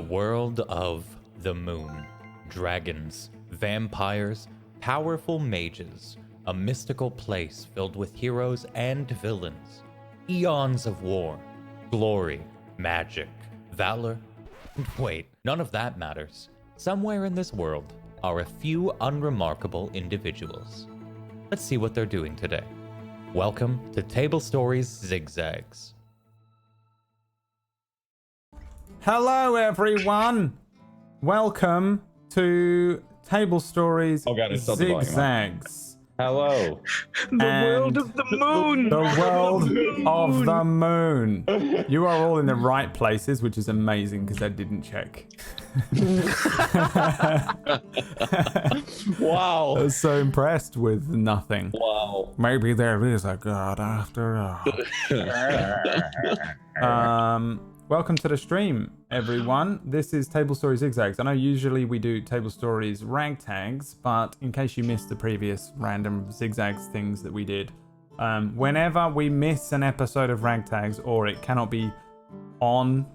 world of the moon. Dragons, vampires, powerful mages, a mystical place filled with heroes and villains. Eons of war, glory, magic, valor. Wait, none of that matters. Somewhere in this world are a few unremarkable individuals. Let's see what they're doing today. Welcome to Tablestory's ZigZags. Hello, everyone. Welcome to Tablestory's ZigZags. Hello. The world of the moon. The world of the moon. You are all in the right places, which is amazing because I didn't check. Wow. I was so impressed with nothing. Wow. Maybe there is a god after all. Welcome to the stream, everyone. This is Tablestory ZigZags. I know usually we do Tablestory's ragtags, but in case you missed the previous random ZigZags things that we did, whenever we miss an episode of ragtags or it cannot be on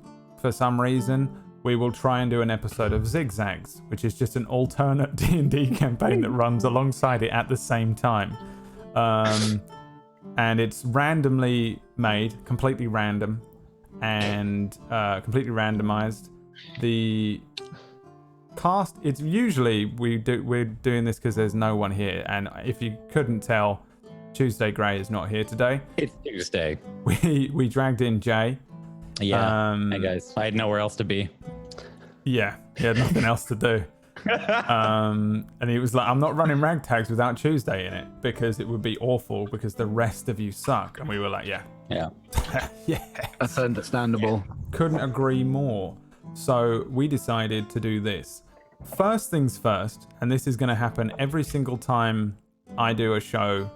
for some reason, we will try and do an episode of ZigZags, which is just an alternate D&D campaign that runs alongside it at the same time. And it's randomly made, completely random, and completely randomized. The cast, it's usually we're doing this because there's no one here, and if you couldn't tell, Tuesday Gray is not here today. It's Tuesday. We dragged in Jay. Yeah. Hey guys. I had nowhere else to be. Yeah, he had nothing else to do. And he was like, I'm not running ragtags without Tuesday in it because it would be awful because the rest of you suck. And we were like, yeah. Yeah. That's understandable. Couldn't agree more. So we decided to do this. First things first, and this is going to happen every single time I do a show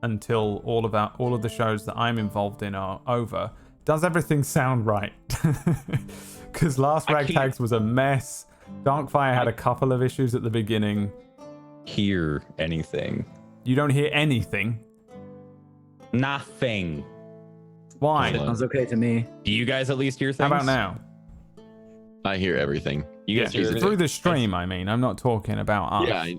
until all of the shows that I'm involved in are over. Does everything sound right? Because last ragtags was a mess. Darkfire had a couple of issues at the beginning. Hear anything? You don't hear anything? Nothing. Why? Sounds okay to me. Do you guys at least hear things? How about now? I hear everything. You guys hear Through the stream, I mean. I'm not talking about us.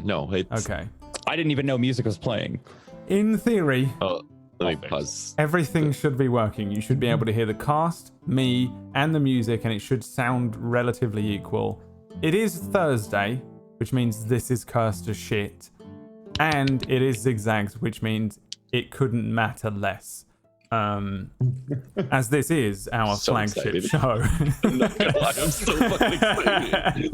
No. It's, Okay. I didn't even know music was playing. In theory, let me pause. everything should be working. You should be able to hear the cast, me, and the music, and it should sound relatively equal. It is Thursday, which means this is cursed as shit. And it is ZigZags, which means it couldn't matter less. As this is our So flagship excited. show. I'm not gonna lie, I'm so fucking excited.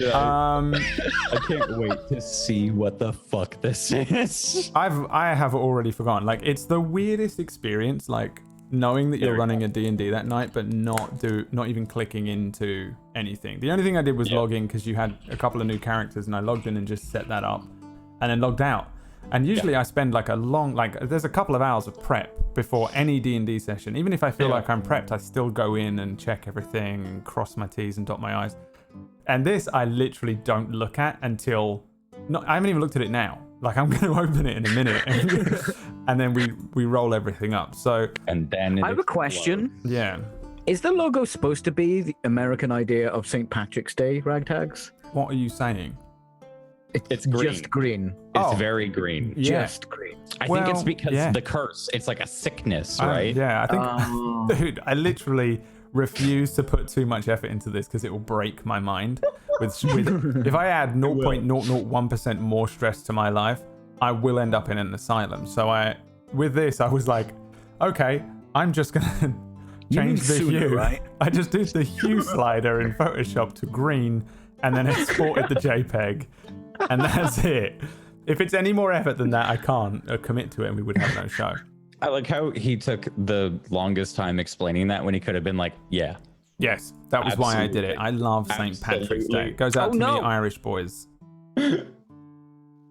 I can't wait to see what the fuck this is. I have already forgotten. Like, it's the weirdest experience, like knowing that you're running a D&D that night, but not even clicking into anything. The only thing I did was log in because you had a couple of new characters, and I logged in and just set that up, and then logged out. And usually I spend like there's a couple of hours of prep before any D&D session. Even if I feel like I'm prepped, I still go in and check everything and cross my T's and dot my I's. And this I literally don't look at until I haven't even looked at it now. Like, I'm going to open it in a minute, and then we roll everything up. So, and then I have a question. yeah. Is the logo supposed to be the American idea of St. Patrick's Day ragtags? What are you saying? It's green. Just green. It's very green. Yeah. Just green. I think it's Well, because the curse. It's like a sickness, right? Yeah, I think, dude, I literally refuse to put too much effort into this because it will break my mind. With if I add 0.001% more stress to my life, I will end up in an asylum. So with this, I was like, okay, I'm just gonna change the hue. Right? I just did the hue slider in Photoshop to green, and then exported the JPEG, and that's it. If it's any more effort than that, I can't commit to it, and we would have no show. I like how he took the longest time explaining that when he could have been like, yeah. Yes, that was why I did it. I love St. Patrick's Day. It goes out to me Irish boys.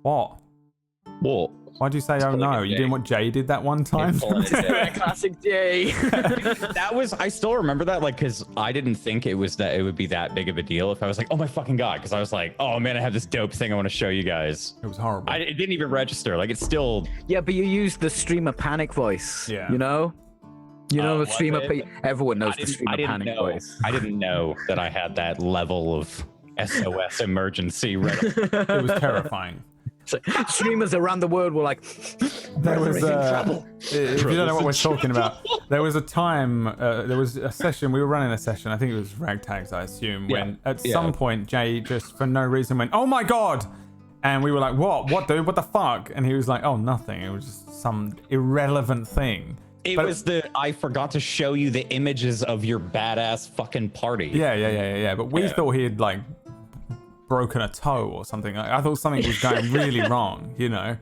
What? Well, Why'd you say, oh no? You didn't what Jay did that one time? Classic day. That was, I still remember that, like, because I didn't think it would be that big of a deal if I was like, oh my fucking god, because I was like, oh man, I have this dope thing I want to show you guys. It was horrible. It didn't even register. Like, it's still. Yeah, but you used the streamer panic voice. Yeah. You know? You know the was streamer. it? Everyone knows I the didn't, streamer I didn't panic know. voice. I didn't know that I had that level of SOS emergency. It was terrifying. So, streamers around the world were like, There was if you don't know what we're Brothers in talking about, there was a time, there was a session, we were running a session, I think it was Ragtags, I assume, when at some point Jay just for no reason went, "Oh my god!" And we were like, what dude, what the fuck? And he was like, "Oh, nothing, it was just some irrelevant thing." It was I forgot to show you the images of your badass fucking party. Yeah. But we thought he had like broken a toe or something. I thought something was going really wrong, you know.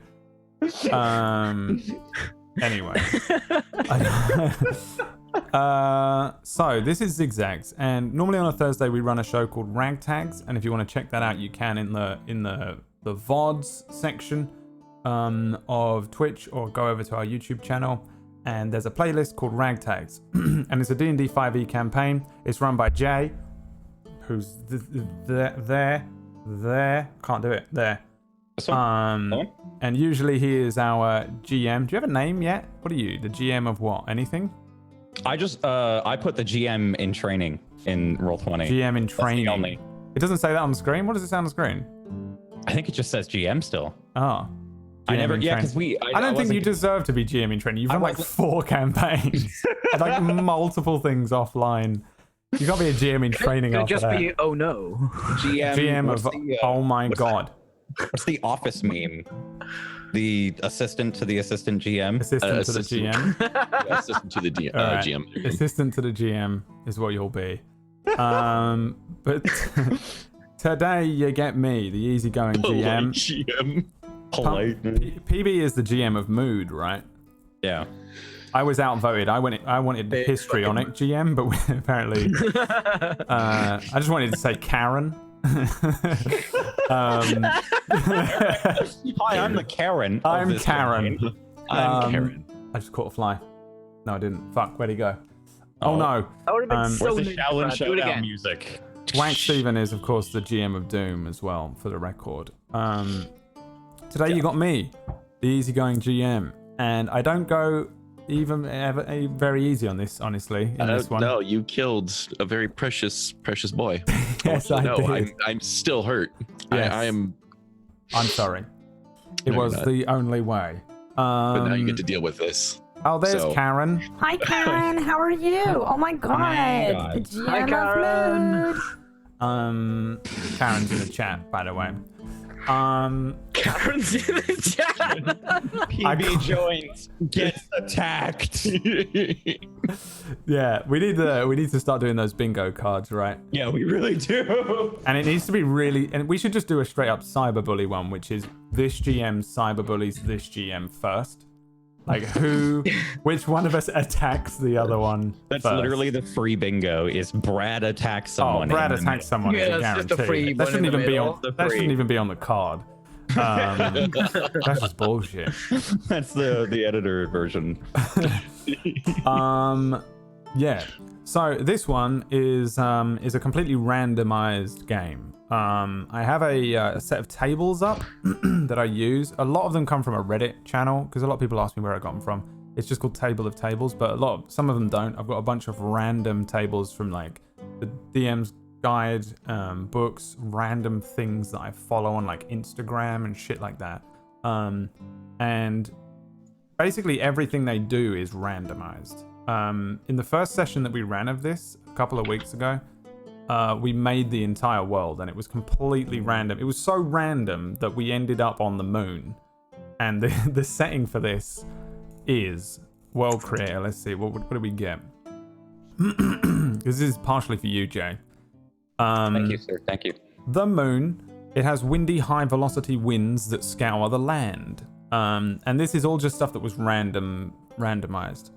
Anyway. So this is ZigZags, and normally on a Thursday we run a show called Ragtags, and if you want to check that out, you can in the VODs section of Twitch, or go over to our YouTube channel. And there's a playlist called Ragtags, and it's a D&D 5e campaign. It's run by Jay, who's there, can't do it, there. And usually he is our GM. Do you have a name yet? What are you, the GM of what? Anything? I just I put the GM in training in Roll20. GM in training. Only. It doesn't say that on the screen. What does it say on the screen? I think it just says GM still. Oh. I never, in yeah, training. because I don't think you deserve to be GM in training. You've done like 4 campaigns, and, like multiple things offline. You can't be a GM in training Could after just that. be, oh no. GM of oh my god. What's the office meme? The assistant to the assistant GM. Assistant to the assistant. GM. Yeah, assistant to the All right. GM. Assistant to the GM is what you'll be. But today you get me, the easygoing GM. GM. Polite. PB is the GM of Mood, right? Yeah. I was outvoted. I wanted history on it, GM, but apparently, I just wanted to say Karen. Hi, I'm the Karen. I'm Karen. I'm Karen. I just caught a fly. No, I didn't. Fuck, where'd he go? Oh no. That would have been so Where's the neat, Shaolin Brad. Do it Showdown again. music? Wank Steven is, of course, the GM of Doom as well, for the record. Today you got me, the easygoing GM, and I don't go even ever very easy on this, honestly. In this one, No, you killed a very precious boy. yes, I no, did. I'm still hurt. Yes. I'm sorry. It No, was you're not. the only way. but now you get to deal with this. Oh, there's so- Karen. Hi, Karen. How are you? Oh my god. God. The GM Hi, of Karen. Mood. Karen's in the chat, by the way. Karen's in the chat. PB joins, gets attacked. Yeah, we need to start doing those bingo cards, right? Yeah, we really do. And it needs to be really, and we should just do a straight up cyberbully one, which is this GM cyberbullies this GM first. Like which one of us attacks the other one? That's first? literally the free bingo. Is Brad attacks someone? Oh, Brad in the attacks someone. Yeah, is a that's just a guarantee. free That one shouldn't in the even be on. middle. That shouldn't even be on the card. That's just bullshit. That's the editor version. Yeah. So this one is a completely randomized game. I have a set of tables up that I use. A lot of them come from a Reddit channel because a lot of people ask me where I got them from. It's just called Table of Tables, but some of them don't. I've got a bunch of random tables from like the DM's Guide, books, random things that I follow on like Instagram and shit like that. And basically everything they do is randomized. In the first session that we ran of this a couple of weeks ago, we made the entire world and it was completely random. It was so random that we ended up on the moon. And the setting for this is world creator. Let's see, what do we get? This is partially for you, Jay. Thank you, sir. Thank you. The moon. It has windy, high-velocity winds that scour the land. And this is all just stuff that was randomized.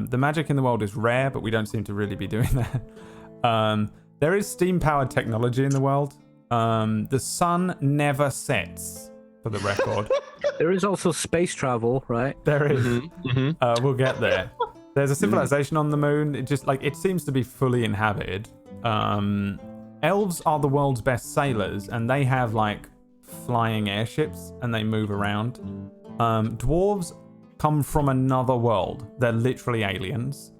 The magic in the world is rare, but we don't seem to really be doing that. There is steam-powered technology in the world. The sun never sets, for the record. There is also space travel, right? There is. We'll get there. There's a civilization on the moon. It seems to be fully inhabited. Elves are the world's best sailors, and they have like flying airships and they move around. Dwarves come from another world. They're literally aliens.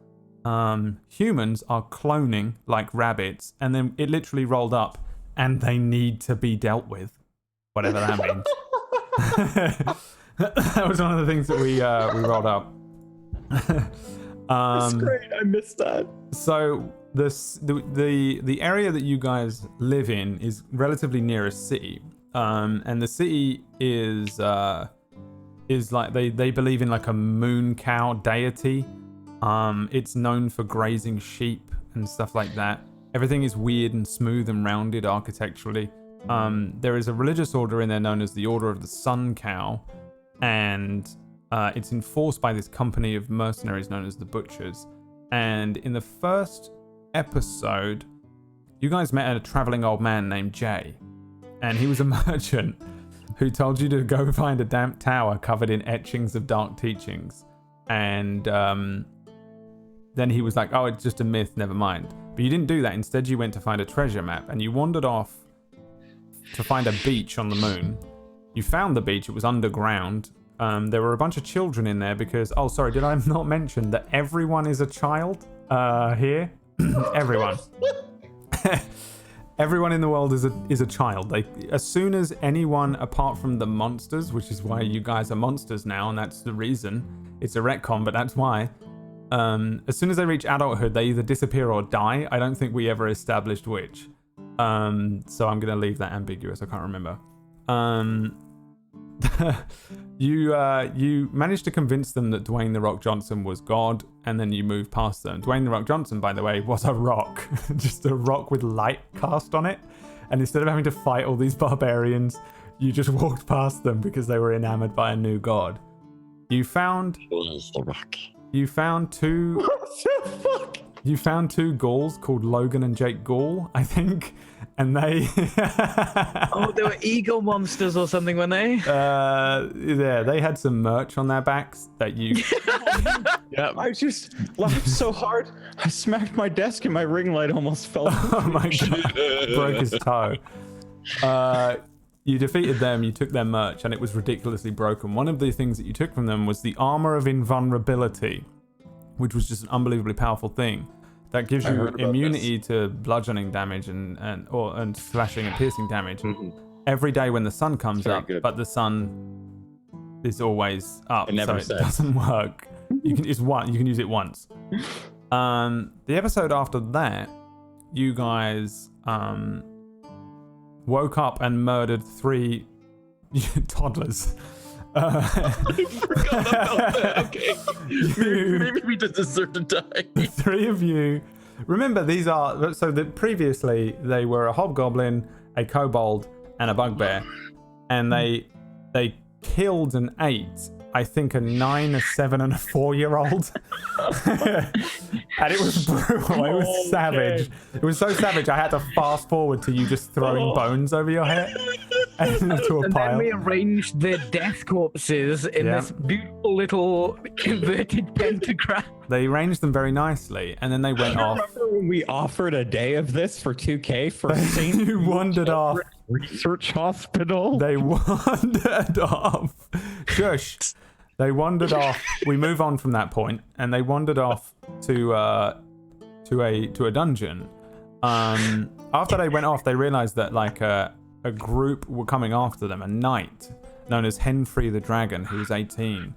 humans are cloning like rabbits, and then it literally rolled up, and they need to be dealt with, whatever that means. That was one of the things that we rolled up. That's great. I missed that. So the area that you guys live in is relatively near a city, and the city is like they believe in like a moon cow deity. It's known for grazing sheep and stuff like that. Everything is weird and smooth and rounded architecturally. There is a religious order in there known as the Order of the Sun Cow, and it's enforced by this company of mercenaries known as the Butchers. And in the first episode, you guys met a traveling old man named Jay, and he was a merchant who told you to go find a damp tower covered in etchings of dark teachings. And then he was like, oh, it's just a myth, never mind. But you didn't do that. Instead, you went to find a treasure map, and you wandered off to find a beach on the moon. You found the beach. It was underground. There were a bunch of children in there because, oh, sorry, did I not mention that everyone is a child here? Everyone. Everyone in the world is a child. Like, as soon as anyone apart from the monsters, which is why you guys are monsters now, and that's the reason. It's a retcon, but that's why. As soon as they reach adulthood, they either disappear or die. I don't think we ever established which. So I'm going to leave that ambiguous. I can't remember. You managed to convince them that Dwayne The Rock Johnson was God, and then you moved past them. Dwayne The Rock Johnson, by the way, was a rock. Just a rock with light cast on it. And instead of having to fight all these barbarians, you just walked past them because they were enamored by a new god. You found The Rock. You found two. What the fuck? You found two ghouls called Logan and Jake Ghoul, I think, and they. Oh, they were eagle monsters or something, weren't they? Yeah, they had some merch on their backs that you. Yeah. I just laughed so hard. I smacked my desk and my ring light almost fell. Oh my god! Broke his toe. You defeated them, you took their merch, and it was ridiculously broken. One of the things that you took from them was the Armor of Invulnerability, which was just an unbelievably powerful thing that gives you immunity to bludgeoning damage and slashing and piercing damage every day when the sun comes up. good. But the sun is always up, It never so it sets. doesn't work. You can use it once. The episode after that, you guys woke up and murdered 3 toddlers. I forgot about that. Okay. Maybe we just deserve to die. 3 of you. Remember, these are previously they were a hobgoblin, a kobold, and a bugbear, and they killed and ate, I think, a 9, a 7, and a 4-year-old. And it was brutal. It was savage. It was so savage. I had to fast forward to you just throwing bones over your head into a And pile. then we arranged their death corpses in Yeah. this beautiful little inverted pentagram. They arranged them very nicely, and then they went off. Remember when we offered a day of this for 2K for St. You wandered off. Research Hospital? They wandered off. Shush. They wandered off. We move on from that point, and they wandered off to a dungeon. After they went off, they realized that like a group were coming after them. A knight known as Henfrey the Dragon, who was 18,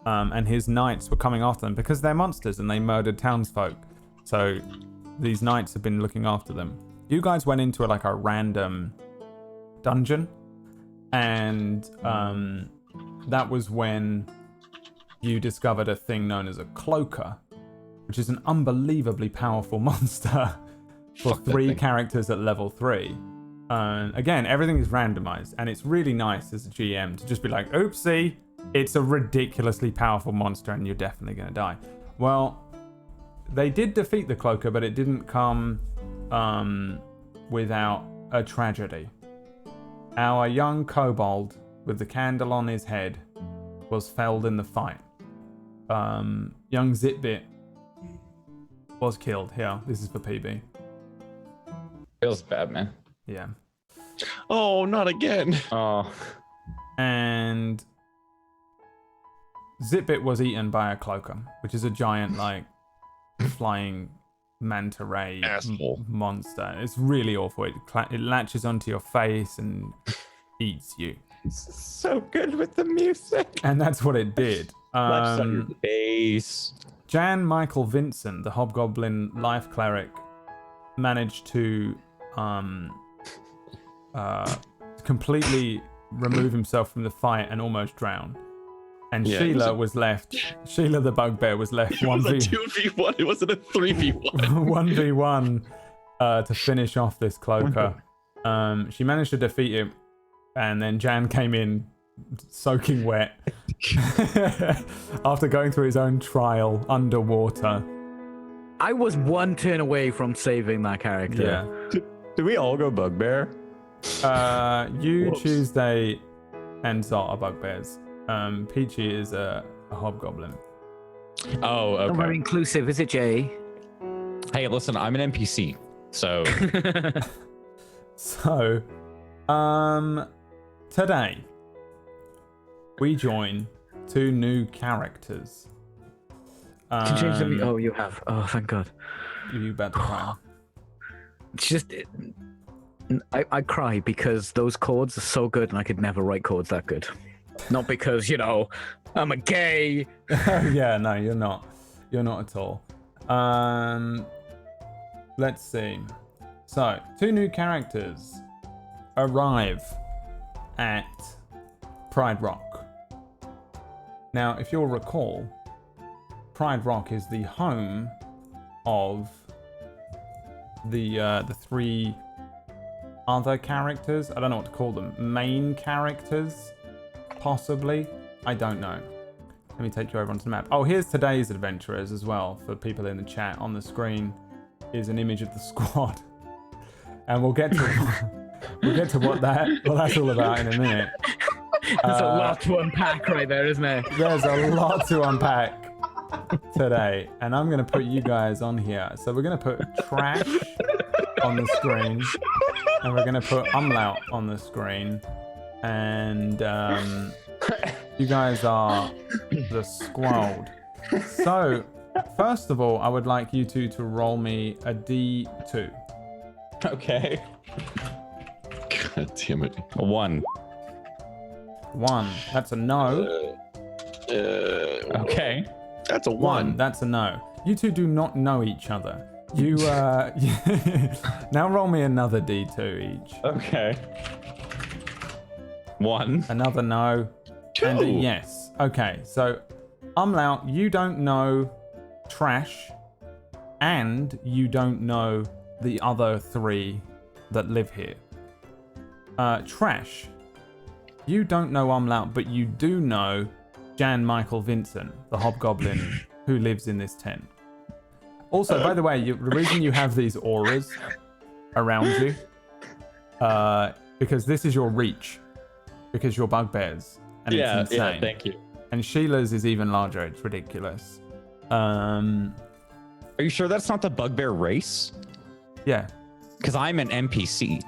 and his knights were coming after them because they're monsters and they murdered townsfolk. So these knights have been looking after them. You guys went into a random dungeon, and that was when you discovered a thing known as a cloaker, which is an unbelievably powerful monster for 3 characters at level 3. Again, everything is randomized, and it's really nice as a GM to just be like, oopsie, it's a ridiculously powerful monster and you're definitely going to die. Well, they did defeat the cloaker, but it didn't come without a tragedy. Our young kobold with the candle on his head was felled in the fight. Young Zitbit was killed. Here, this is for PB. Feels bad, man. Yeah. Oh, not again. Oh. And Zitbit was eaten by a cloaker, which is a giant, flying manta ray Asshole. monster. It's really awful. It latches onto your face and eats you. So good with the music. And that's what it did. Slaps on your face. Jan Michael Vincent, the Hobgoblin Life Cleric, managed to completely remove himself from the fight and almost drown. And Yeah, Sheila was left. Sheila the Bugbear was left It was a 1v 2v1. It wasn't a 3v1. 1v1 to finish off this cloaker. She managed to defeat him, and then Jan came in soaking wet after going through his own trial underwater. I was one turn away from saving that character. Yeah. Do we all go Bugbear? You, Whoops. Tuesday, and Zot are bugbears. Peachy is a hobgoblin. Oh, Not very okay. inclusive, is it, Jay? Hey, listen, I'm an NPC, so So, today we join 2 new characters. Can you change them? Oh, you have. Oh, thank God. You bet the crown. It's just. I cry because those chords are so good, and I could never write chords that good. Not because, I'm a gay. Yeah, no, you're not. You're not at all. Let's see. So, 2 new characters arrive at Pride Rock. Now, if you'll recall, Pride Rock is the home of the 3 other characters. I don't know what to call them. Main characters, possibly. I don't know. Let me take you over onto the map. Oh, here's today's adventurers as well for people in the chat. On the screen is an image of the squad, and we'll get to that's all about in a minute. There's a lot to unpack right there, isn't there? There's a lot to unpack today, and I'm going to put you guys on here. So we're going to put Trash on the screen, and we're going to put Umlaut on the screen, and you guys are the squad. So, first of all, I would like you two to roll me a D2. okay. God damn it. 1. 1, that's a no. Okay. That's a 1, 1. that's a no. You two do not know each other. You, now roll me another D2 each. Okay. 1. Another no. 2. And a yes. Okay, so Umlaut, you don't know Trash, and you don't know the other 3 that live here. Trash, you don't know Umlaut, but you do know Jan Michael Vincent, the hobgoblin who lives in this tent. Also, by the way, the reason you have these auras around you, because this is your reach, because you're bugbears, and it's insane. thank you. And Sheila's is even larger. It's ridiculous. Are you sure that's not the Bugbear race? Yeah, Because I'm an NPC.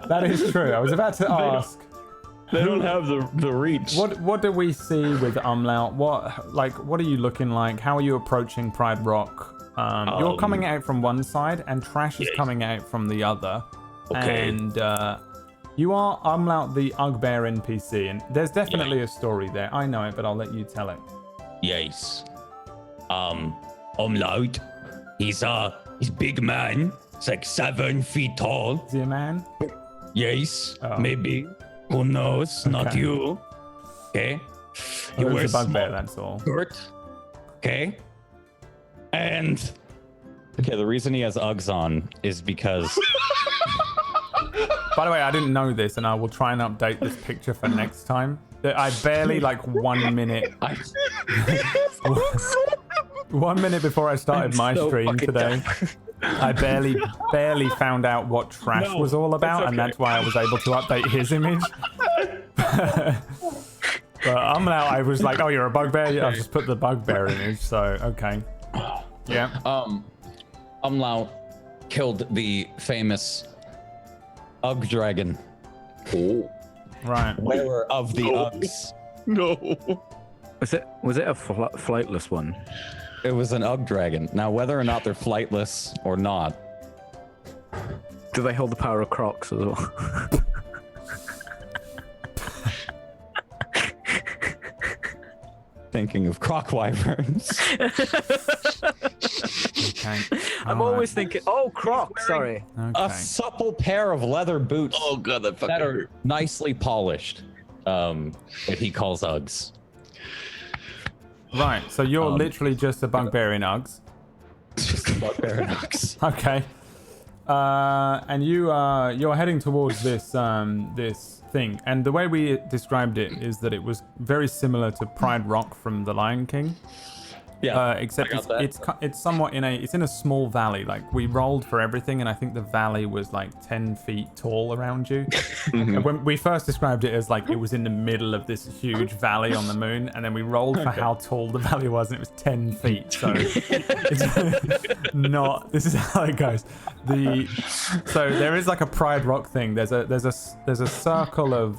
that is true. I was about to ask, They don't have the reach. what do we see with Umlaut? What are you looking like? How are you approaching Pride Rock? You're coming out from one side, and Trash is coming out from the other. Okay. And you are Umlaut, the Ugbear NPC, and there's definitely a story there. I know it, but I'll let you tell it. Yes. Umlaut. He's big man. He's like 7 feet tall. Is he a man? Yes. Oh. Maybe. Who knows? Not Okay. you. Okay. He Oh, wears it's a bugbear, small that's all. skirt. Okay. And Okay, the reason he has Uggs on is because By the way, I didn't know this, and I will try and update this picture for next time. I barely, 1 minute... 1 minute before I started my stream today, I barely found out what Trash was all about, and that's why I was able to update his image. But Umlaut, I was like, oh, you're a bugbear? Yeah, I'll just put the bugbear image, so, okay. Yeah. Umlaut killed the famous Ugg Dragon, Right. wearer of the Uggs. No. Was it a flightless one? It was an Ugg dragon. Now, whether or not they're flightless or not, Do they hold the power of Crocs as well? thinking of croc wyverns. Okay. I'm All always right. thinking, oh, Crocs. Sorry. A Okay. supple pair of leather boots Oh god, that fucking that are hurt. nicely polished. That he calls Uggs. Right. So you're literally just a bugbear in Uggs. Just about Uggs. Okay. And you're heading towards this this thing, and the way we described it is that it was very similar to Pride Rock from The Lion King. Yeah. Except I got it's somewhat in a small valley. Like we rolled for everything, and I think the valley was like 10 feet tall around you. And when we first described it as like it was in the middle of this huge valley on the moon, and then we rolled for how tall the valley was, and it was 10 feet. So it's not. This is how it goes. So there is like a Pride Rock thing. There's a circle of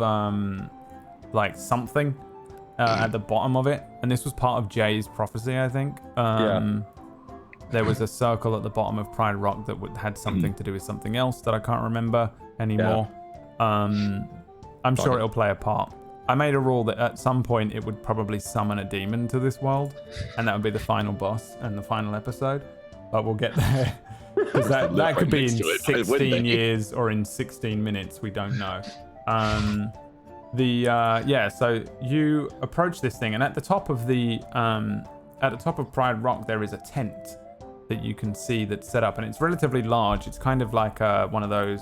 like something. At the bottom of it, and this was part of Jay's prophecy, I think. There was a circle at the bottom of Pride Rock that had something to do with something else that I can't remember anymore. I'm sure it'll play a part. I made a rule that at some point it would probably summon a demon to this world, and that would be the final boss and the final episode. But we'll get there. Because that could be in next to it. Why wouldn't 16 they? years or in 16 minutes. We don't know. So you approach this thing, and at the top of Pride Rock there is a tent that you can see that's set up, and it's relatively large. It's kind of like one of those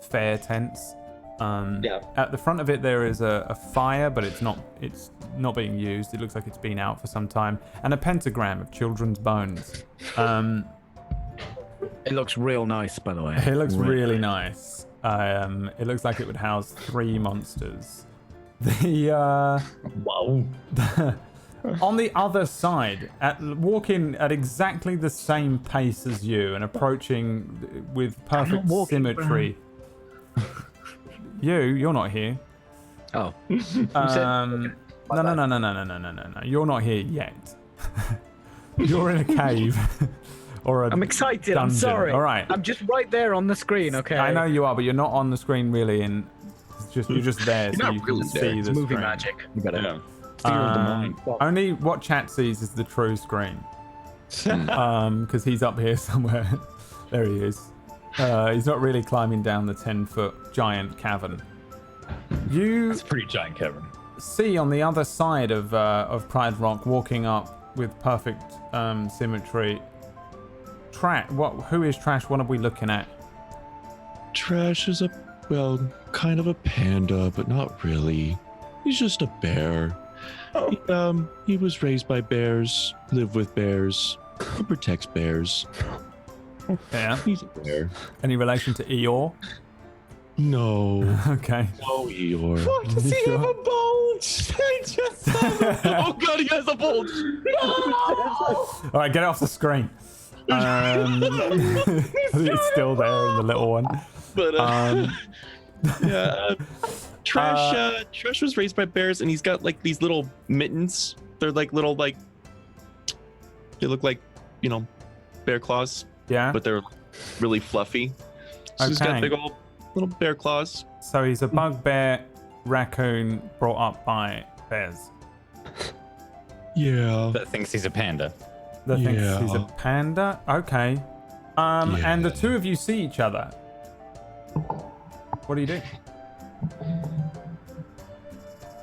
fair tents. At the front of it there is a fire, but it's not being used. It looks like it's been out for some time, and a pentagram of children's bones. It looks real nice, by the way. It looks really nice. It looks like it would house 3 monsters. Wow. On the other side, walking at exactly the same pace as you and approaching with perfect symmetry. You're not here. Oh. No. You're not here yet. You're in a cave. Or I'm excited. I'm dungeon. sorry. All right. I'm just right there on the screen. Okay. I know you are, but you're not on the screen really, and you're just there, You're so not you can really see there. the It's movie screen. magic. You got it. Yeah. Theater of the mind. Only what chat sees is the true screen. Because he's up here somewhere. There he is. He's not really climbing down the 10-foot giant cavern. You It's a pretty giant cavern. see on the other side of Pride Rock, walking up with perfect symmetry. Who is Trash? What are we looking at? Trash is kind of a panda, but not really. He's just a bear. He was raised by bears, lived with bears, he protects bears. Yeah. He's a bear. Any relation to Eeyore? No, Okay. no Eeyore. Does he have a bulge? I just Oh god, he has a bulge! All right, get it off the screen. It's still there in the little one. But Trash was raised by bears, and he's got like these little mittens. They're like little they look like bear claws, Yeah. but they're really fluffy. So he's got Okay. big old little bear claws. So he's a bugbear raccoon brought up by bears. Yeah. that thinks he's a panda. That thinks Yeah. he's a panda. Okay. And the two of you see each other. What do you do?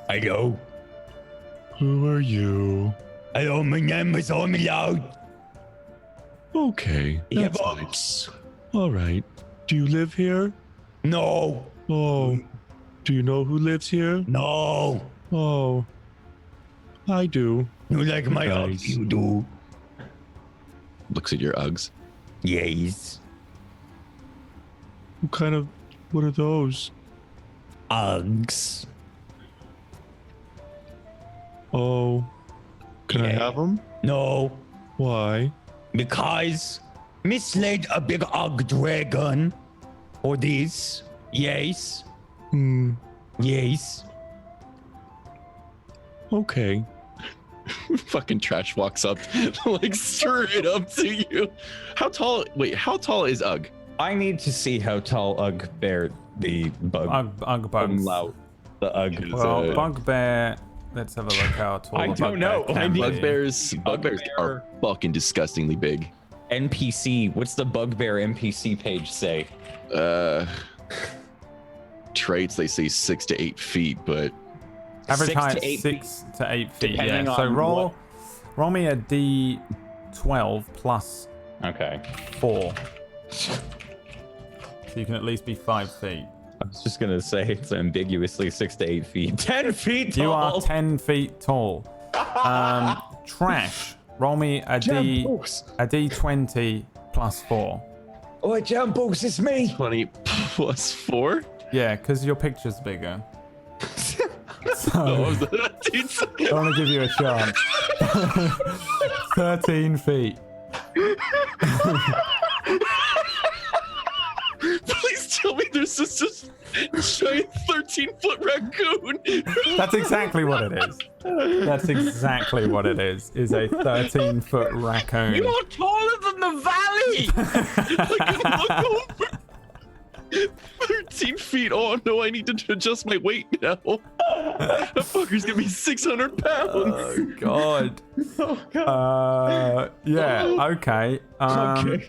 Hello. Who are you? Hello, my name is Omilou. Okay. Yeah, That's nice. box. All right. Do you live here? No, Oh. Do you know who lives here? no. Oh. I do. You like my Nice. Uggs? You do. Looks at your Uggs. Yes. What are those? Uggs. Oh. Can I Yeah. have them? No, Why? because misled a big Ugg dragon. Or this. Yes. Hmm. Yes. Okay. Fucking trash walks up, like straight up to you. How tall? Wait, how tall is Ugg? I need to see how tall Ugbear the bug. Ugbugs. The Ugg. Well, Bugbear. Let's have a look how tall. I a don't know. bugbear can be. Bugbears are fucking disgustingly big. NPC. What's the Bugbear NPC page say? Traits, they say 6 to 8 feet, but Average 6 height to 8 6 to 8 feet. Depending Yeah. So on roll me a D12 plus Okay. 4. So you can at least be 5 feet. I was just gonna say it's ambiguously 6 to 8 feet. 10 feet tall. You are 10 feet tall. Trash. Roll me a D20 plus 4. Oh, Jambos, it's me. 20 plus 4? Yeah, because your picture's bigger. So, Oh, I want to give you a chance. 13 feet. please tell me there's just a giant 13-foot raccoon. That's exactly what it is. That's exactly what it is a 13-foot raccoon. You're taller than the valley! I can look over. 13 feet. Oh no, I need to adjust my weight now. That fucker's gonna be 600 pounds. Oh god. Yeah, okay. Okay.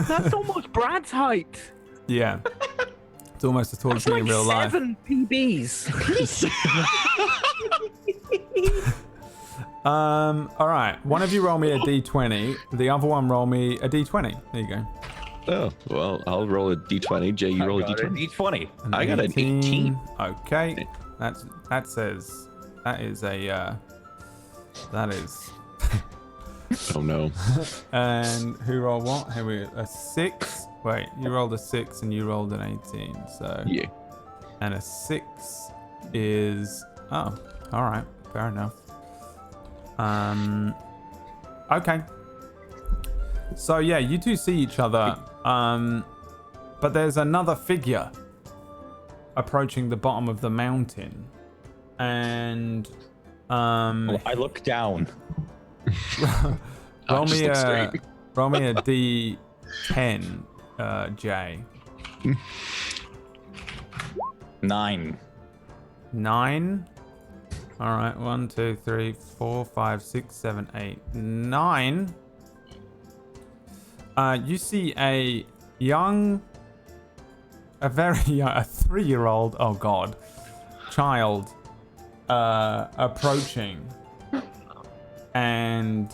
That's almost Brad's height. Yeah. It's almost as tall as That's me in like real life. 7 PBs. All right. One of you roll me a d20. The other one roll me a d20. There you go. Oh, well, I'll roll a d20. Jay, you roll a d20. D20. I got an 18. Okay. That says that is a that is. Oh no. And who rolled what? Here we a 6. Wait, you rolled a 6 and you rolled an 18. So Yeah. and a 6 is all right. Fair enough. Okay. So yeah, you two see each other, but there's another figure approaching the bottom of the mountain, and Well, I look down. roll just me look a straight. roll me a d10, Jay. 9. 9. All right, 1, 2, 3, 4, 5, 6, 7, 8, 9. You see a very young, a 3-year-old, oh god, child approaching, and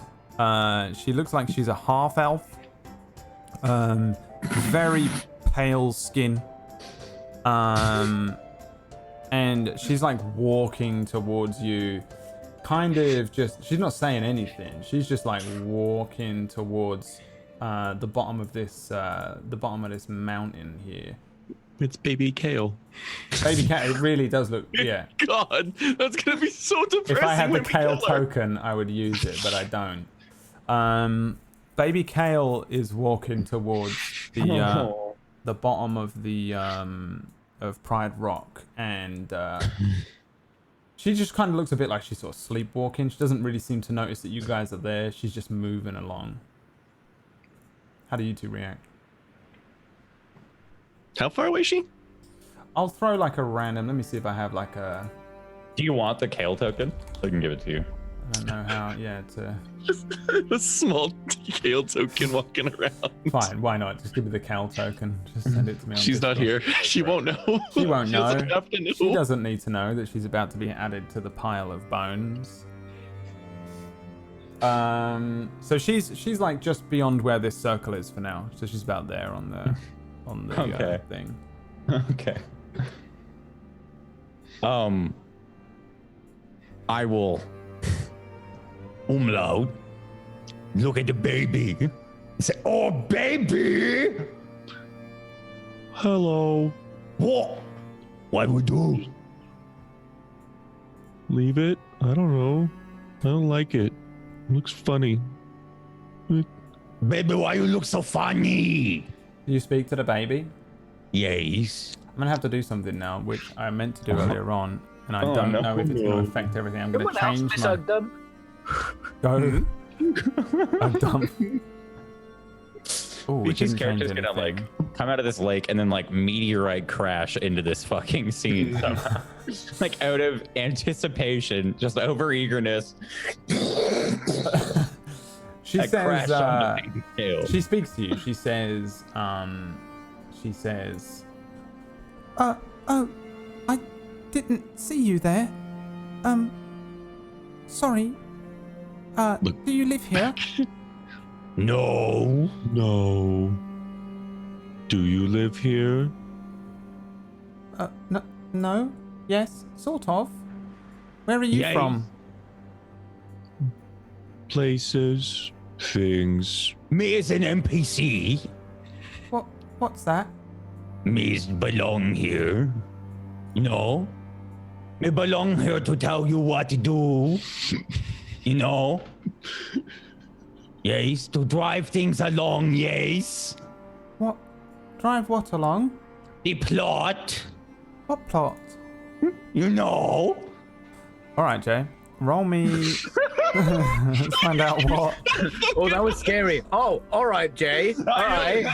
she looks like she's a half elf. Very pale skin. And she's like walking towards you, kind of just, she's not saying anything. She's just like walking towards the bottom of this mountain here. It's baby Kale. Baby cat, it really does look, yeah. God, that's gonna be so depressing. If I had the when we Kale kill her. token, I would use it, but I don't. Baby Kale is walking towards the bottom of the of Pride Rock, and she just kind of looks a bit like she's sort of sleepwalking. She doesn't really seem to notice that you guys are there. She's just moving along. How do you two react? How far away is she? I'll throw like a random. Let me see if I have like a. Do you want the Kale token? I can give it to you. I don't know how. Yeah, to. A small Kale token walking around. Fine. Why not? Just give me the Cal token. Just send it to me. On She's not Discord. here. She won't know. She won't know. doesn't have to know. She doesn't need to know that she's about to be added to the pile of bones. So she's like just beyond where this circle is for now. So she's about there on the Okay. thing. Okay. I will. Umlaut. Look at the baby. Say, oh, baby. Hello. What? What we do? Leave it? I don't know. I don't like it. Looks funny. Baby, why you look so funny? Do you speak to the baby? Yes. I'm gonna have to do something now, which I meant to do earlier on. and I don't know if it's going to affect everything. I'm going to change my... Go. I'm done. Oh, Peachy's character's gonna like come out of this lake and then like meteorite crash into this fucking scene somehow. Like out of anticipation, just over eagerness. She says, she speaks to you. She says, oh, I didn't see you there. Sorry. Do you live here? No. No. Do you live here? No. Yes, sort of. Where are you from? Places, things. Me is an NPC. What's that? Me belong here. You know? Me belong here to tell you what to do. You know? Yes, to drive things along, yes. What? Drive what along? The plot. What plot? You know? All right, Jay. Roll me. Let's find out what. Oh, that was scary. Oh, all right, Jay. All right.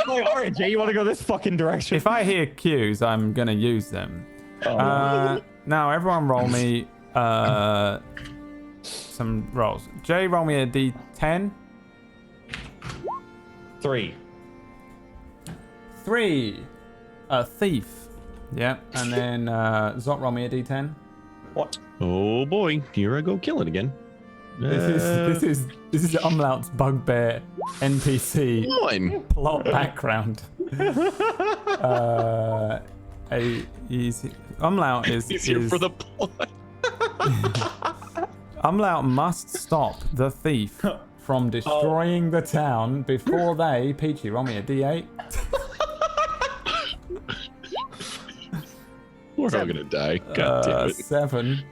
All right, Jay, you want to go this fucking direction? If I hear cues, I'm gonna use them. Now, everyone, roll me some rolls. Jay, roll me a D10. 3. 3. A thief. Yeah, and then Zot, roll me a D10. What? Oh boy, here I go killing again. This is Umlaut's bugbear NPC One. plot background. Umlaut is Easier for the plot. Umlaut must stop the thief from destroying the town before they... Peachy, roll me a D8. We're all gonna die. God damn it. 7.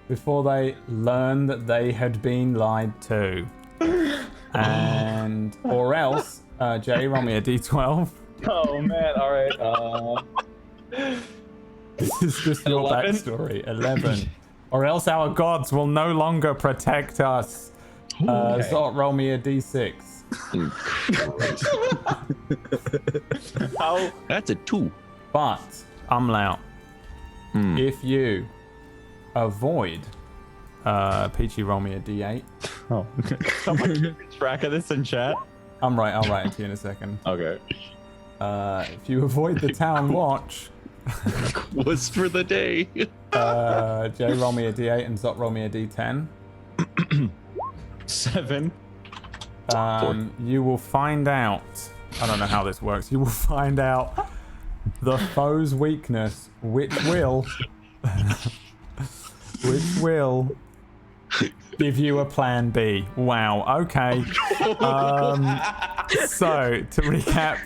Before they learn that they had been lied to. And... Or else... Jay, roll me a D12. Oh man, alright. This is just your 11? backstory. 11. Or else our gods will no longer protect us. Zot, roll me a D6. How? That's a 2. But, Umlaut, if you avoid... Peachy, roll me a D8. Oh, someone keep track of this in chat. I'll write it to you in a second. Okay. If you avoid the town watch... Was for the day. Jay, roll me a D8 and Zot, roll me a D10. 7. You will find out... I don't know how this works. You will find out the foe's weakness, which will give you a plan B. Wow, okay. So, to recap,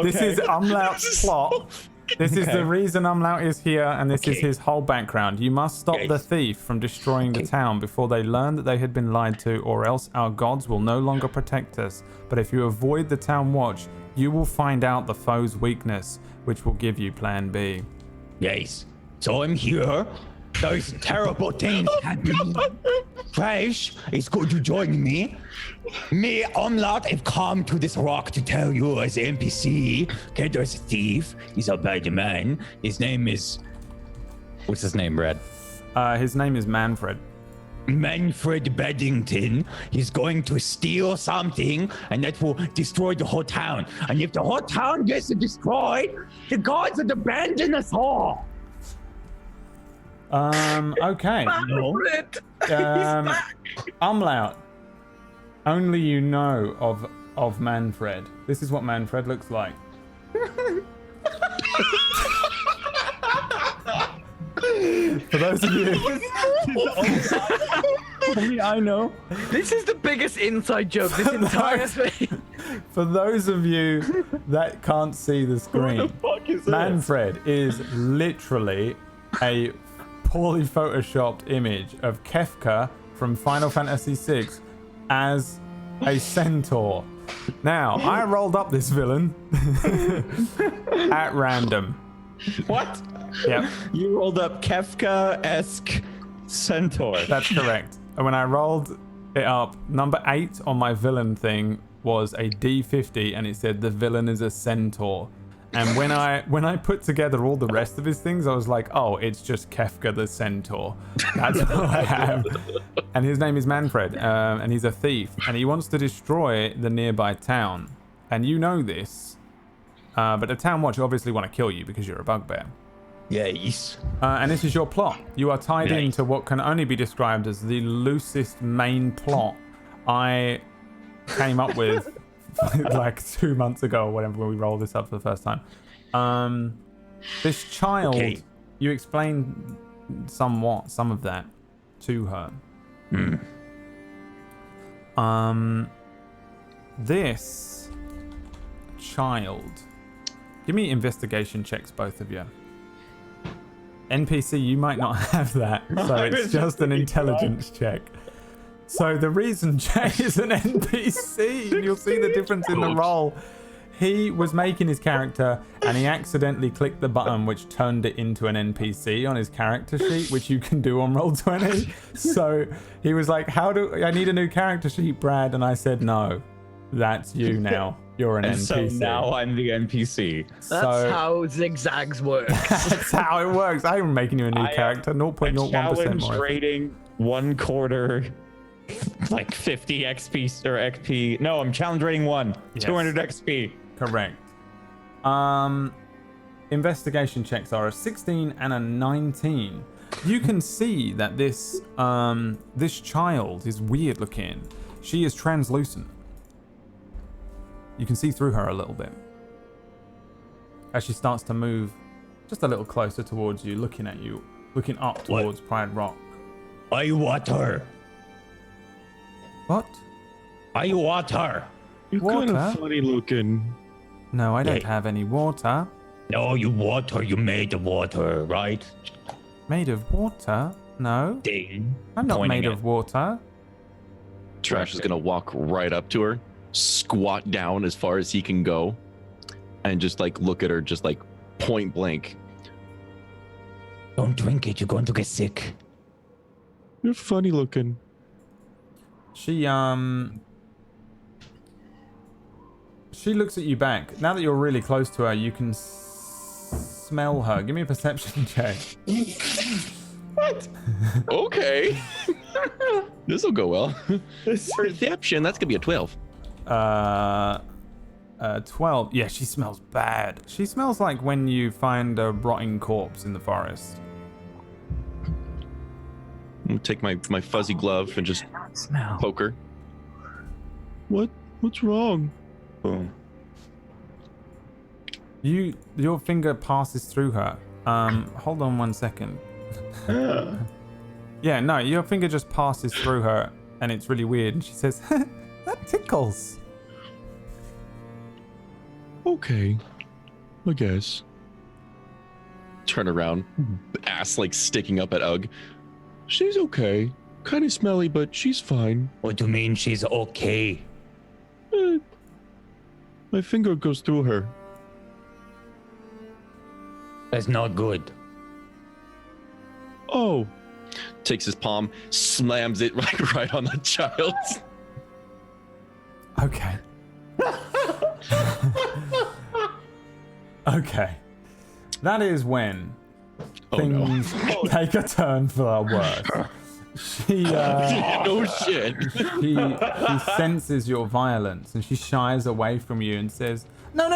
this is Umlaut's plot. This is the reason Umlaut is here, and this is his whole background. You must stop the thief from destroying the town before they learn that they had been lied to, or else our gods will no longer protect us. But if you avoid the town watch, you will find out the foe's weakness, which will give you plan B. Yes. So I'm here. Those terrible things happening. Crash is going to join me. Me, Umlaut, have come to this rock to tell you as an NPC, okay, there's a thief. He's a bad man. His name is... What's his name, Brad? His name is Manfred. Manfred Beddington. He's going to steal something, and that will destroy the whole town. And if the whole town gets destroyed, the gods will abandon us all. Okay. Manfred! Umlaut. Only you know of Manfred. This is what Manfred looks like. For those of you... Only I know. This is the biggest inside joke this entire thing. For those of you that can't see the screen, What the fuck is this? Manfred is literally a poorly photoshopped image of Kefka from Final Fantasy VI as a centaur. Now, I rolled up this villain at random. What? Yep, You rolled up Kefka-esque centaur. that's correct. And when I rolled it up, number 8 on my villain thing was a D50, and it said the villain is a centaur. And when I put together all the rest of his things, I was like, oh, it's just Kefka the centaur. That's what I have. And his name is Manfred, and he's a thief, and he wants to destroy the nearby town. And you know this, but the town watch obviously want to kill you because you're a bugbear. Yes. And this is your plot. You are tied Nice. into what can only be described as the loosest main plot I came up with like 2 months ago or whatever when we rolled this up for the first time. This child, Okay. you explained somewhat some of that to her. This child, give me investigation checks, both of you. NPC, you might not have that, so it's just an intelligence check. So the reason Jay is an NPC, and you'll see the difference in the role. He was making his character, and he accidentally clicked the button which turned it into an NPC on his character sheet, which you can do on Roll20. So he was like, I need a new character sheet, Brad? And I said, no, that's you now. You're an And NPC. so now I'm the NPC. That's how ZigZags works. That's how it works. I'm making you a new character. 0.01% Challenge more. rating 1/4, like 50 XP or XP. No, I'm challenge rating 1, Yes. 200 XP. Correct. Investigation checks are a 16 and a 19. You can see that this child is weird looking. She is translucent. You can see through her a little bit as she starts to move just a little closer towards you, looking at you, looking up towards Pride Rock. I water. What? I water. You're kind Water? of funny looking. No, I don't Yeah. have any water. No, you water. You made the water, right? Made of water? No, Ding. I'm not Pointing made it. of water. Trash is gonna walk right up to her, squat down as far as he can go, and just like look at her, just like point blank. Don't drink it. You're going to get sick. You're funny looking. She looks at you back. Now that you're really close to her, you can smell her. Give me a perception check. Okay. This will go well. Perception, that's gonna be a 12. 12. Yeah, she smells bad. She smells like when you find a rotting corpse in the forest. I'm gonna take my fuzzy glove and just Smell. poke her. What's wrong? Boom. Your finger passes through her. Hold on 1 second. Yeah, no, your finger just passes through her, and it's really weird. And she says, "That tickles." Okay, I guess. Turn around, ass like sticking up at Ugg. She's okay. Kind of smelly, but she's fine. What do you mean she's okay? My finger goes through her. That's not good. Oh. Takes his palm, slams it right on the child. Okay. Okay. That is when things take a turn for the worse. She No shit. she senses your violence, and she shies away from you and says, "No,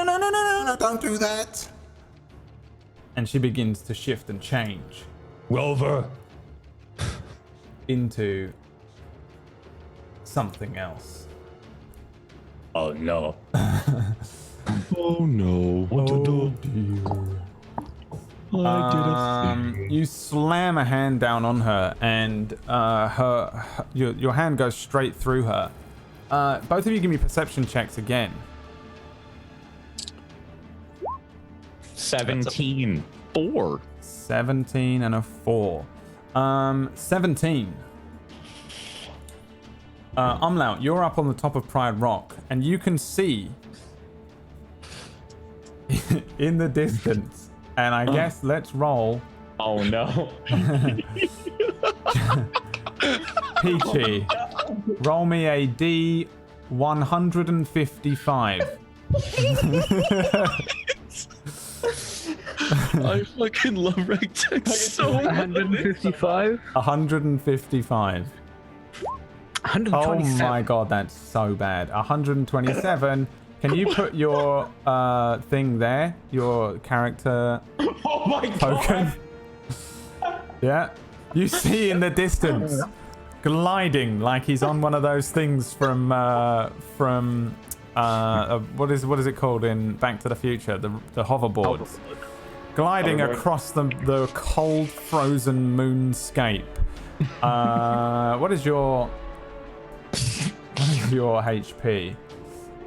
don't do that." And she begins to shift and change Rover. into something else. Oh no. Oh no. What to do? I did a thing. You slam a hand down on her, and your hand goes straight through her. Both of you give me perception checks again. 17. 4. 17 and a 4. 17. Umlaut, you're up on the top of Pride Rock, and you can see in the distance And I guess let's roll. Oh no. Peachy, roll me a D155. I fucking love Rectex so much. 155. 155. 127. Oh my god, that's so bad. 127. Can you put your thing there? Your character Oh my token? Yeah. You see in the distance, gliding like he's on one of those things from what is it called in Back to the Future? The hoverboards. Gliding across the cold, frozen moonscape. What is your HP?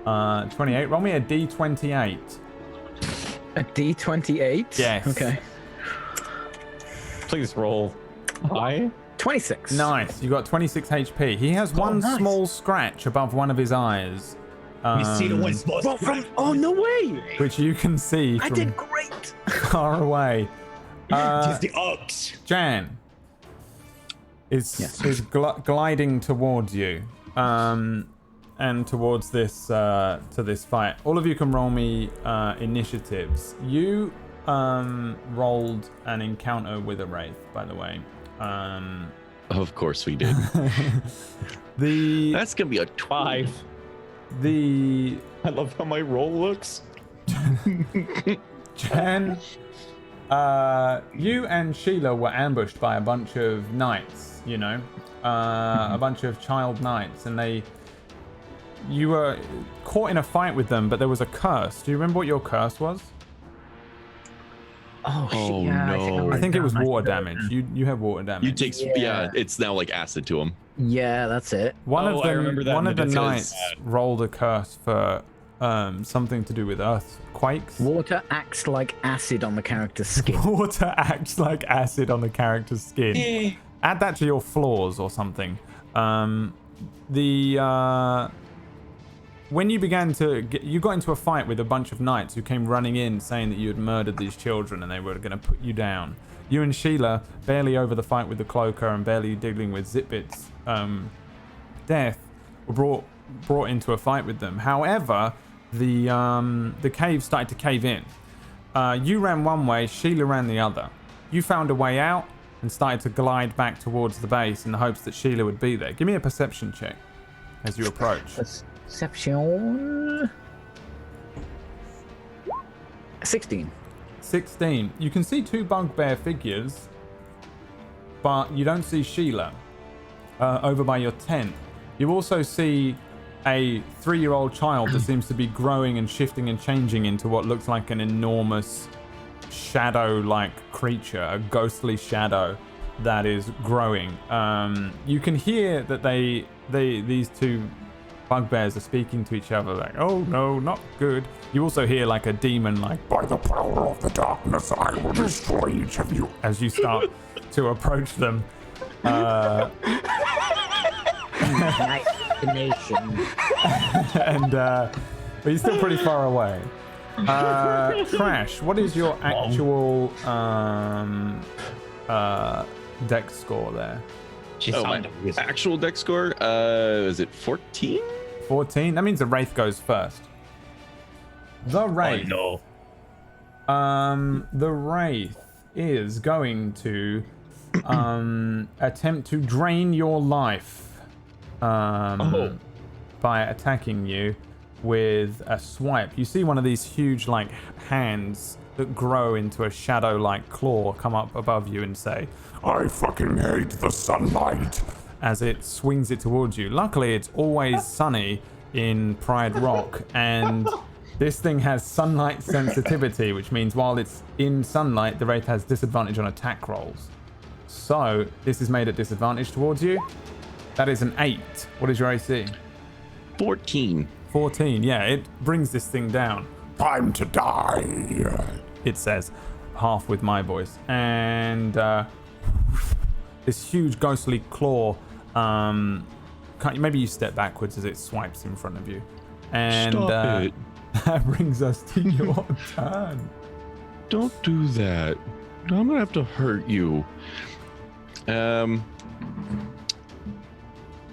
28. Roll me a D28. A D28? Yes. Okay. Please roll high. 26. Nice. You got 26 HP. He has one nice. small scratch above one of his eyes. You see the one small Well, oh, no way. Which you can see I from did great. far away. Just the ox. Jan is gliding towards you, and towards this to this fight. All of you can roll me initiatives. You rolled an encounter with a wraith, by the way. Of course we did. That's gonna be a 5. I love how my roll looks. Jan, you and Sheila were ambushed by a bunch of knights, you know, a bunch of child knights, and you were caught in a fight with them, but there was a curse. Do you remember what your curse was? Oh, Oh, yeah, no. I think it was water damage. You have water damage. You take yeah, it's now like acid to him. Yeah, that's it. One Oh, I remember that of in the the knights Discord. rolled a curse for something to do with earthquakes. Water acts like acid on the character's skin. Water acts like acid on the character's skin. Add that to your flaws or something. When you began to you got into a fight with a bunch of knights who came running in saying that you had murdered these children and they were going to put you down. You and Sheila, barely over the fight with the cloaker and barely dealing with Zitbit's death, were brought into a fight with them. However, the cave started to cave in. You ran one way, Sheila ran the other. You found a way out and started to glide back towards the base in the hopes that Sheila would be there. Give me a perception check as you approach. Perception. 16. 16. You can see two bugbear figures, but you don't see Sheila over by your tent. You also see a 3-year-old child that seems to be growing and shifting and changing into what looks like an enormous shadow-like creature, a ghostly shadow that is growing. You can hear that these two bugbears are speaking to each other like, oh no, not good. You also hear like a demon like, by the power of the darkness I will destroy each of you, as you start to approach them. And but you're still pretty far away. Trash, what is your actual dex score there? My actual deck score, is it 14? 14? That means the Wraith goes first. The Wraith. Oh no. The Wraith is going to attempt to drain your life by attacking you with a swipe. You see one of these huge like hands that grow into a shadow-like claw come up above you and say, I fucking hate the sunlight, as it swings it towards you. Luckily, it's always sunny in Pride Rock, and this thing has sunlight sensitivity, which means while it's in sunlight, the Wraith has disadvantage on attack rolls. So, this is made at disadvantage towards you. That is an 8. What is your AC? 14. 14, yeah, it brings this thing down. Time to die, it says, half with my voice. And this huge ghostly claw, maybe you step backwards as it swipes in front of you. And Stop it. that brings us to your turn. don't do that. I'm gonna have to hurt you.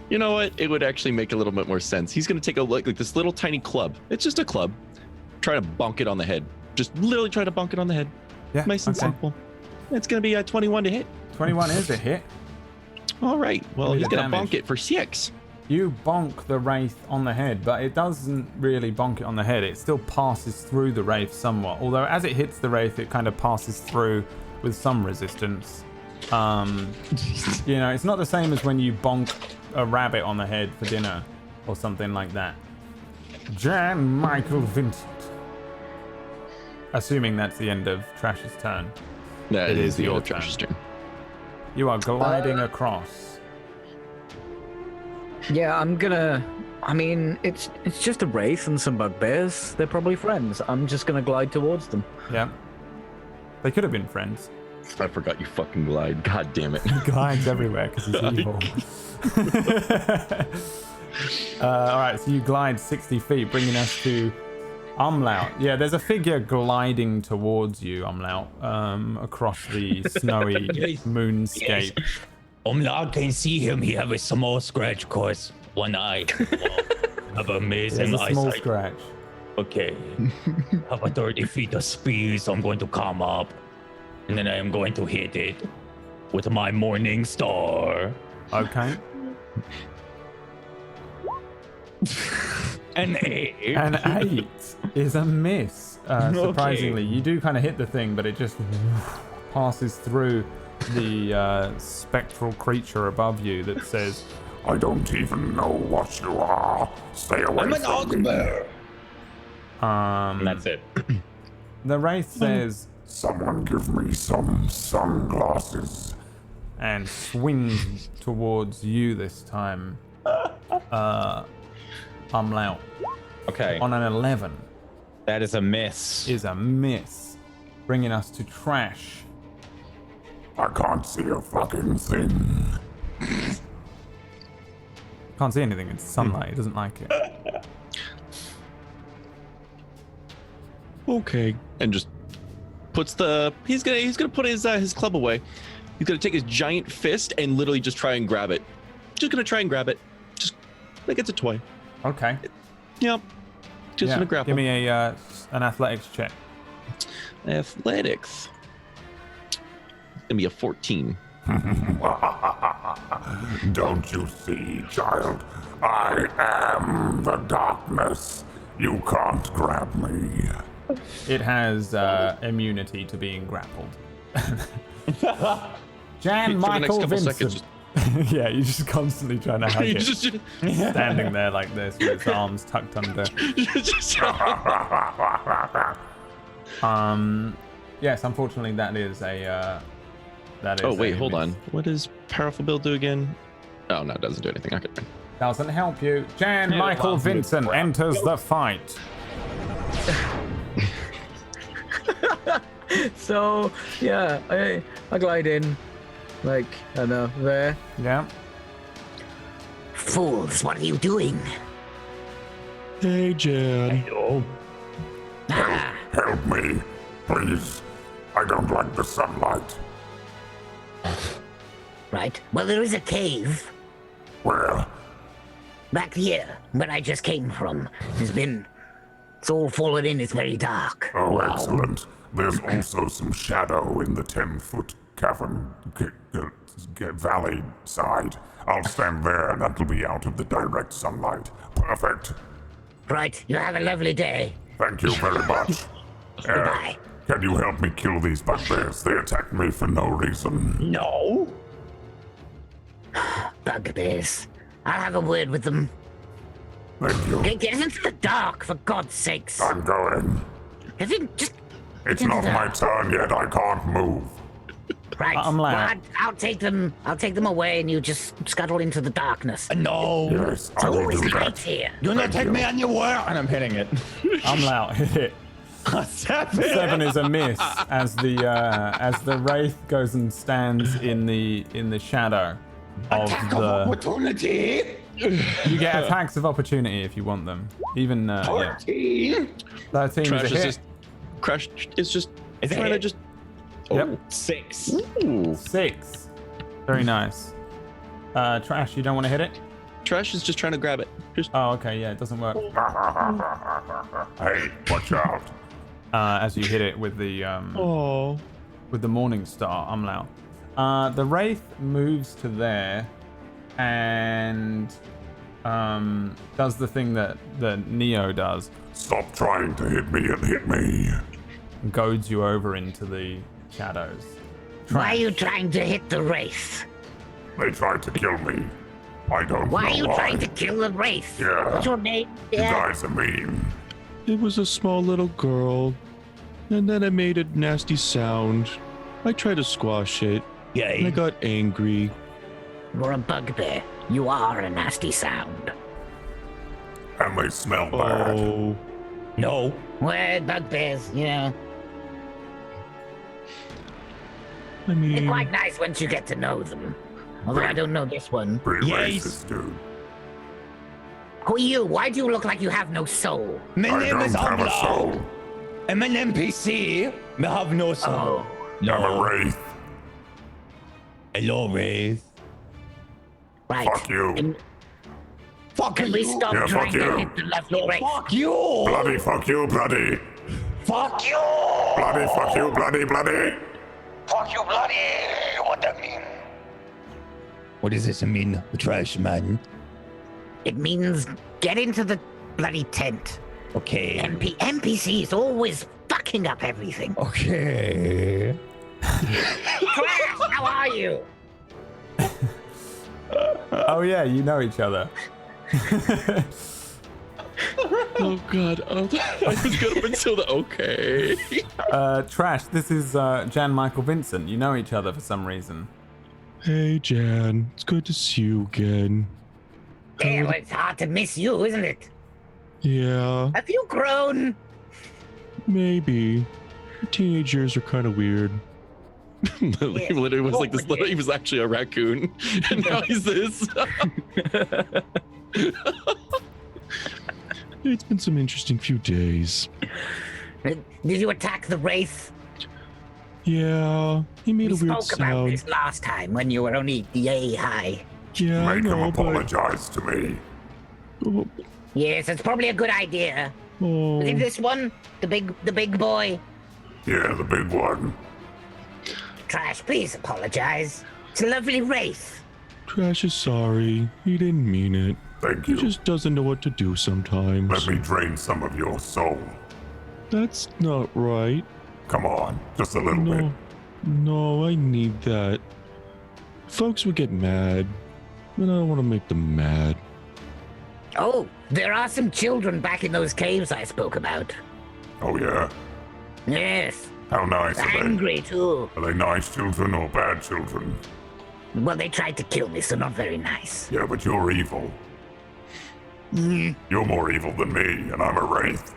You know what? It would actually make a little bit more sense. He's gonna take a look like this little tiny club. It's just a club. Try to bonk it on the head. Just literally try to bonk it on the head. Yeah, Nice and okay. simple. It's gonna be a 21 to hit. 21 is a hit. All right. Well, Give me he's the gonna damage. bonk it for 6. You bonk the wraith on the head, but it doesn't really bonk it on the head. It still passes through the wraith somewhat. Although as it hits the wraith, it kind of passes through with some resistance. You know, it's not the same as when you bonk a rabbit on the head for dinner or something like that. Jan Michael Vincent. Assuming that's the end of Trash's turn. That It is is the your old turn. Trash's turn. You are gliding across. Yeah, I'm gonna. I mean, it's just a wraith and some bugbears. They're probably friends. I'm just gonna glide towards them. Yeah. They could have been friends. I forgot you fucking glide. God damn it. He glides everywhere because he's evil. All right, so you glide 60 feet, bringing us to Umlaut. Yeah, there's a figure gliding towards you, Umlaut, across the snowy moonscape. I can see him. He have a small scratch, cause one eye. Have amazing There's a small eyesight. scratch. Okay. Have a 30 feet of speed, so I'm going to come up. And then I am going to hit it with my morning star. Okay. An 8. An 8 is a miss. Surprisingly, you do kind of hit the thing, but it just passes through the spectral creature above you that says, I don't even know what you are. Stay away I'm an from me. owlbear. And that's it. The wraith says, Someone give me some sunglasses. and swings towards you this time. Umlaut. Okay. On an 11 That is a miss. is a miss, bringing us to Trash. I can't see a fucking thing. Can't see anything. It's sunlight. He doesn't like it. Okay. And just puts the he's gonna put his club away. He's gonna take his giant fist and literally just try and grab it. Just gonna try and grab it. Just like it's a toy. Okay. Yep. Just Yeah. gonna grapple. Give me a an athletics check. Athletics. It's gonna be a 14. Don't you see, child? I am the darkness. You can't grab me. It has immunity to being grappled. Jan For the next Michael couple Vincent. seconds, Yeah, you're just constantly trying to hug You it. just- Standing there like this with its arms tucked under. Yes, unfortunately that is a that is Oh wait, a hold miss. on. What does Powerful Build do again? Oh no, it doesn't do anything. Okay. Doesn't help you. Jan Yeah, Michael well, Vincent enters the fight. So yeah, I glide in, like I don't know there. Yeah. Fools, what are you doing? Hey Jan. Help me, please. I don't like the sunlight. Right. Well, there is a cave Where? back here where I just came from. It's all fallen in. It's very dark. Oh, excellent. There's also some shadow in the 10-foot cavern valley side. I'll stand there and that'll be out of the direct sunlight. Perfect. Right. You have a lovely day. Thank you very much. Goodbye. Can you help me kill these bugbears? They attacked me for no reason. No. Bugbears. I'll have a word with them. Thank you. Get into the dark, for God's sakes. I'm going. Have you just... It's not my turn yet. I can't move. Right. I'm well, loud. I'll take them away and you just scuttle into the darkness. No. Yes, I will Always do light that. here. Do not take me on your word. And I'm hitting it. Umlaut hit it. 7 is a miss as the wraith goes and stands in the shadow of the. Opportunity. You get attacks of opportunity if you want them. Even yeah. 13 is a Crash is hit. just Crash is just Is it Trying to hit? just. Yep. Oh, 6. ooh. 6. Very nice. Trash, you don't want to hit it? Trash is just trying to grab it. Just. Oh, okay, yeah, it doesn't work. Hey, watch out. As you hit it with the Oh. Morning Star, I'm loud. The Wraith moves to there and does the thing that Neo does. Stop trying to hit me and hit me. Goads you over into the shadows. Why are you trying to hit the Wraith? They tried to kill me. I don't Why know are you why. trying to kill the Wraith? Yeah. What's your name? You Yeah. guys are mean. It was a small little girl, and then I made a nasty sound. I tried to squash it, and I Yeah. got angry. You're a bugbear. You are a nasty sound. And they smell bad. Oh. No. Well, bugbears, yeah. I They're mean, quite nice once you get to know them. Although I don't know this one. Pretty Yes. racist, dude. Who are you? Why do you look like you have no soul? My I name don't is have a Amla. soul. I'm an NPC. I have no soul. Oh. I'm a No. wraith. Hello, Wraith. Right. Fuck you. Fuck Can we you. stop Yeah, fuck trying to you. hit the lovely Wraith? Fuck you. Bloody fuck you, bloody. Fuck you. Bloody fuck you, bloody, bloody. Fuck you, bloody. What that mean? What does this mean, the trash man? It means get into the bloody tent. Okay. NPCs always fucking up everything. Okay. Crash, how are you? Oh yeah, you know each other. oh god, I was good up until the okay. Trash, this is Jan Michael Vincent. You know each other for some reason. Hey Jan, it's good to see you again. Yeah, well, it's hard to miss you, isn't it? Yeah, Have you grown? maybe. Teenage years are kind of weird. He literally was like this. He was actually a raccoon, and now he's this. It's been some interesting few days. Did you attack the Wraith? Yeah, he made We a weird spoke about sound. this last time when you were only yay high. Yeah, I Make him know, but apologize to me. oh, Yes, it's probably a good idea. oh, Is it this one? The big boy? Yeah, the big one. Trash, please apologize. It's a lovely Wraith. Trash is sorry. He didn't mean it. Thank He you. just doesn't know what to do sometimes. Let me drain some of your soul. That's not right. Come on, just a little bit. No, no, I need that. Folks would get mad, and I don't want to make them mad. Oh, there are some children back in those caves I spoke about. Oh yeah? Yes, How nice are they? angry too. Are they nice children or bad children? Well, they tried to kill me, so not very nice. Yeah, but you're evil. You're more evil than me, and I'm a wraith.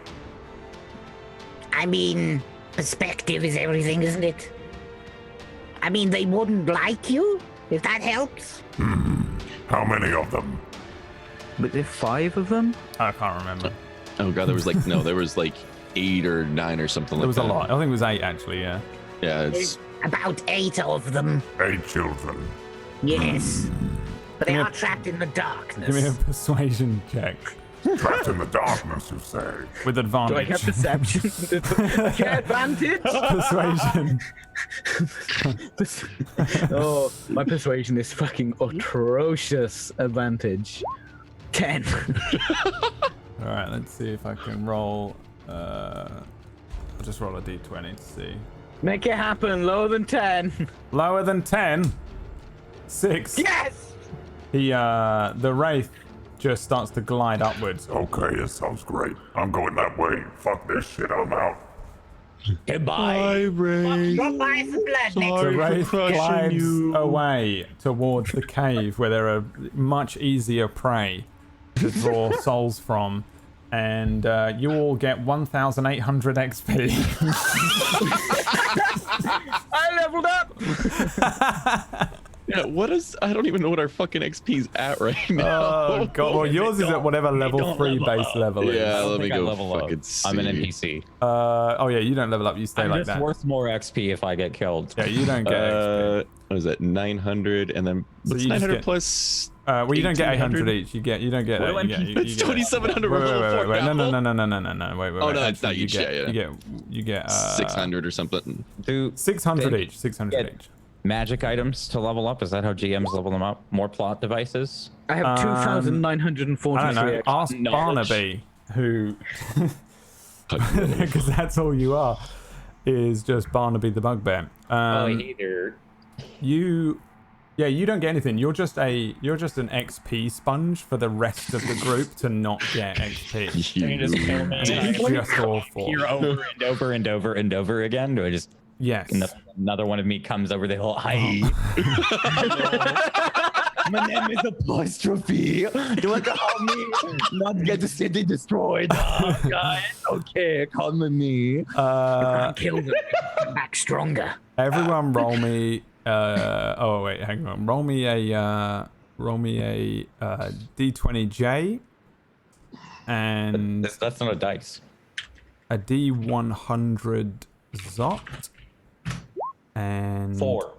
I mean, perspective is everything, isn't it? I mean, they wouldn't like you, if that helps. How many of them? Was there 5 of them? I can't remember. Oh god, there was like no, there was like 8 or 9 or something like There was that. a lot. I think it was 8 actually. Yeah. Yeah, it's There's about 8 of them. 8 children. Yes. But they Give me are trapped in the darkness. Give me a persuasion check Trapped in the darkness, you say? with advantage. Do I get perception? Get advantage? Persuasion. Oh, my persuasion is fucking atrocious advantage. 10. All right, let's see if I can roll. I'll just roll a d20 to see. Make it happen, lower than 10. Lower than 10. 6. Yes! The wraith just starts to glide upwards. Okay, it sounds great. I'm going that way. Fuck this shit, I'm out. Goodbye. Bye, Ray. Drop by some blood next The Sorry for wraith crushing glides you. away towards the cave where there are much easier prey to draw souls from. And you all get 1,800 XP. I leveled up! Yeah, what is? I don't even know what our fucking XP's at right now. Oh god. Well, yours is at whatever level 3 base level is. Yeah, let me think I go level up. fucking see. I'm an NPC. Oh yeah, you don't level up. You stay I'm like just that. worth more XP if I get killed. Yeah, you don't get XP. What is that? 900, and then what's you just 900 get- plus? Well, you don't get 800 1800? each. You don't get. What do You It's get 2,700 Wait, with level 4 wait. No. Wait. Oh, no, that's Actually, not each. Yeah. You get 600 or something. Do 600 each. 600 get- each. magic items to level up? Is that how GMs level them up? More plot devices? I have I don't 2,943. know. Ask knowledge. Barnaby, who, because that's all you are, is just Barnaby the bugbear. You don't get anything. You're just an XP sponge for the rest of the group to not get XP. It's just awful. Here over and over and over and over again? Do I just Yes. another one of me comes over the hill? Hi. My name is Apostrophe. Do you call me? Not get the city destroyed. Guys, okay, call me. Kill them. Come back stronger. Everyone roll me. Oh wait, hang on. Roll me a D20J and That's not a dice. a D100 Zot and 4.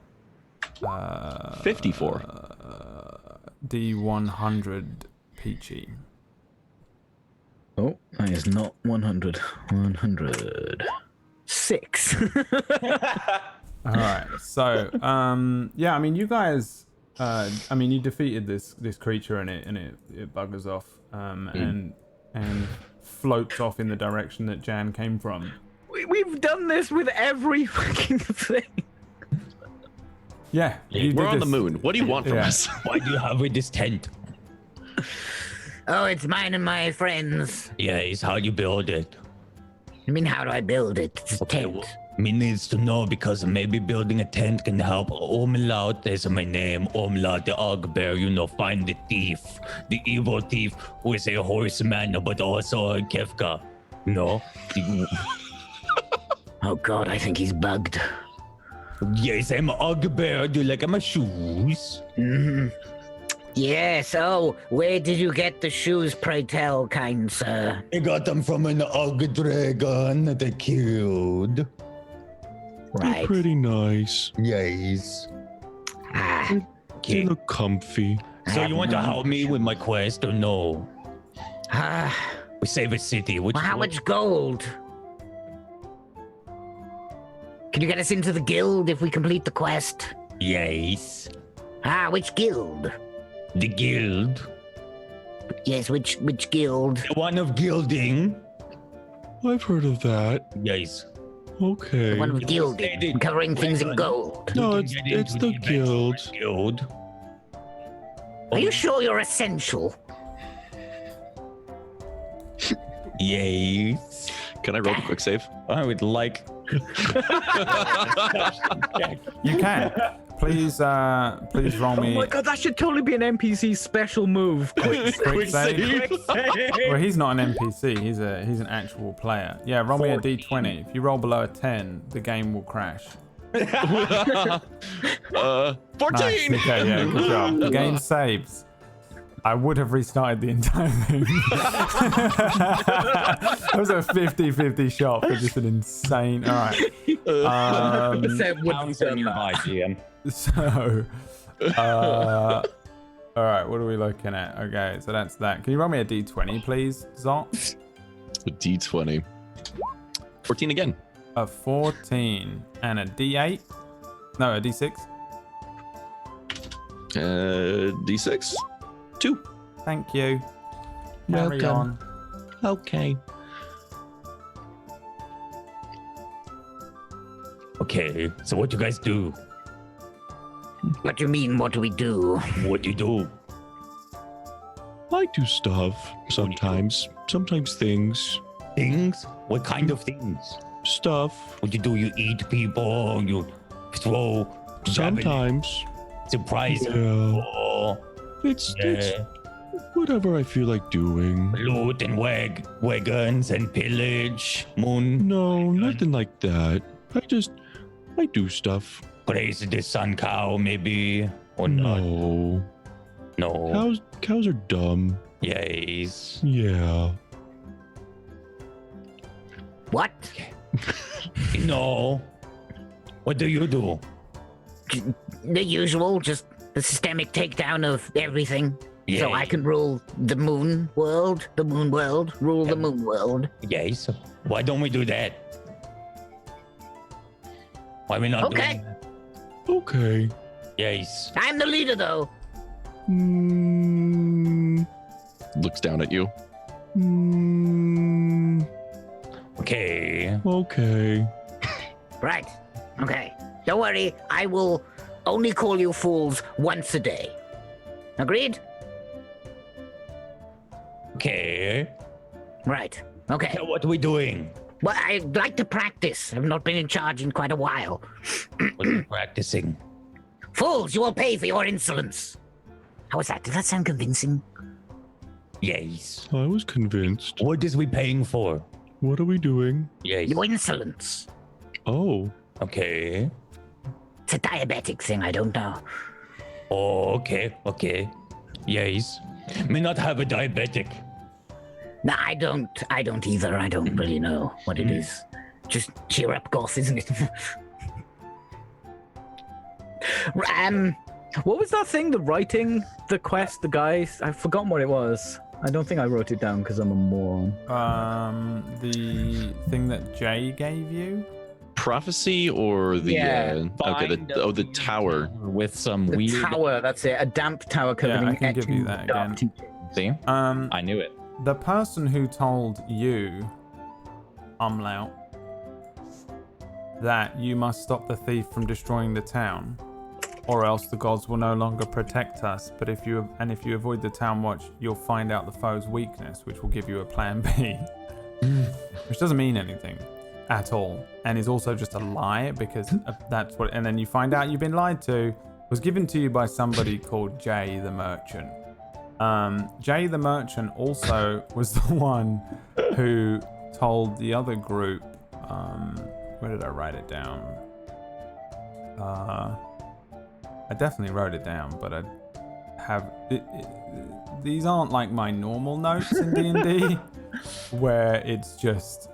54. D100 Peachy. Oh, that is not 100. 100. 6. All right. So, yeah, I mean, you guys, you defeated this creature and it buggers off, and floats off in the direction that Jan came from. We've done this with every fucking thing. Yeah, you We're did on the this- moon. What do you want from Yeah. us? Why do you have with this tent? Oh, it's mine and my friends. Yes, how you build it? I mean, how do I build it? It's a tent. Me needs to know because maybe building a tent can help. Omlaut is my name. Omlaut the Ogbear, find the thief. The evil thief who is a horseman, but also a Kefka. No? Oh god, I think he's bugged. Yes, I'm Ogbear. Do you like my shoes? Yes, oh, where did you get the shoes, pray tell, kind sir? I got them from an Og dragon that I killed. They're Right. pretty nice. Yes. Ah, They Okay. look comfy. So you want to help me with my quest or no? ah. We save a city. Which Well, how much gold? Can you get us into the guild if we complete the quest? Yes. Ah, which guild? The guild. Yes, which guild? The one of gilding. I've heard of that. Yes. Okay. The one with gilding, covering things in gold. No, We it's can get it's into the guild. Guild. Are you sure you're essential? Yes. Can I roll the quick save? I would like. You can. Please roll me. Oh my god, that should totally be an NPC special move. Quick save. Well, he's not an NPC. He's an actual player. Yeah, roll me a D20. If you roll below a 10, the game will crash. 14. Nice. Okay, yeah, good job. The game saves. I would have restarted the entire thing. That was a 50-50 shot for just an insane. All right. Pounds on your eye, GM. So, all right. What are we looking at? Okay, so that's that. Can you roll me a D20, please, Zot? A D20. 14 again. A 14 and a D8. No, a D6. D6. 2. Thank you. Carry Welcome. on. Okay. Okay, so what you guys do? What do you mean, what do we do? What do you do? I do stuff sometimes. Sometimes things. Things? What kind of things? Stuff. What you do? You eat people? You throw? Sometimes. Surprise? Yeah. Oh, It's yeah. whatever I feel like doing. Loot and wagons and pillage. Moon. No, nothing like that. I do stuff. Praise the sun cow, maybe. Or not? No. No. Cows are dumb. Yes. Yeah. What? No. What do you do? The usual, just the systemic takedown of everything. So I can rule the moon world, rule the moon world. Yes. Why don't we do that? Why are we not doing that? Okay. Yes. I'm the leader, though. Looks down at you. Okay. Okay. Right. Okay. Don't worry. I will only call you fools once a day. Agreed? Okay. Right. Okay. So what are we doing? Well, I'd like to practice. I've not been in charge in quite a while. What are we practicing? Fools, you will pay for your insolence. How was that? Did that sound convincing? Yes. I was convinced. What is we paying for? What are we doing? Yes. Your insolence. Oh. Okay. It's a diabetic thing, I don't know. Oh, okay. Okay. Yes. May not have a diabetic. No, I don't either. I don't really know what it is. Just cheer up, Goth, isn't it? What was that thing? The writing, the quest, the guys? I've forgotten what it was. I don't think I wrote it down because I'm a moron. The thing that Jay gave you? Prophecy or the the tower with some The weird. tower, that's it. A damp tower covered Yeah, in I can give you etching that dark again. teachings. See, I knew it. The person who told you, Umlaut, that you must stop the thief from destroying the town, or else the gods will no longer protect us. But if you avoid the town watch, you'll find out the foe's weakness, which will give you a plan B. Which doesn't mean anything at all, and is also just a lie, because that's what. And then you find out you've been lied to. Was given to you by somebody called Jay the Merchant. Jay the Merchant also was the one who told the other group. Where did I write it down? I definitely wrote it down, but I have these aren't like my normal notes in D&D, where it's just,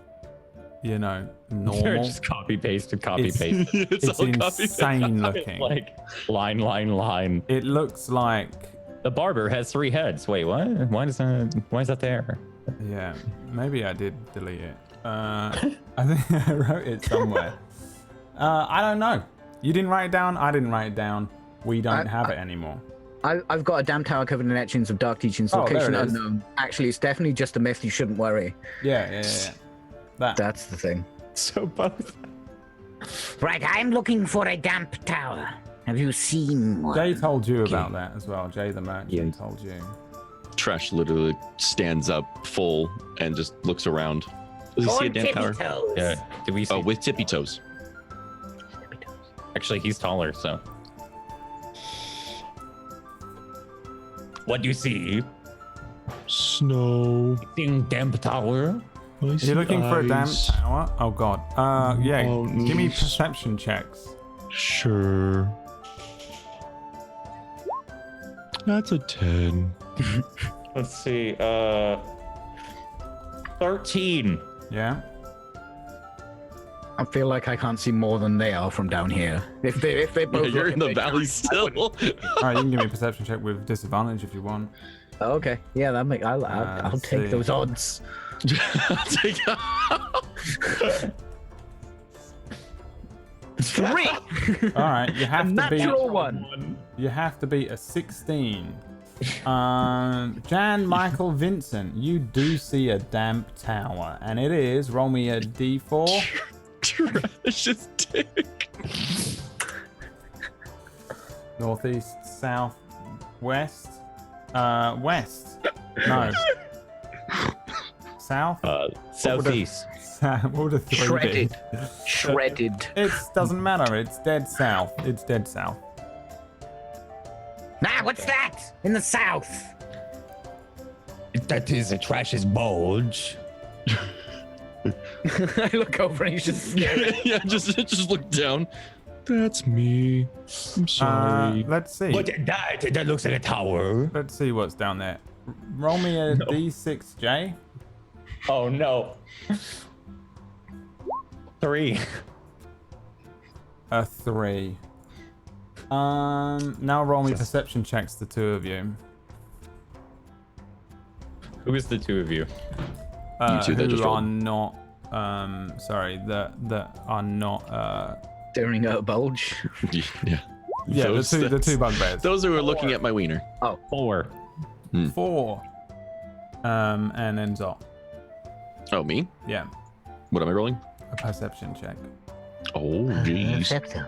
you know, normal. They're just copy paste. It's all insane looking. Like line. It looks like, The barber has 3 heads. Wait, what? Why is that there? yeah, maybe I did delete it. I think I wrote it somewhere. I don't know. You didn't write it down. I didn't write it down. We don't have it anymore. I've got a damp tower covered in etchings of dark teachings, Oh, there location it is. unknown. Actually, it's definitely just a myth. You shouldn't worry. Yeah. That. That's the thing. So both. Right, I'm looking for a damp tower. Have you seen one? Jay told you about that as well. Jay the Merchant Yeah. told you. Trash literally stands up full and just looks around. Does he see a On damn tower? tippy toes. Yeah. Did we see? Oh, with tippy toes. Actually, he's taller, so. What do you see? Snow. Seeing damp tower? You're looking for a damp ice. tower? Oh god. Yeah. Oh, Give me nice. perception checks. Sure. That's a 10. Let's see. 13. Yeah. I feel like I can't see more than they are from down here. If they both You're look in the big, valley I still. wouldn't. All right. You can give me a perception check with disadvantage if you want. Oh, okay. Yeah, that make I'll let's take see. those odds. Take 3. All right. You have to be. Natural 1. You have to be a 16. Jan Michael Vincent, you do see a damp tower, and it is. Roll me a d4. Trash's dick. Northeast, south, west. West. No. South. Southeast. What would a 3 Shredded. be? Shredded. It doesn't matter. It's dead south. It's dead south. Ah, what's that? In the south. That is a Trash's bulge. I look over and he's just staring. Yeah, just look down. That's me. I'm sorry. Let's see. But that looks like a tower. Let's see what's down there. Roll me a d6, Jay. Oh no. 3. A 3. Now roll me perception checks, the two of you. Who is the two of you? You two that just who are rolled. not that are not Staring at a bulge. Yeah. yeah, Those- the two bugbears. Those who are looking at my wiener. 4. 4. And then Zot. Oh, me? Yeah, What am I rolling? a perception check. Oh, jeez. Perception.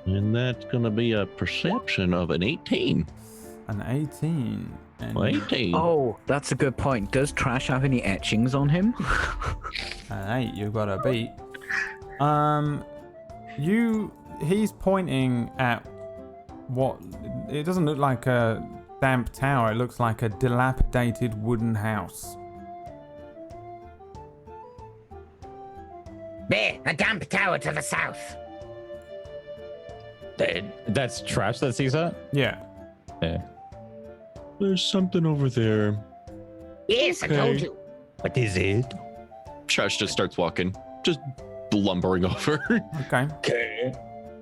And that's gonna be a perception of an 18. An 18. And 18. Oh, that's a good point. Does Trash have any etchings on him? an 8, you got a beat. He's pointing at what it doesn't look like a damp tower, it looks like a dilapidated wooden house. There, a damp tower to the south. That's Trash that sees that? Yeah. Yeah. There's something over there. Yes, I told Okay. you. What is it? Trash just starts walking, just lumbering over. Okay. Okay.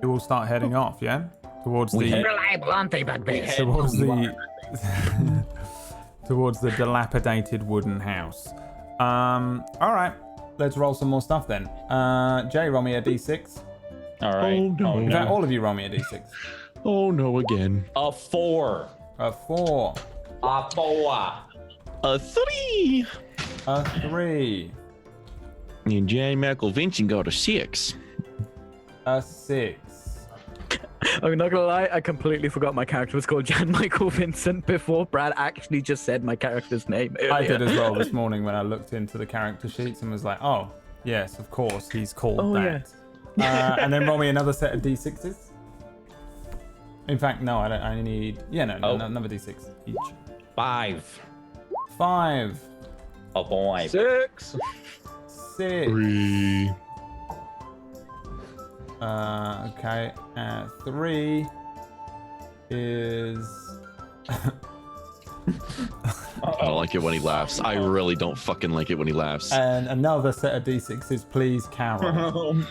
You all start heading off, yeah? Towards the Reliable, aren't they, bugbears? towards the towards the dilapidated wooden house. All right. Let's roll some more stuff then. Jay, roll me a d6. All right. Oh, no. In fact, all of you roll me a d6. Oh no, again. A 4. A 4. A 4. A 3. A 3. And J. Michael Vincent got a 6. A 6. I'm not gonna lie, I completely forgot my character was called Jan Michael Vincent before Brad actually just said my character's name earlier. I did as well this morning when I looked into the character sheets and was like, oh, yes, of course, he's called that. And then roll me another set of d6s. In fact, no, I don't. I need. Yeah, no, another d6 each. 5. 5. A boy. 6. 6. 3. Okay. 3 is. I don't like it when he laughs. I really don't fucking like it when he laughs. And another set of d6s, please, Carol.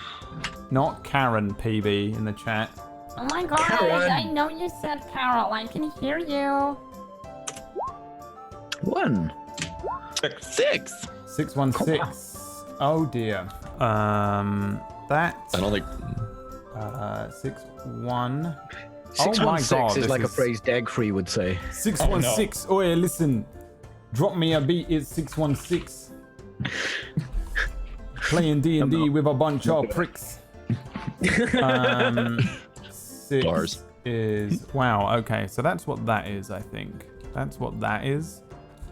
Not Karen, PB, in the chat. Oh my god, I know you said Carol. I can hear you. 1. 6. 616. Oh dear. That. I don't think. 6-1. 616 is this like a phrase Degfree would say. 616. Oh, yeah, listen. Drop me a beat. It's 616. Playing D&D with a bunch of pricks. 6 Bars. is wow. Okay, so that's what that is. I think that's what that is.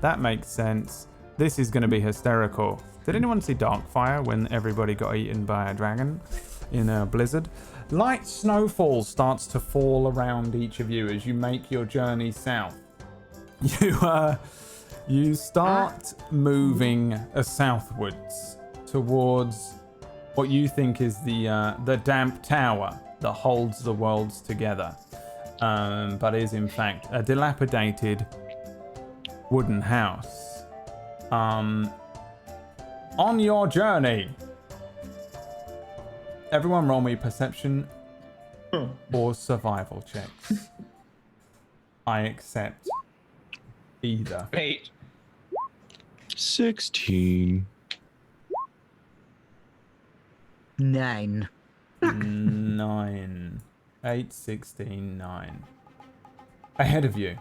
That makes sense. This is going to be hysterical. Did anyone see Darkfire when everybody got eaten by a dragon in a blizzard? Light snowfall starts to fall around each of you as you make your journey south. You start moving southwards towards what you think is the damp tower that holds the worlds together, but is in fact a dilapidated wooden house. On your journey, everyone roll me perception or survival checks. I accept either. 8. 16. 9. 9. 8, 16, 9. Ahead of you.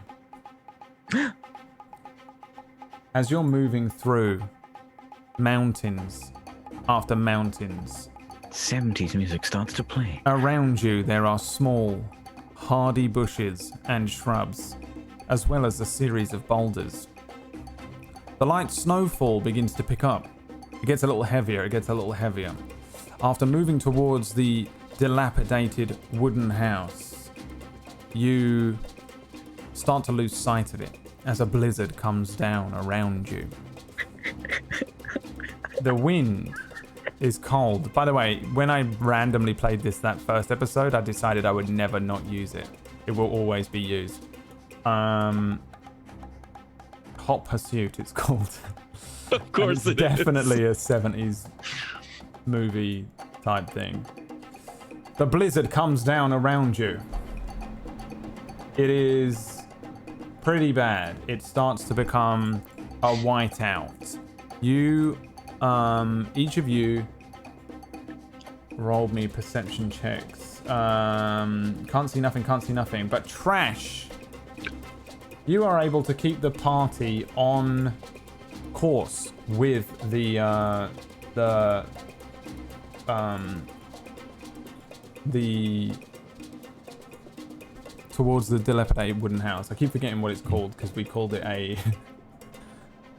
As you're moving through mountains after mountains, 70s music starts to play. around you there are small, hardy bushes and shrubs, as well as a series of boulders. The light snowfall begins to pick up. It gets a little heavier, After moving towards the dilapidated wooden house, you start to lose sight of it as a blizzard comes down around you. The wind is cold. By the way, when I randomly played that first episode, I decided I would never not use it. It will always be used. Hot Pursuit, it's called. Of course it's definitely a 70s movie type thing. The blizzard comes down around you. It is pretty bad. It starts to become a whiteout. You, each of you, roll me perception checks. Can't see nothing. But Trash, you are able to keep the party on course with the towards the dilapidated wooden house. I keep forgetting what it's called because we called it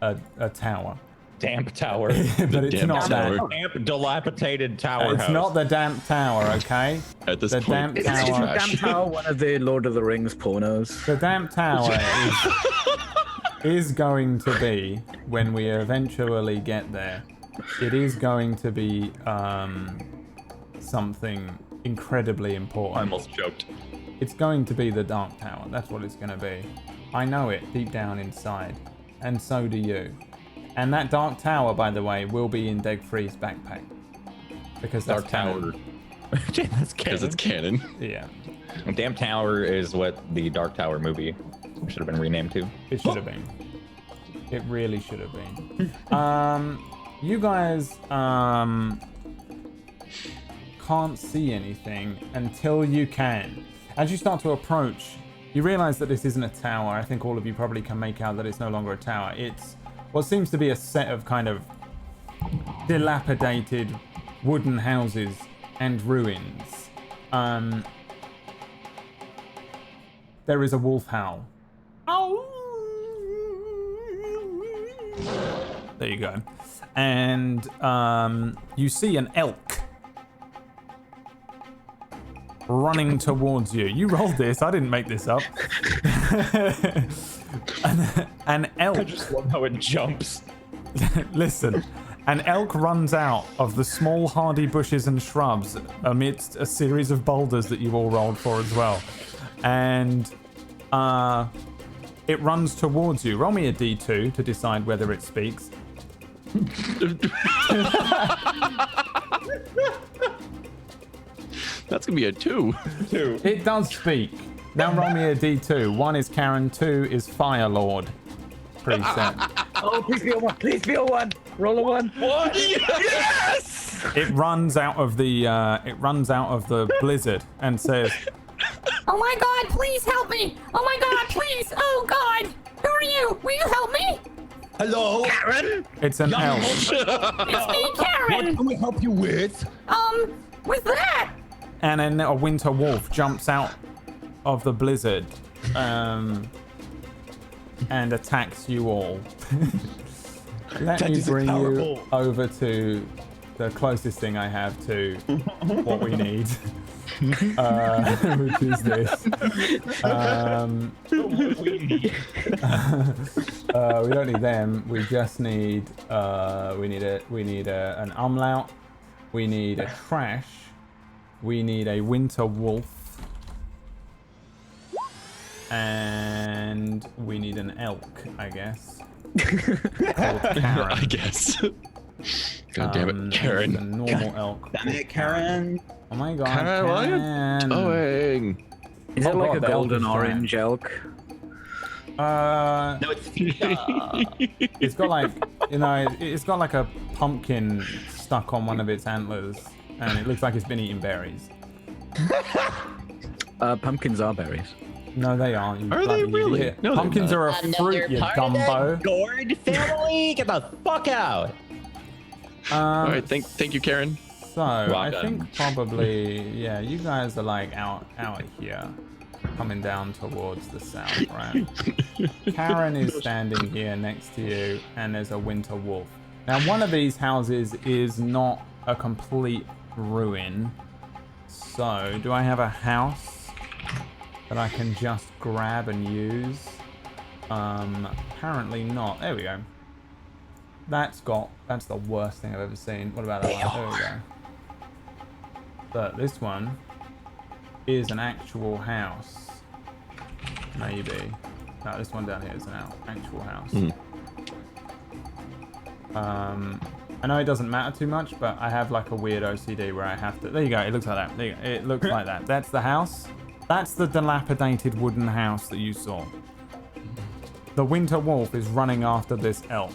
a tower. Damp tower. But it's not that. Damp, dilapidated tower It's house. not the damp tower, okay? At this The point, damp it's tower. trash. Damn tower, one of the Lord of the Rings pornos. The damp tower is going to be, when we eventually get there, it is going to be something incredibly important. I almost choked. It's going to be the Dark Tower. That's what it's going to be. I know it deep down inside. And so do you. And that Dark Tower, by the way, will be in Deg3's backpack. Because that's Dark Tower. canon. That's Because it's canon. Yeah. Damp Tower is what the Dark Tower movie should have been renamed to. It should have been. It really should have been. You guys can't see anything until you can. As you start to approach, you realize that this isn't a tower. I think all of you probably can make out that it's no longer a tower. It's what seems to be a set of kind of dilapidated wooden houses and ruins. There is a wolf howl. There you go. And you see an elk running towards you. You rolled this. I didn't make this up. An elk. I just love how it jumps. Listen. An elk runs out of the small hardy bushes and shrubs amidst a series of boulders that you all rolled for as well. And it runs towards you. Roll me a d2 to decide whether it speaks. That's gonna be a 2. It does speak. Now roll me a d2. 1 is Karen, 2 is Firelord. Preset. Oh, please be a 1. Please be a 1. Roll a 1. What? Yes! It runs out of the blizzard and says, Oh my god, please help me! Oh my god, please! Oh god! Who are you? Will you help me? Hello? Karen? it's an elf. It's me, Karen! What can we help you with? With that! And then a winter wolf jumps out of the blizzard and attacks you all. Let That me is bring you powerful. over to the closest thing I have to what we need, which is this. We don't need them. We just need an umlaut. We need a trash. We need a winter wolf. And we need an elk, I guess. Called Karen. I guess. God damn it, It's a Karen. normal elk. Damn it, Karen. Oh my god, Karen, why are you Karen. towing? Is it Oh like god, a the elk golden is orange elk? No, it's It's got like, it's got like a pumpkin stuck on one of its antlers, and it looks like it's been eating berries. Pumpkins are berries. No, they aren't. You Are they bloody really? idiot. No, they're Pumpkins not. are a fruit, you dumbo. Gourd family? Get the fuck out. All right, thank you, Karen. So I Rock on. think probably, yeah, you guys are like out here, coming down towards the south, right? Karen is standing here next to you, and there's a winter wolf. Now, one of these houses is not a complete ruin. So, do I have a house that I can just grab and use? Apparently not. There we go. That's the worst thing I've ever seen. What about that one? There we go. But this one is an actual house. Maybe. No, this one down here is an actual house. I know it doesn't matter too much, but I have like a weird OCD where I have to... There you go. It looks like that. There you go. It looks like that. That's the house. That's the dilapidated wooden house that you saw. The winter wolf is running after this elk.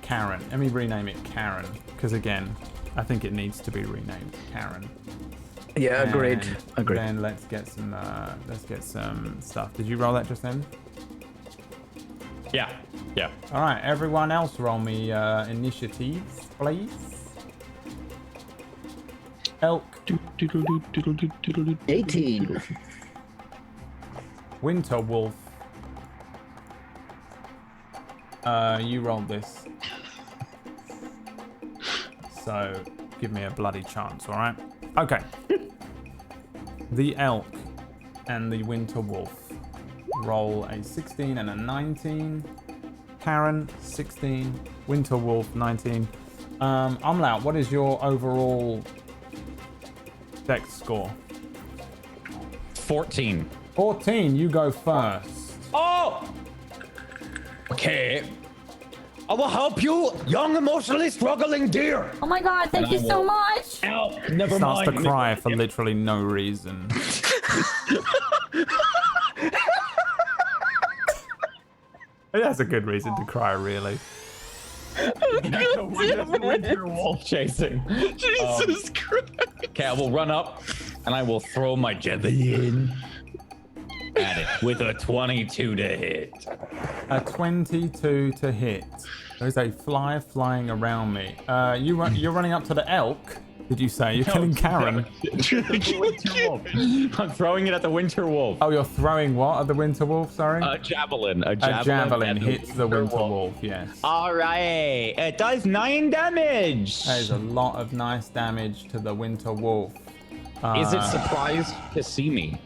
Karen. Let me rename it Karen. Because again, I think it needs to be renamed Karen. Yeah, agreed. Agreed. Then let's get some stuff. Did you roll that just then? Yeah. All right, everyone else roll me initiatives, please. Elk. 18. Winter wolf. You rolled this. So, give me a bloody chance, all right? Okay. The elk and the winter wolf roll a 16 and a 19. Karen, 16. Winter wolf, 19. Umlaut, what is your overall dex score? 14. 14, you go first. Oh! Okay. I will help you, young emotionally struggling deer. Oh my god, thank you so much. Ow, never Starts mind. to cry for literally no reason. That's a good reason to cry, really. Winter wolf chasing. Jesus Christ. Okay, I will run up and I will throw my javelin at it with a 22 to hit. A 22 to hit. There's a fly flying around me. You're running up to the elk. Did you say you're killing Karen? I'm throwing it at the winter wolf. Oh, you're throwing what at the winter wolf? Sorry. A javelin. A javelin hits the winter wolf. Yes. All right. It does 9 damage. That is a lot of nice damage to the winter wolf. Is it surprised to see me?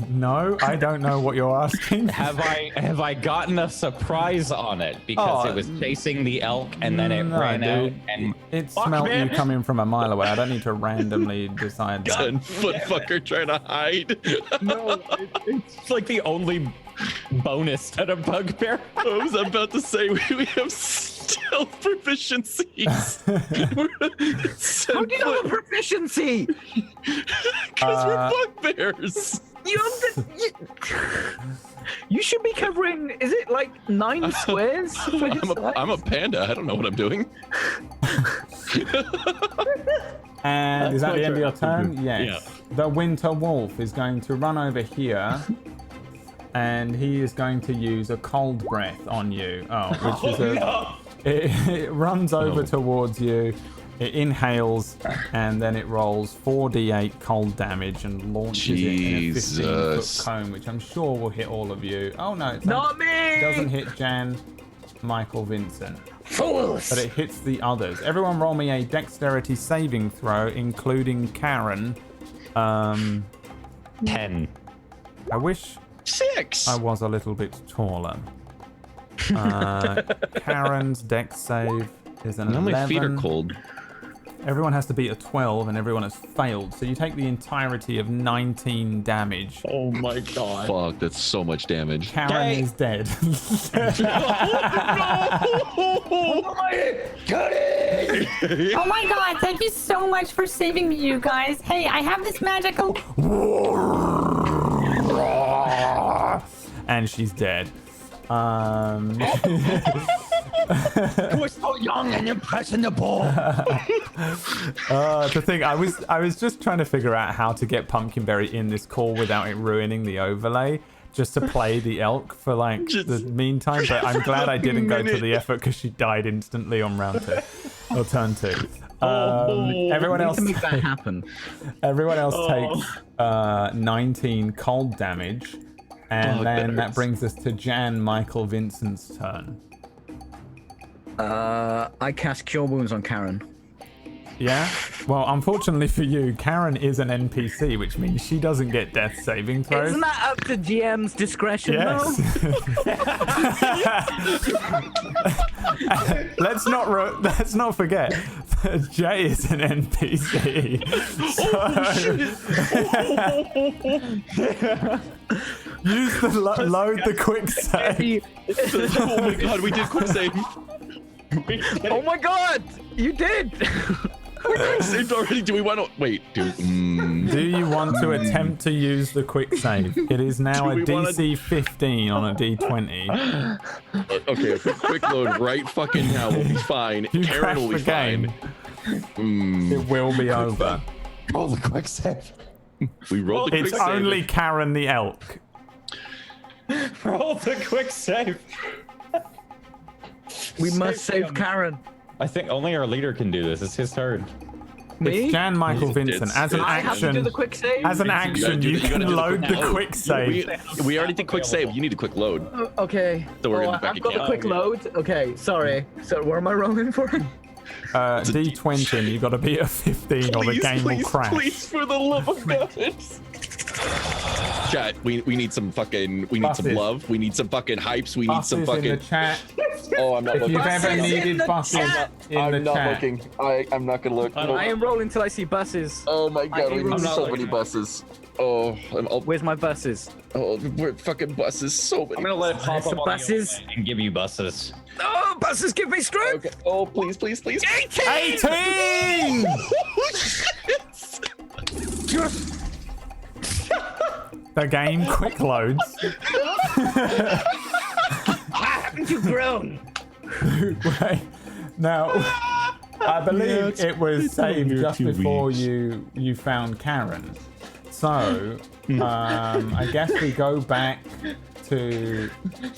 No, I don't know what you're asking. Have I gotten a surprise on it because it was chasing the elk and then it ran out and it smelled you coming from a mile away. I don't need to randomly decide that. 10-foot fucker trying to hide. No, it's like the only bonus to the bugbear. I was about to say we have stealth proficiencies. How do you have a proficiency? Because we're bugbears. You should be covering, is it like 9 squares? I'm a panda. I don't know what I'm doing. And is that the end of your turn? Yes. Yeah. The winter wolf is going to run over here. And he is going to use a cold breath on you. It runs over towards you. It inhales, and then it rolls 4d8 cold damage and launches it in a 15-foot cone, which I'm sure will hit all of you. Oh no, it doesn't hit Jan, Michael, Vincent. Fools! But it hits the others. Everyone roll me a dexterity saving throw, including Karen. 10. I wish 6. I was a little bit taller. Karen's dex save is an 11. Now my feet are cold. Everyone has to beat a 12 and everyone has failed. So you take the entirety of 19 damage. Oh my god. Fuck, that's so much damage. Karen is dead. Oh my god, thank you so much for saving me, you guys. Hey, I have this magical... And she's dead. You were so young and impressionable. The thing, I was just trying to figure out how to get Pumpkinberry in this call without it ruining the overlay, just to play the elk for like the meantime. But I'm glad I didn't go to the effort because she died instantly on round 2 or turn 2. Everyone else make that happen. Everyone else takes 19 cold damage, and then that brings us to Jan, Michael, Vincent's turn. I cast Cure Wounds on Karen. Yeah? Well, unfortunately for you, Karen is an NPC, which means she doesn't get death saving throws. Isn't that up to GM's discretion, Yes. Let's not forget that Jay is an NPC. Use the load the quick save. Oh my god, we did Quicksave. Oh my god! You did! We saved already. Do we want to wait? Do you want to attempt to use the quick save? It is now a DC 15 on a D20. Okay, if we quick load right fucking now, we'll be fine. You Karen crash will be the game. fine. It will be over. Roll the quick save. We rolled the quick It's save. only Karen the elk. Roll the quick save. We must save Karen. I think only our leader can do this. It's his turn. Me? It's Jan Michael Vincent. As an I have to do action, the quick save? as an action, you gotta can do the load quick the load. quick save. We already did quick save. You need a quick load. Okay. So we're Oh, gonna back I've got again. the quick load. Okay, sorry. So where am I rolling for? D20, and you got to be a 15 or the game will crash. Please, for the love of God. Chat, we need some fucking, we need some Buses. love. We need some fucking hypes. We need some Buses in the fucking. chat. Oh, I'm not If looking. you've ever Buses in needed the buses chat. in the I'm not chat. looking. I'm not gonna look. I am rolling till I see buses. Oh my God, we I'm need not so looking. many buses. Oh, Where's my buses? we're fucking buses. So many. I'm gonna let it pop Some up on the buses. overlay and give you buses. Oh, buses give me strength! Okay. Oh, please, please, please. 18! The game quick loads. Haven't you grown? Right. Now, I believe it was saved here just 2 before weeks. you found Karen. So, I guess we go back to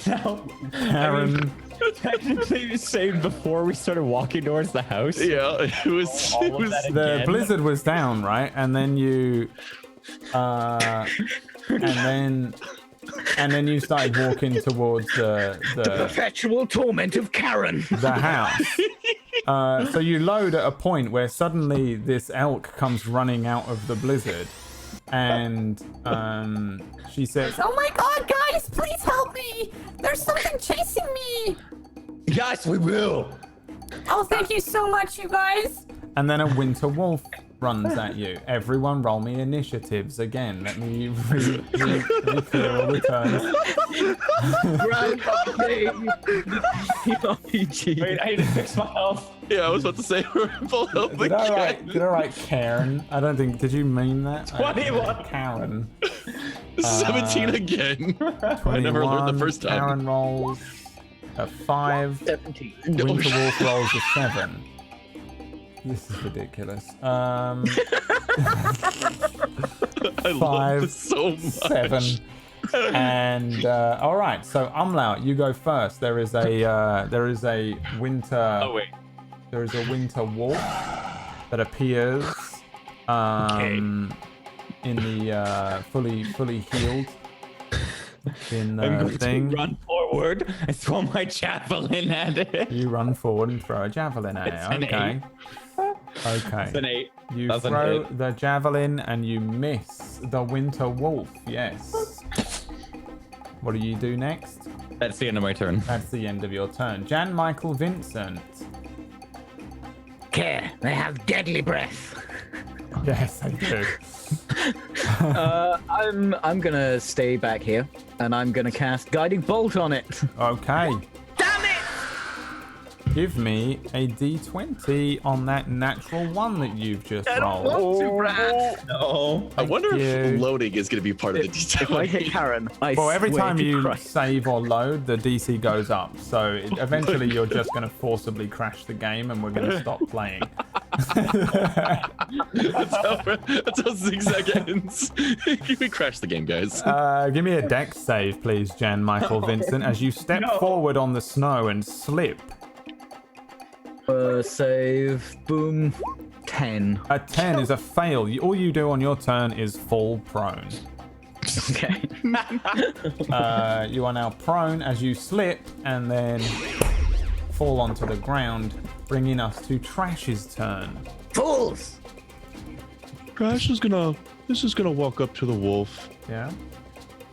Karen. Technically, you saved before we started walking towards the house. Yeah, it was. All It of was. that The again. blizzard was down, right? And then you, and then you started walking towards the Perpetual torment of Karen. house. So you load at a point where suddenly this elk comes running out of the blizzard, and she says, Oh my god, guys, please help me! There's something chasing me! Yes, we will. Oh, thank you so much, you guys! and then a winter wolf runs at you. Everyone roll me initiatives again. Let me re-clear all the turns. RPG. Wait, I need to fix my health. Yeah, I was about to say we're full health Did I again. write Karen? I don't think. Did you mean that? 21. Karen. 17 again. I never learned the 21, first time. Karen rolls a 5. 17. Winter Wolf rolls a 7. This is ridiculous. I love 5, this so much. 7. And all right, so Umlaut, you go first. There is a winter. Oh wait. There is a winter wolf that appears in the fully healed in I'm the going thing. to run forward and throw my javelin at it. You run forward and throw a javelin at It's it. an Okay. It's an Okay. 8. You Doesn't throw hit. the javelin and you miss the winter wolf. Yes. What do you do next? That's the end of my turn. That's the end of your turn. Jan Michael Vincent. Care, they have deadly breath. Yes, I do. I'm gonna stay back here, and I'm gonna cast Guiding Bolt on it. Okay. Damn it! Give me a d20 on that natural 1 that you've just rolled. No. I wonder you. if loading is going to be part of the If I hit detail. Karen, I Well, every swear time to you Christ. save or load, the DC goes up. So eventually you're just going to forcibly crash the game and we're going to stop playing. That's how ZigZag ends. We crash the game, guys. Give me a dex save, please, Jan Michael Vincent, as you step forward on the snow and slip. Save. Boom. 10. A 10 is a fail. All you do on your turn is fall prone. Okay. You are now prone as you slip and then fall onto the ground bringing us to Trash's turn. Fools! Trash is gonna walk up to the wolf. Yeah.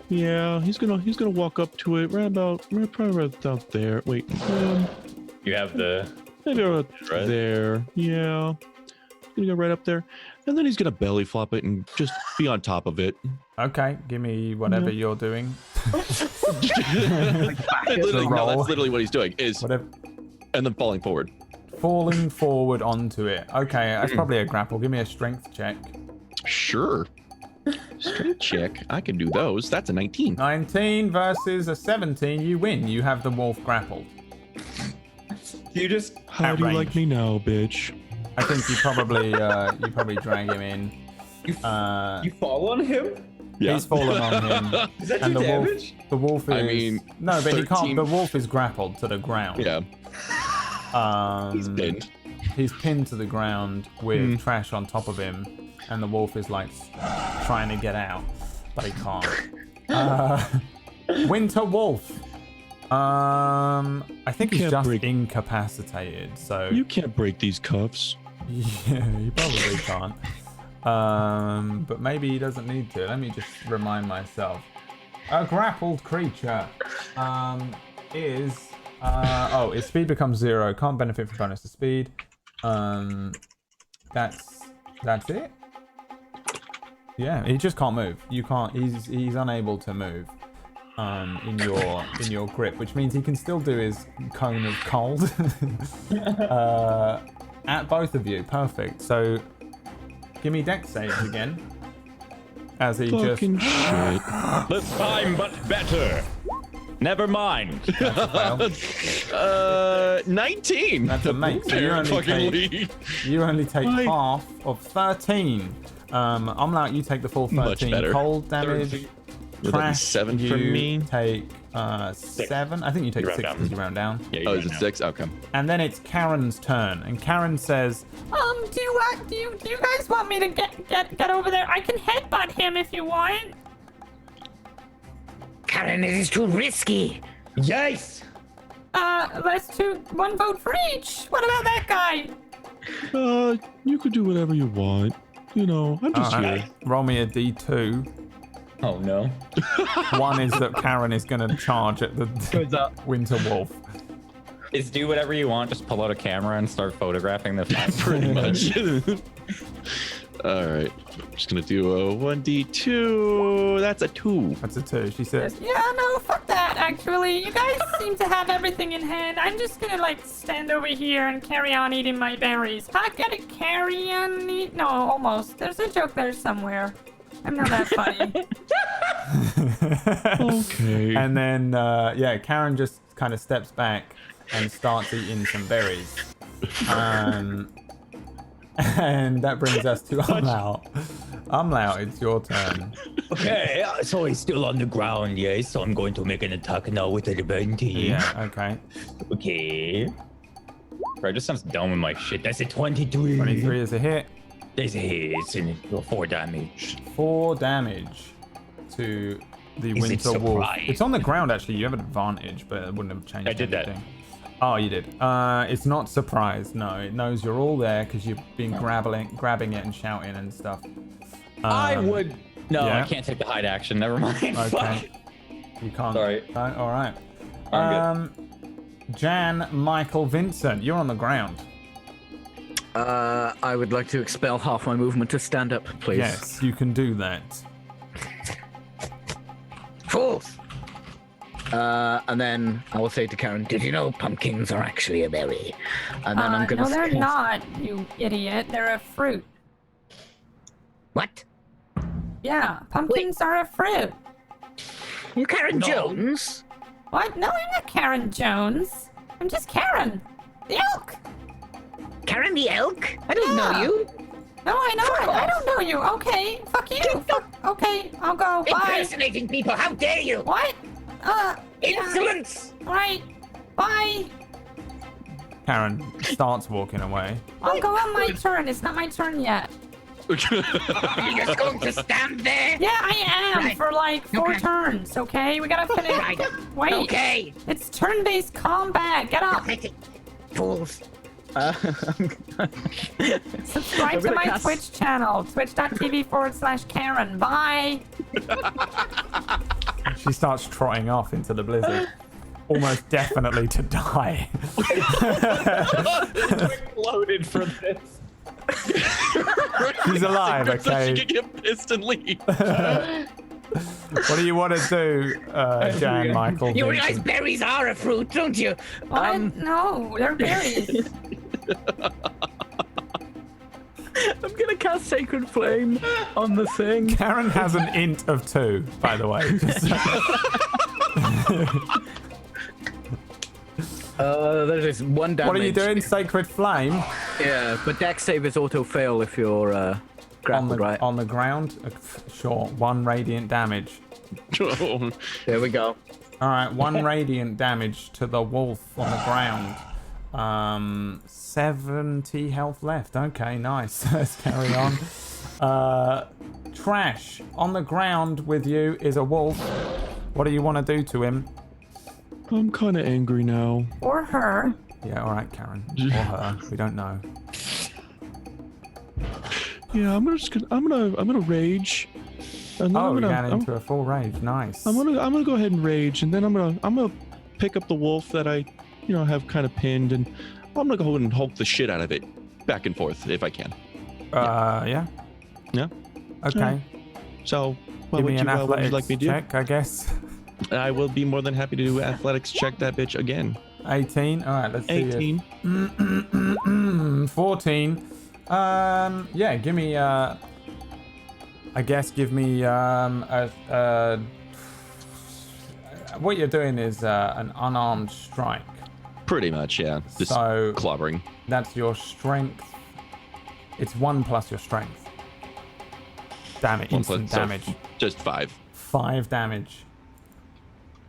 Yeah, he's gonna walk up to it probably right about there. Wait, You have the maybe right right? there. Yeah, he's gonna go right up there, and then he's gonna belly flop it and just be on top of it. Okay, give me whatever you're doing. Literally, no, that's literally what he's doing. Is Whatever. and then falling forward. Falling forward onto it. Okay, that's probably a grapple. Give me a strength check. Sure. Strength check. I can do those. That's a 19. 19 versus a 17. You win. You have the wolf grappled. You just How At do you range. like me now, bitch? I think you probably drag him in. you fall on him. Yeah. He's fallen on him. Does that And do the wolf, damage? the wolf is. I mean, no, but he 13. can't. The wolf is grappled to the ground. Yeah. He's pinned. He's pinned to the ground with trash on top of him, and the wolf is like trying to get out, but he can't. Winter Wolf. I think he's can't just break- incapacitated, so You can't break these cuffs. yeah, he probably can't. But maybe he doesn't need to. Let me just remind myself. A grappled creature is its speed becomes 0. Can't benefit from bonus to speed. That's it. Yeah, he just can't move. You can't. He's unable to move. In your grip, which means he can still do his cone of cold at both of you. Perfect. So give me dex saves again. As he Fucking shit. This time, but better. Never mind. just fail. 19. That's a mate. So you only Fucking take, lead. you only take Like- half of 13. Like you take the full 13 Much better. cold damage. Would that be Trash, 7 you from me? take 7. I think you take You round 6 down. because you round down. Yeah, Oh, you is it know. 6? Okay. And then it's Karen's turn, and Karen says, Do you guys want me to get over there? I can headbutt him if you want. Karen, it is too risky. Yes. Let's do 1 vote for each. What about that guy? You could do whatever you want. You know, I'm just Alright, here. roll me a d2. Oh no. One is that Karen is going to charge at the Winter Wolf. Is do whatever you want. Just pull out a camera and start photographing the fight. Pretty much. All right. I'm just going to do a 1d2. That's a 2. That's a 2. She says, Yeah, no, fuck that, actually. You guys seem to have everything in hand. I'm just gonna, stand over here and carry on eating my berries. I gotta carry on eat. No, almost. There's a joke there somewhere. I'm not that funny. Okay. and then, Karen just kind of steps back and starts eating some berries. And that brings us to Umlaut. Umlaut, it's your turn. Okay, so he's still on the ground, yes. So I'm going to make an attack now with advantage. Yeah, okay. Okay. Bro, it just sounds dumb with my shit. That's a 23. 23 is a hit. There's a hit. It's in 4 damage. 4 damage to the Is it Winter Wolf. surprise? It's on the ground, actually. You have an advantage, but it wouldn't have changed I did that. anything. Oh, you did. It's not surprised. No, it knows you're all there because you've been grabbing it and shouting and stuff. I would. No, yeah. I can't take the hide action. Never mind. Fuck. Okay. You can't. Sorry. All right. I'm Jan, Michael, Vincent, you're on the ground. I would like to expel half my movement to stand up, please. Yes, you can do that. Fools! And then I will say to Karen, Did you know pumpkins are actually a berry? and then I'm gonna. No, they're cast- not, you idiot. They're a fruit. What? Yeah, pumpkins are a fruit. You Karen Jones? What? No, I'm not Karen Jones. I'm just Karen. The elk. Karen the elk? I don't know Yeah. you. No, I know it. I don't know you. Okay, fuck you. Okay, I'll go. Bye. Impersonating people, how dare you? What? Yeah. Insolence! Right. Bye. Karen starts walking away. I'll go on my turn. It's not my turn yet. You're just going to stand there? Yeah, I am Right. for 4 Okay. turns. Okay, we gotta finish. Right. Wait. Okay. It's turn-based combat. Get up. Pathetic fools. Subscribe to my Twitch channel, twitch.tv/Karen. Bye. She starts trotting off into the blizzard, almost definitely to die. Loaded for this. She's alive, okay? She can get pissed and leave. What do you want to do, Jan, Michael? You Vincent? realize berries are a fruit, don't you? What? No, they're berries. I'm gonna cast Sacred Flame on the thing. Karen has an int of 2, by the way. There's this one damage. What are you doing, Sacred Flame? Yeah, but Dex save is auto fail if you're grappled, right? On the ground? Sure, 1 radiant damage. There we go. All right, 1 radiant damage to the wolf on the ground. 70 health left. Okay, nice. Let's carry on. Trash. On the ground with you is a wolf. What do you want to do to him? I'm kind of angry now. Or her. Yeah, all right, Karen. Or her. We don't know. Yeah, I'm gonna rage. And then Oh, you got into a full rage. Nice. I'm gonna go ahead and rage, and then I'm gonna pick up the wolf that I, have kind of pinned, and I'm gonna go ahead and Hulk the shit out of it, back and forth if I can. Yeah. Yeah. Okay. So, Give me an what would athletics you like me to do? check, I guess. I will be more than happy to do athletics check that bitch again. 18. All right, let's see. 18. 14. Yeah, give me. I guess give me what you're doing is an unarmed strike. Pretty much, yeah. Just So- clobbering. That's your strength. It's 1 plus your strength. Damage. Instant damage. Just 5. 5 damage.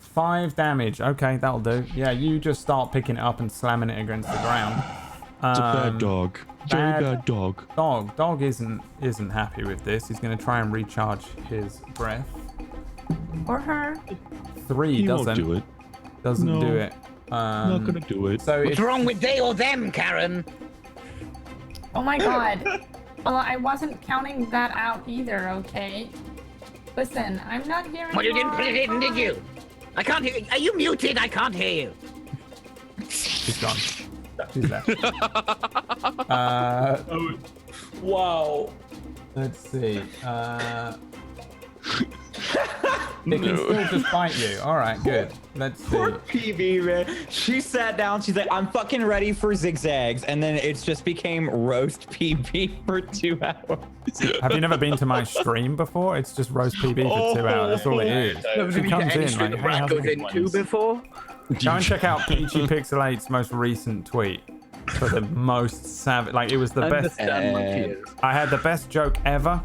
5 damage. Okay, that'll do. Yeah, you just start picking it up and slamming it against the ground. It's a bad dog. Very bad dog. Dog isn't happy with this. He's gonna try and recharge his breath. Or her. 3 He doesn't won't do it. doesn't No. do it. Not gonna do it. So What's it's, wrong with they or them, Karen? Oh my god. Well, I wasn't counting that out either, okay? Listen, I'm not hearing. Well, you didn't put it in, your- did you? I can't hear you. Are you muted? I can't hear you. she's gone. She's left. Wow. Let's see. They can still just bite you. All right, good. Let's see. Poor PB, man. She sat down. She's like, I'm fucking ready for ZigZags. And then it's just became roast PB for 2 hours. Have you never been to my stream before? It's just roast PB for 2 hours. That's all it is. She comes in like, hey, how's goes it? into before. Go and check out Peachy Pixel8's most recent tweet for the most savage. Like, it was the best. Understand my tears. I had the best joke ever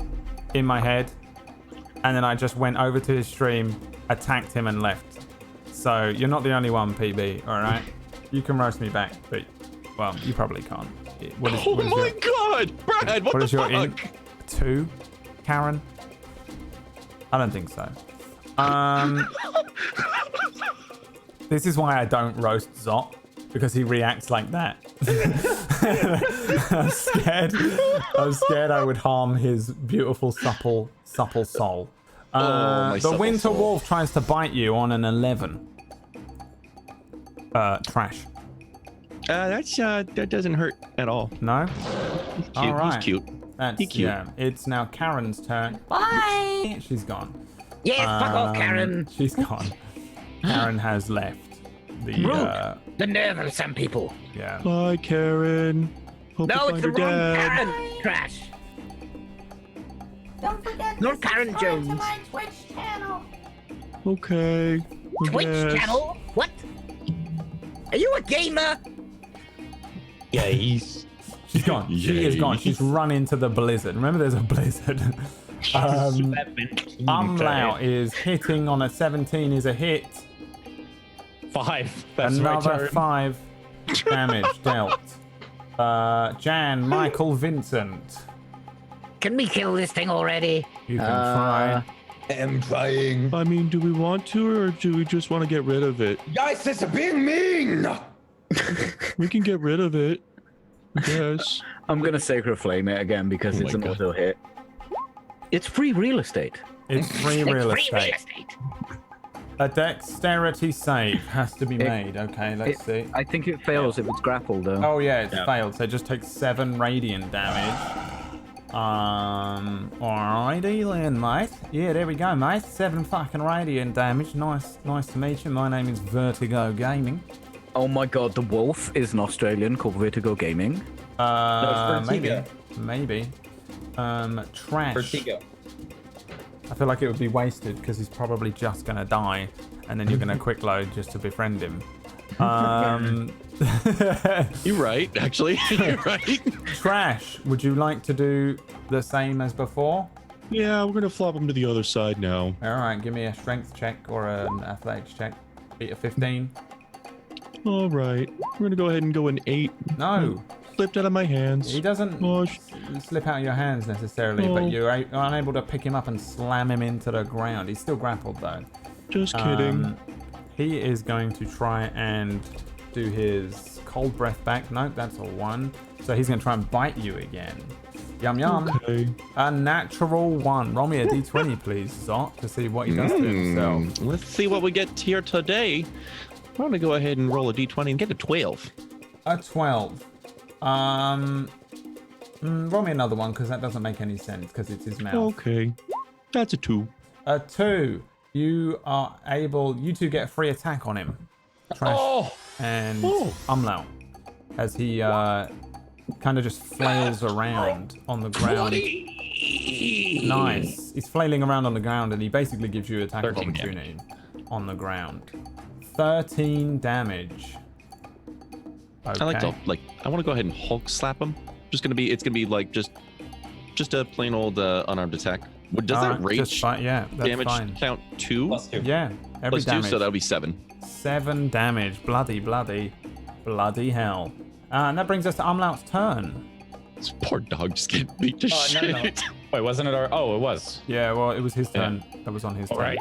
in my head, and then I just went over to his stream, attacked him, and left. So you're not the only one, PB. All right, you can roast me back, but well, you probably can't. What is, Oh what is my your, god, Brad! What what the is your fuck? int? 2, Karen? I don't think so. This is why I don't roast Zot, because he reacts like that. I'm scared I would harm his beautiful, supple soul. my The supple Winter soul. Wolf tries to bite you on an 11. Trash. That doesn't hurt at all. No? He's cute. All right. He's cute. That's, He's cute. Yeah, it's now Karen's turn. Bye. She's gone. Yes, fuck off, Karen. She's gone. Karen has left. Rude. The nerve of some people. Yeah. Bye, Karen. Hope No, you it's find the your wrong dad. Karen. Trash. Don't forget Not to Karen subscribe to Jones. my Twitch channel. Okay. I Twitch guess. channel? What? Are you a gamer? Yeah, he's. She's gone. She is gone. She's run into the blizzard. Remember, there's a blizzard. Umlaut is hitting on a 17 is a hit. 5. That's my Another turn. 5 damage dealt. Jan, Michael, Vincent. Can we kill this thing already? You can try. I'm trying. I mean, do we want to, or do we just want to get rid of it? Guys, it's being mean. We can get rid of it. Yes. I'm gonna Sacred Flame it again because Oh it's my an God. auto hit. It's free real estate. It's free real Free real estate. estate. A dexterity save has to be made. Okay, let's see. I think it fails if it's grappled though. Oh yeah, it's failed. So it just takes 7 radiant damage. Alrighty then, mate. Yeah, there we go, mate. 7 fucking radiant damage. Nice to meet you. My name is Vertigo Gaming. Oh my god, the wolf is an Australian called Vertigo Gaming. Maybe. Trash. Vertigo. I feel like it would be wasted because he's probably just gonna die, and then you're gonna quick load just to befriend him. You're right, actually. You're right. Trash. Would you like to do the same as before? Yeah, we're gonna flop him to the other side now. All right, give me a strength check or an athletics check. Beat a 15. All right, we're gonna go ahead and go an 8. No, Slipped out of my hands. he doesn't Gosh. slip out of your hands necessarily, but Oh. you're unable to pick him up and slam him into the ground. He's still grappled though. Just kidding. He is going to try and do his cold breath back. Nope, that's a 1. So he's going to try and bite you again. Yum yum. Okay. A natural 1. Roll me a d20, please, Zot, to see what he does to himself. Let's see what we get here today. I'm gonna go ahead and roll a d20 and get a 12. A 12. Roll me another one because that doesn't make any sense because it's his mouth. Okay, that's a 2. A 2. You two get a free attack on him. Trash and Umlau. As he kind of just flails around on the ground. Nice. He's flailing around on the ground and he basically gives you attack of 13 opportunity on the ground. 13 damage. Okay. I like to I want to go ahead and Hulk slap him. It's gonna be like just a plain old unarmed attack. Does that rage yeah, that's damage fine. count 2? +2. Yeah, every Plus 2, damage. so that'll be 7. 7 damage. Bloody hell. And that brings us to Umlaut's turn. This poor dog just getting beat to shit. Wait, wasn't it our? Oh, it was. Yeah, well, it was his turn. That was on his All turn. right.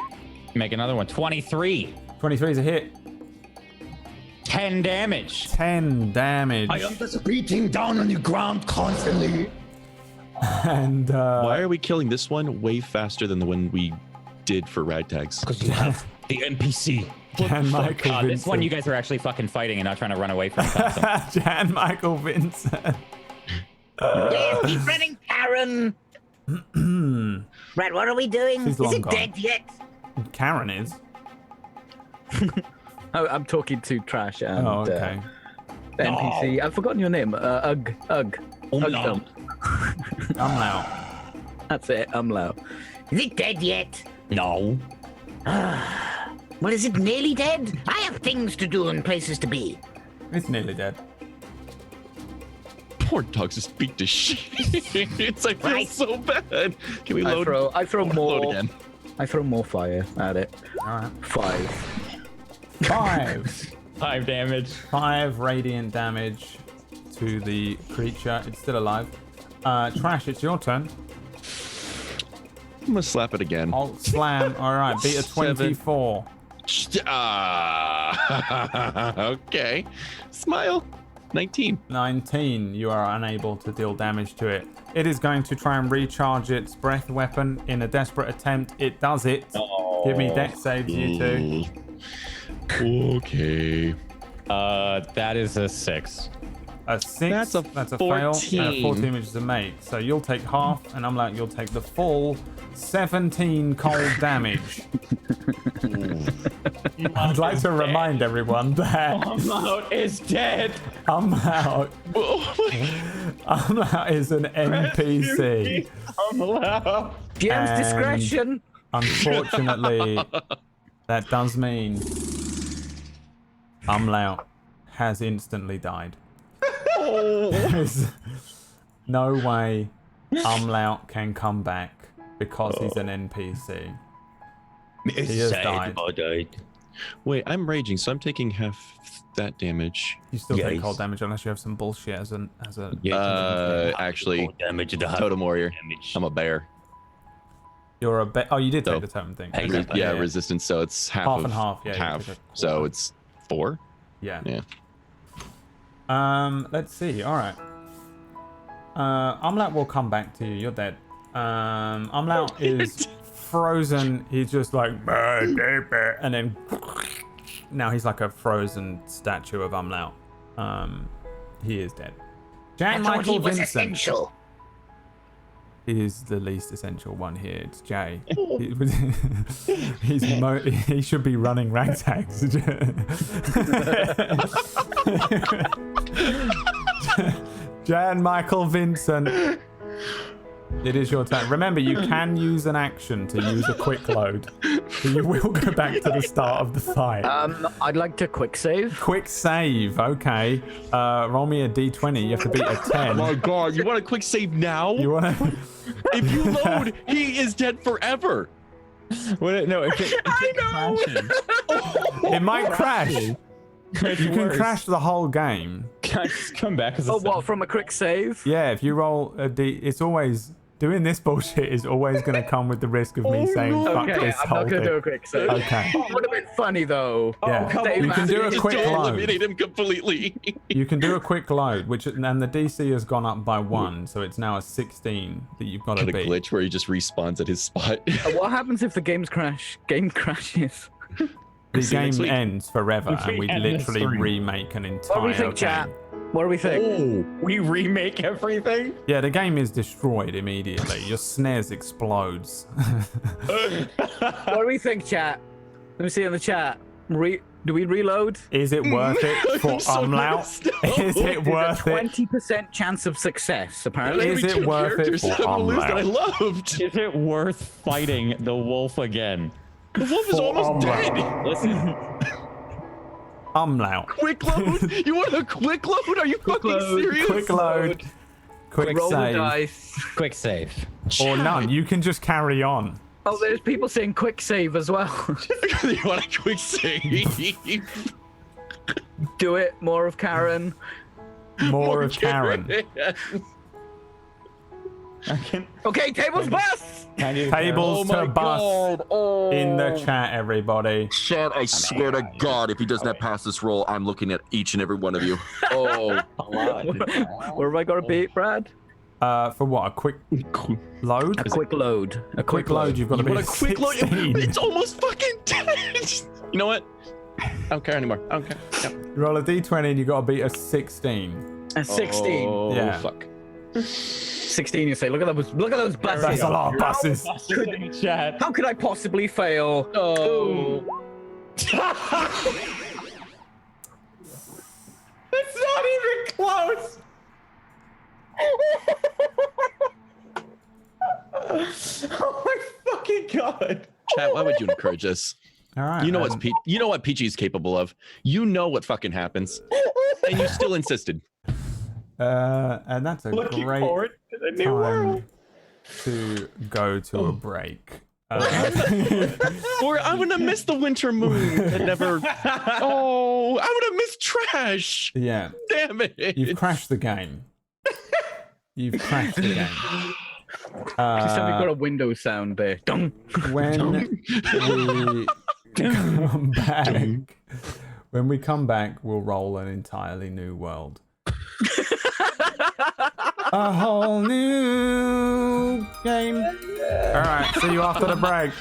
Make another one. 23. 23 is a hit. 10 damage. 10 damage. I am just beating down on the ground constantly. And Why are we killing this one way faster than the one we did for ragtags? Because you have the NPC. Jan Michael God, this one you Vincent. guys are actually fucking fighting and not trying to run away from something. Jan Michael Vincent. Yeah, keep running, Karen. Right, what are we doing? She's Is long it gone. dead yet? Karen is. Oh, I'm talking to Trash and Oh, okay. the NPC. I've forgotten your name. Ugg. Umlaut. Umlaut. That's it. Umlau. Is it dead yet? No. Well, is it nearly dead? I have things to do and places to be. It's nearly dead. Poor dog's just beat to shit. I feel Right. so bad. Can we I load? throw Load more. again. I throw more fire at it. All right. 5. 5. 5 damage. 5 radiant damage to the creature. It's still alive. Trash, it's your turn. I'm gonna slap it again. Alt slam. All right, beat a 24. Okay. Smile. 19. 19. You are unable to deal damage to it. It is going to try and recharge its breath weapon in a desperate attempt. It does it. Give me dex saves, you two. Okay. That is a 6. A 6. That's a fail. 14. And a 14, which is a make. So you'll take half, and I'm like, you'll take the full 17 cold damage. I'd like to remind everyone that Umlaut is dead. Umlaut is an NPC. Umlaut. GM's And- discretion. Unfortunately, that does mean Umlaut has instantly died. There's no way Umlaut can come back because he's an NPC. He has died. Wait, I'm raging, so I'm taking half that damage. You still take Yes. cold damage unless you have some bullshit as a. Actually, damage to the Totem Warrior. damage. I'm a bear. You're a oh, you did take So- the totem thing. Hey, Okay. Yeah, resistance, so it's half Half of and half, yeah, you half. took it. So it's 4. Yeah. Yeah. Let's see. All right. Umlaut will come back to you. You're dead. Umlaut is frozen. He's just like, and then now he's like a frozen statue of Umlaut. He is dead. Jack I thought Michael he was Vincent. essential. He is the least essential one here. It's Jay. He should be running ragtags. Jan Michael Vincent. It is your turn. Remember, you can use an action to use a quick load. So you will go back to the start of the fight. I'd like to quick save. Quick save, okay. Roll me a d20. You have to beat a 10. Oh my god, you want a quick save now? You want to... If you load, he is dead forever. What? No, it crashes. It might crash. You can crash the whole game. Can I just come back as a what, from a quick save? Yeah, if you roll a d... It's always... Doing this bullshit is always going to come with the risk of me saying, fuck Okay, this I'm whole not going thing. to do a quick save. Okay. It would have been funny, though. Yeah, Dave you can do a Just quick don't load. eliminate him completely. You can do a quick load, and the DC has gone up by 1, so it's now a 16 that you've got to Got a beat. glitch where he just respawns at his spot. What happens if the game crashes? The See you game next week. ends forever, and we end the literally stream. remake an entire What do we think, chat? game. What do we think? Oh, we remake everything? Yeah, the game is destroyed immediately. Your snares explodes. What do we think, chat? Let me see in the chat. Do we reload? Is it worth it for so Umlaut? Is it worth it? 20% chance of success, apparently. Is it worth it for that I Umlaut? loved. Is it worth fighting the wolf again? The wolf is almost dead. Listen, Umlaut. Quick load? You want a quick load? Are you fucking load. serious? Quick load. Quick Roll the save. dice. quick save. Or none. You can just carry on. Oh, there's people saying quick save as well. You want a quick save? Do it. More of Karen. More of Karen. Okay, tables bust! Tables to bust in the chat, everybody. Chad, I swear to God, if he does not pass this roll, I'm looking at each and every one of you. Oh, Where have I got to beat, Brad? For what? A quick load? A quick load. A Quick load, you've got to You be want a quick load? 16. It's almost fucking dead. You know what? I don't care anymore. I don't care. No. You roll a d20 and you got to beat a 16. A 16. Oh, Yeah. fuck. 16, you say. Look at those buses. That's a lot of buses. Chat. How could I possibly fail? Oh. It's not even close. Oh my fucking god. Chat, why would you encourage this? All right. You know you know what Peachy's capable of. You know what fucking happens, and you still insisted. And that's a Looking great forward to the new world. to go to a break. Or I'm gonna miss the winter moon that never. Oh, I'm gonna miss trash. Yeah. Damn it! You've crashed the game. You've crashed the game. Just have you got a Windows sound there. Dong. When we come back, we'll roll an entirely new world. A whole new game. All right, see you after the break.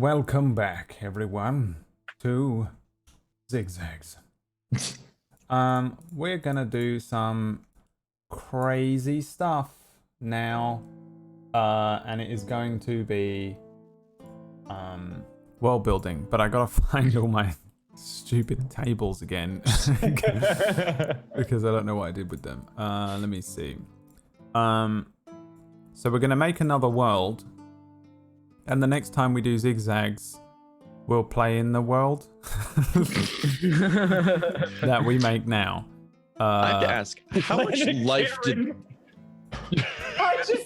Welcome back, everyone, to ZigZags. We're gonna do some crazy stuff now, and it is going to be world building. But I gotta find all my stupid tables again because I don't know what I did with them. Let me see. So we're gonna make another world. And the next time we do ZigZags, we'll play in the world that we make now. I have to ask, how much life did...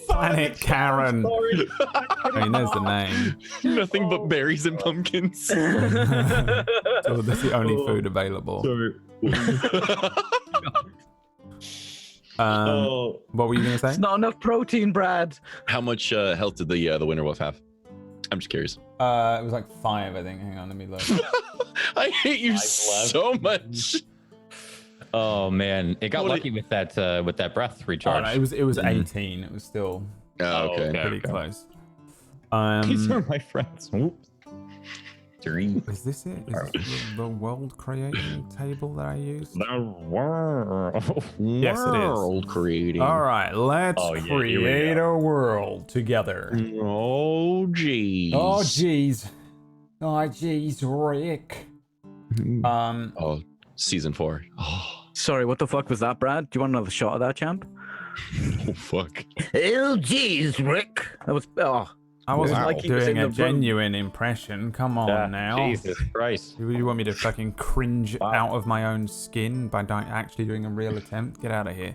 Planet Karen. I mean, there's the name. Nothing but berries and pumpkins. So that's the only food available. What were you going to say? It's not enough protein, Brad. How much health did the winter wolf have? I'm just curious. It was like 5, I think. Hang on, let me look. I hate you so much. Oh man, it got lucky with that breath recharge. No, it was 18. It was still pretty close. These are my friends. Oops. 3. Is this it? Is this the world creating table that I used? The world. Yes, it is. World creating. All right, let's create a world together. Oh jeez. Oh jeez. Oh jeez, Rick. Oh, season 4. Oh. Sorry, what the fuck was that, Brad? Do you want another shot of that, champ? Oh fuck. Oh jeez, Rick. That was I wasn't Wow. doing a genuine impression. Come on now. Jesus Christ. You want me to fucking cringe out of my own skin by actually doing a real attempt? Get out of here.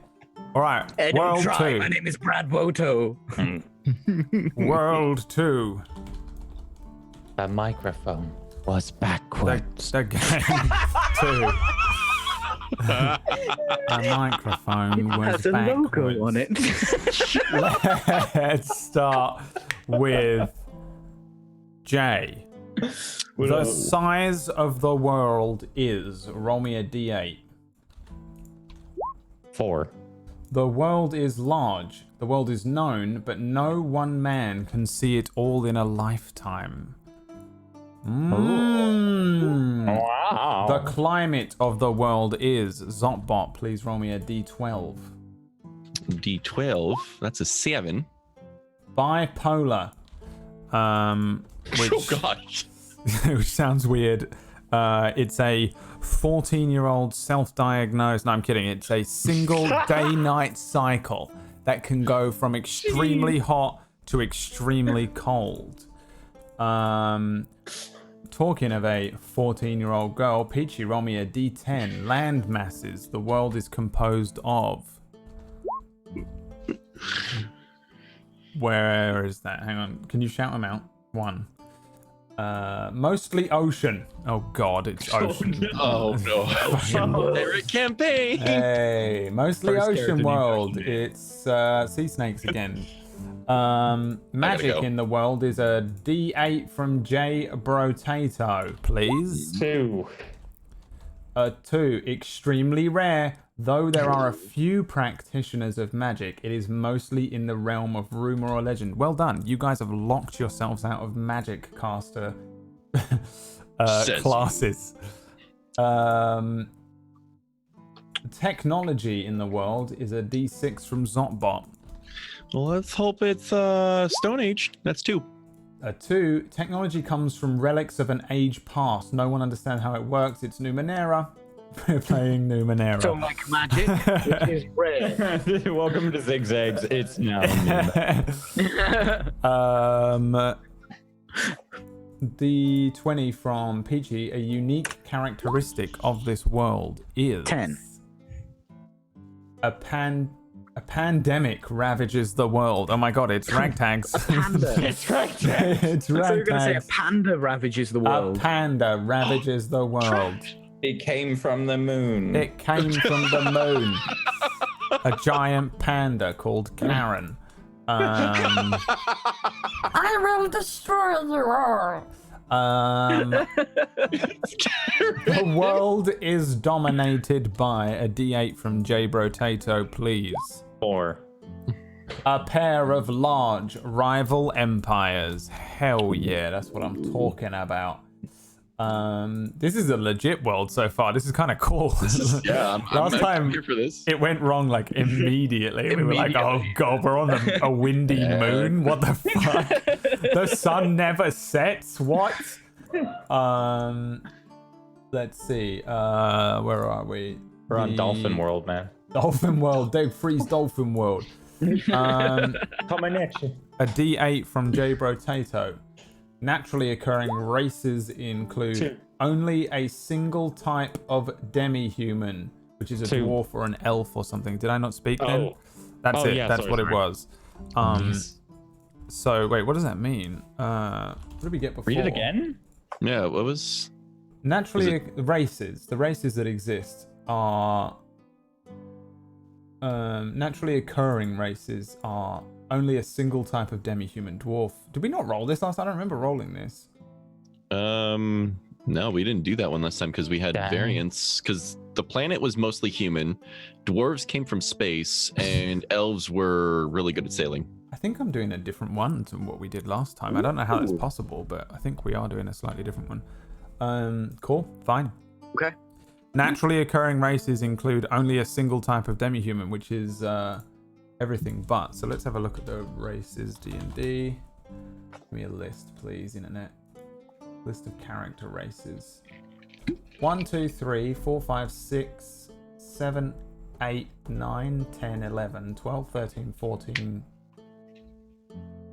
All right, world 2. My name is Brad Woto. World 2. The microphone was backwards. The game 2. A microphone was Has a logo on it. Let's start with Jay. The size of the world is, roll me a d8. 4. The world is large. The world is known, but no one man can see it all in a lifetime. Wow. The climate of the world is, Zotbot, please roll me a d12. D12. That's a 7. Bipolar. Which, Oh gosh. which sounds weird. It's a 14-year-old self-diagnosed. No, I'm kidding. It's a single day-night cycle that can go from extremely hot to extremely cold. Talking of a 14-year-old girl, Peachy, roll me a d10. Land masses. The world is composed of. Where is that? Hang on. Can you shout them out? 1. Mostly ocean. Oh god, it's ocean. Oh no. Pirate campaign. Hey, mostly First ocean character world. name. It's sea snakes again. Magic go. in the world is a D8 from J Brotato, please. 2. A 2, extremely rare. Though there are a few practitioners of magic, it is mostly in the realm of rumor or legend. Well done. You guys have locked yourselves out of magic caster classes. Technology in the world is a D6 from Zotbot. Well, let's hope it's Stone Age. That's 2. A 2, technology comes from relics of an age past. No one understands how it works. It's Numenera. We're playing Numenera. So like magic, which is rare. Welcome to ZigZags. It's now. D20 from Peachy. A unique characteristic of this world is 10. A pandemic ravages the world. Oh my god, it's ragtags. Panda. It's ragtags. It's I thought you were going to say a ragtags. panda ravages the A world. panda ravages the world. It came from the moon. It came from the moon. A giant panda called Karen. I will destroy you all. The world is dominated by a D8 from J Brotato, please. 4. A pair of large rival empires. Hell yeah, that's what I'm talking about. This is a legit world so far. This is kind of cool. Yeah, Last time here for this. it went wrong like immediately. We were like, oh god, we're on a windy moon. What the fuck? The sun never sets. What? Let's see. Where are we? We're on Dolphin World, man. Dolphin World. Dave Freeze Dolphin World. Coming at you. A D8 from J Brotato. Naturally occurring races include 2. only a single type of demi-human, which is a 2. dwarf or an elf or something. Did I not speak then? That's Oh, it. yeah, That's sorry, what sorry. it was. So wait, what does that mean? What did we get before? Read it again? Yeah, what was? Naturally, the races that exist are naturally occurring races are only a single type of demi-human dwarf. Did we not roll this last time? I don't remember rolling this. No, we didn't do that one last time because we had Dang. variants. Because the planet was mostly human, dwarves came from space, and elves were really good at sailing. I think I'm doing a different one to what we did last time. I don't know how that's possible, but I think we are doing a slightly different one. Cool, fine. Okay. Naturally occurring races include only a single type of demi-human, which is everything but. So let's have a look at the races, D&D. Give me a list, please, internet. List of character races. 1, 2, 3, 4, 5, 6, 7, 8, 9, 10, 11, 12, 13, 14,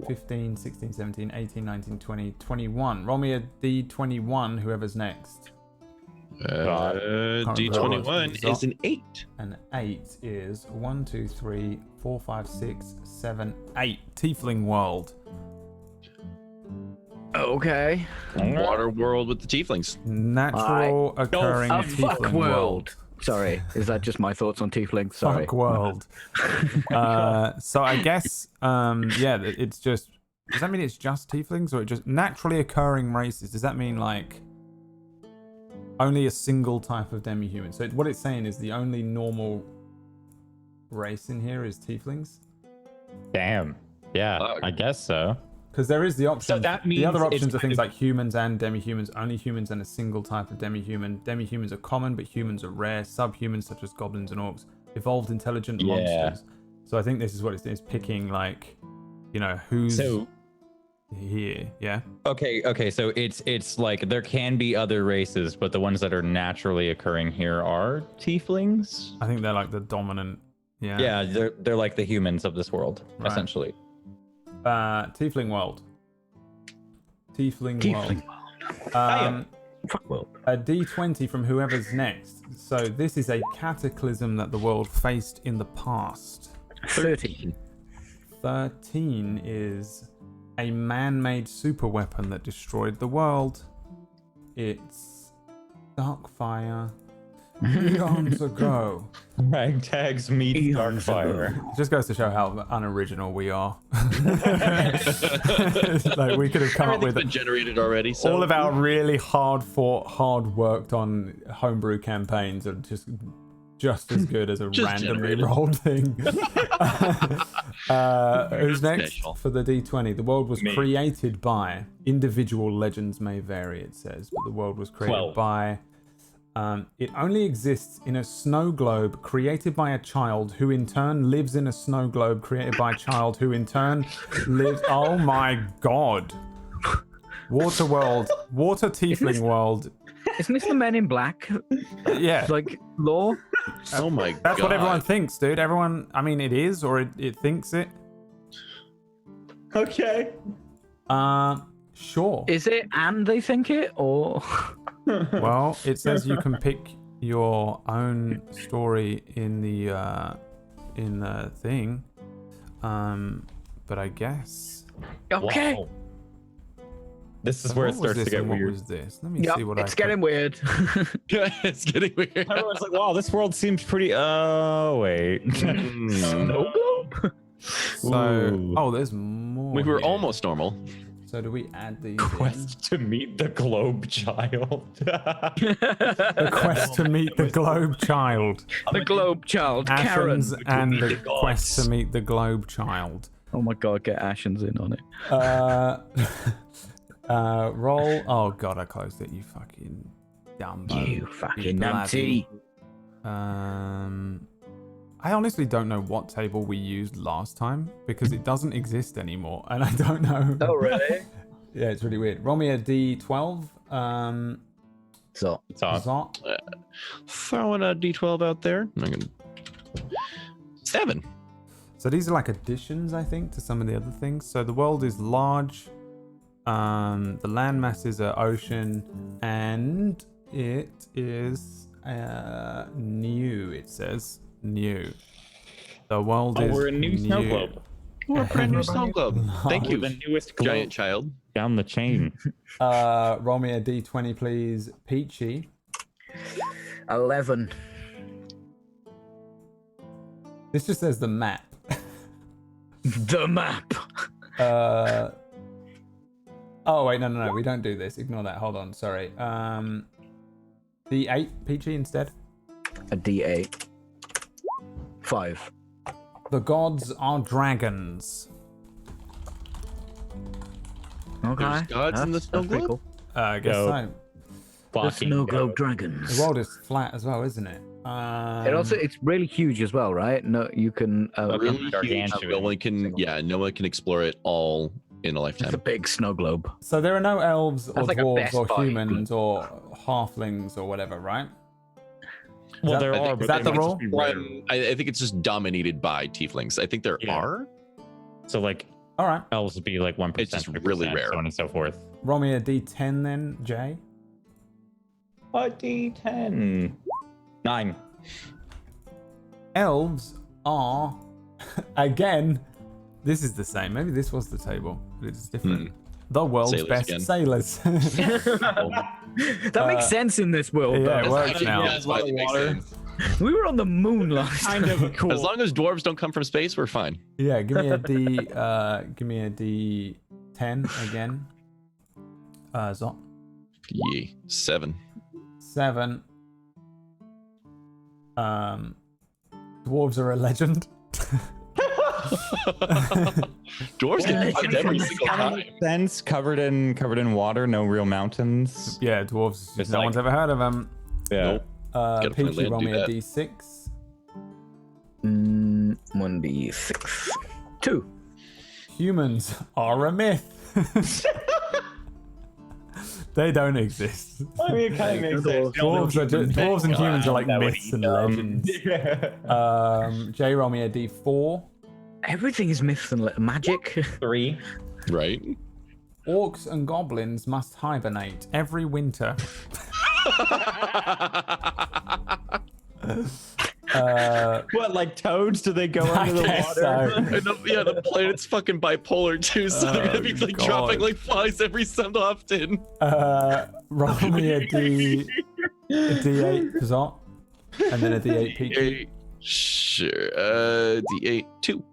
15, 16, 17, 18, 19, 20, 21. Roll me a D21, whoever's next. D21 is an 8. An 8 is 1, 2, 3, 4, 5, 6, 7, 8. Tiefling world. Okay. Water world with the tieflings. Natural occurring A tiefling fuck world. world. Sorry, is that just my thoughts on tieflings? Sorry. Fuck world. So I guess, yeah, it's just. Does that mean it's just tieflings, or it just naturally occurring races? Does that mean like only a single type of demi-human? So what it's saying is the only normal race in here is tieflings. Damn. Yeah, I guess so. Because there is the option. So that means the other options it's are things like humans and demi-humans, only humans and a single type of demi-human. Demi-humans are common, but humans are rare. Subhumans, such as goblins and orcs, evolved intelligent monsters. So I think this is what it's picking, like, you know, who's here. Yeah. Okay. So it's like there can be other races, but the ones that are naturally occurring here are tieflings. I think they're like the dominant. Yeah. Yeah, they're like the humans of this world, Right. essentially. Tiefling world. Tiefling world. Fuck world. A D20 from whoever's next. So this is a cataclysm that the world faced in the past. 13. 13 is a man-made super weapon that destroyed the world. It's Darkfire. Eons ago. Ragtags meet Darkfire. It just goes to show how unoriginal we are. Like we could have come up with been generated already. So all of our really hard-fought, hard-worked on homebrew campaigns are just as good as a randomly rolled thing. Who's next for the D20? The world was created by individual legends may vary, it says, but the world was created by. It only exists in a snow globe created by a child who in turn lives in a snow globe created by a child who in turn lives. Oh my god. Water world. Water tiefling world. Isn't this the Men in Black? Yeah. Like, lore? Oh my god. That's what everyone thinks, dude. Everyone, I mean, it is, or it thinks it. Okay. Sure. Is it and they think it, or? Well, it says you can pick your own story in the thing. But I guess. Okay. Wow. This is where it starts to get weird. What was this? Let me see what it's getting weird. It's getting weird. Everyone's like, wow, this world seems pretty. Oh, wait. Snow globe? So, there's more. We were here. almost normal. So do we add these Quest to meet the globe child. The quest to meet the globe child. The globe child, Karen. Ashens and the quest to meet the globe child. Oh my god, get Ashens in on it. Roll. Oh god, I closed it. You fucking dumbo. You fucking numpty. I honestly don't know what table we used last time because it doesn't exist anymore, and I don't know. Oh really? Yeah, it's really weird. Roll me a D12. So Zot. Throwing a D12 out there. I'm gonna 7. So these are like additions, I think, to some of the other things. So the world is large. The land masses are ocean, and it is new. It says new. The world is we're a new snow globe. We're a brand new snow globe. Thank you, The newest globe giant child. down the chain. Roll me a D20, please, Peachy. 11. This just says the map. The map. Oh wait, no, we don't do this. Ignore that. Hold on, sorry. D8, Peachy instead. A D8. 5. The gods are dragons. Okay. There's gods in the snow that's pretty globe? I guess so. The snow globe dragons. The world is flat as well, isn't it? It's really huge as well, right? No, you can. Really huge. Gargantuan. No one can explore it all in a lifetime. It's a big snow globe. So there are no elves or That's like a dwarves Best or Buy. humans or halflings or whatever, right? Well, there I are. think- Is that the rule? I think it's just dominated by tieflings. I think there are. So, like, All right. elves would be like 1%. It's just really 2%, rare. So on and so forth. Roll me a D10 then, Jay. A D10. 9. Elves are, again, this is the same. Maybe this was the table, but it's different. The world's Sailors best again. sailors. That makes sense in this world. Yeah, though. it works now. That's why it makes sense. We were on the moon last time. Kind of cool. As long as dwarves don't come from space, we're fine. Yeah, give me a D10 again. Zot. Yeah, 7. 7. Dwarves are a legend. Dwarves get fucked every single time. Sense covered in water, no real mountains. Yeah, dwarves. It's no like- one's ever heard of them. Yeah. Gotta find Peachy, land roll to me do a that. D6. 1d6. 2. Humans are a myth. They don't exist. I mean, it kind of makes sense. Dwarves and humans are like myths and legends. Jay, roll me a D4. Everything is myths and magic. 3. Right? Orcs and goblins must hibernate every winter. What, like toads? Do they go under the guess water? so. And the planet's fucking bipolar too, so they're gonna be like God. dropping like flies every so often. Roll me a D8 for Zot, and then a D8 Peachy. Sure. D8 2.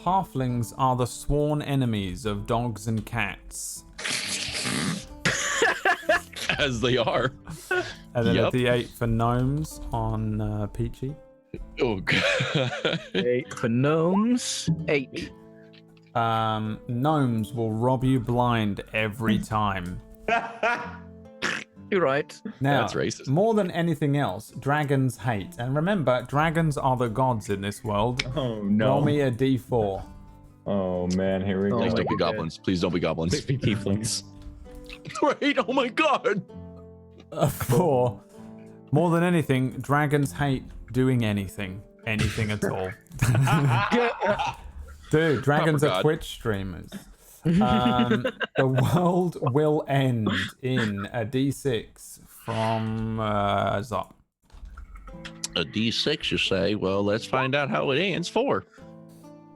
Halflings are the sworn enemies of dogs and cats. As they are. And then Yep. a D8 for gnomes on Peachy. Oh god. 8 for gnomes. 8. Gnomes will rob you blind every time. You're right. Now, That's racist. more than anything else, dragons hate. And remember, dragons are the gods in this world. Oh no. Roll me a D4. Oh man, here we go. Please don't be goblins. Please don't be goblins. Please be tieflings. Right? Oh my god. A 4. More than anything, dragons hate doing anything. Anything at all. Dude, dragons Proper are god. Twitch streamers. The world will end in a D6 from Zot. A D6, you say? Well, let's find out how it ends. 4.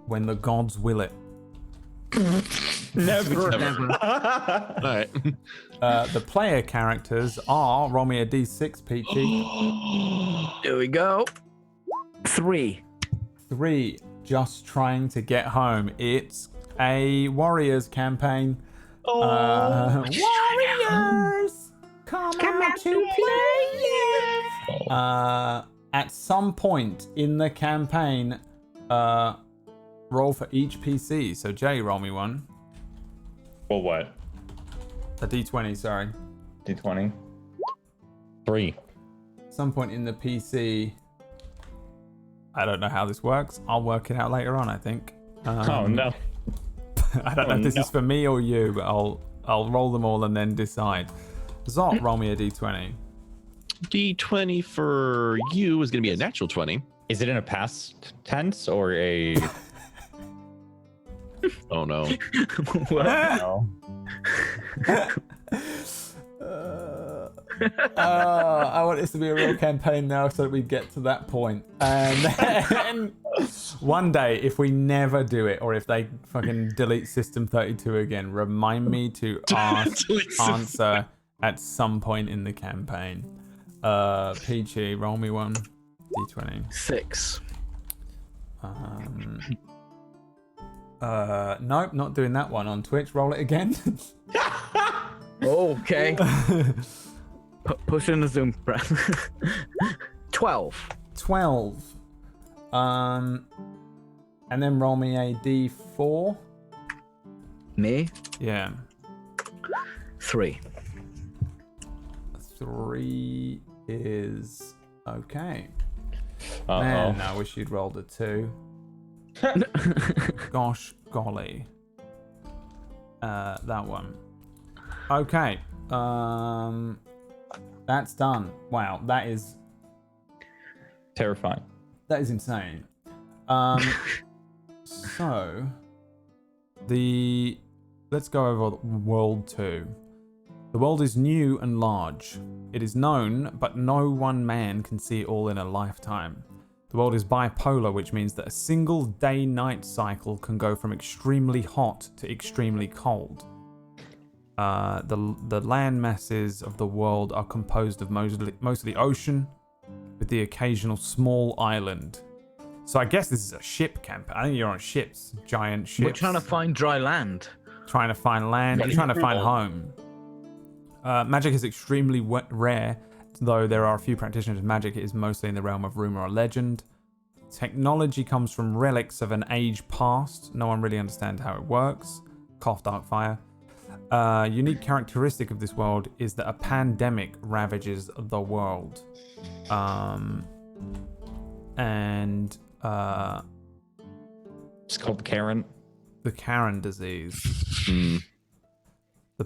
When the gods will it. Never. All right. The player characters are, roll me a D6, Peachy. Here we go. 3. 3, just trying to get home. It's a Warriors campaign. Warriors, come out to play. At some point in the campaign, roll for each PC. So Jay, roll me one. Well, what? A D20, sorry. D20. 3. Some point in the PC. I don't know how this works. I'll work it out later on, I think. Oh no. I don't know if this is for me or you, but I'll roll them all and then decide. Zot, roll me a D20. D20 for you is going to be a natural 20. Is it in a past tense or a? Oh no. No. I want this to be a real campaign now so that we get to that point. And then one day, if we never do it, or if they fucking delete System 32 again, remind me to answer at some point in the campaign. Peachy, roll me one. D20. 6. Nope, not doing that one on Twitch. Roll it again. Okay. Push in the Zoom. 12. 12. And then roll me a D4. Me? Yeah. 3. 3 is okay. Uh-oh. Man, I wish you'd rolled a 2. Gosh golly. That one. Okay. That's done. Wow, that is Terrifying. that is insane. So let's go over World 2. The world is new and large. It is known, but no one man can see it all in a lifetime. The world is bipolar, which means that a single day-night cycle can go from extremely hot to extremely cold. The land masses of the world are composed of mostly ocean, with the occasional small island. So I guess this is a ship camp. I think you're on ships, giant ships. We're trying to find dry land. Trying to find land. You're trying to find home. Magic is extremely rare, though there are a few practitioners. Magic is mostly in the realm of rumor or legend. Technology comes from relics of an age past. No one really understands how it works. Cough, Darkfire. Unique characteristic of this world is that a pandemic ravages the world. It's called Karen. The Karen disease. The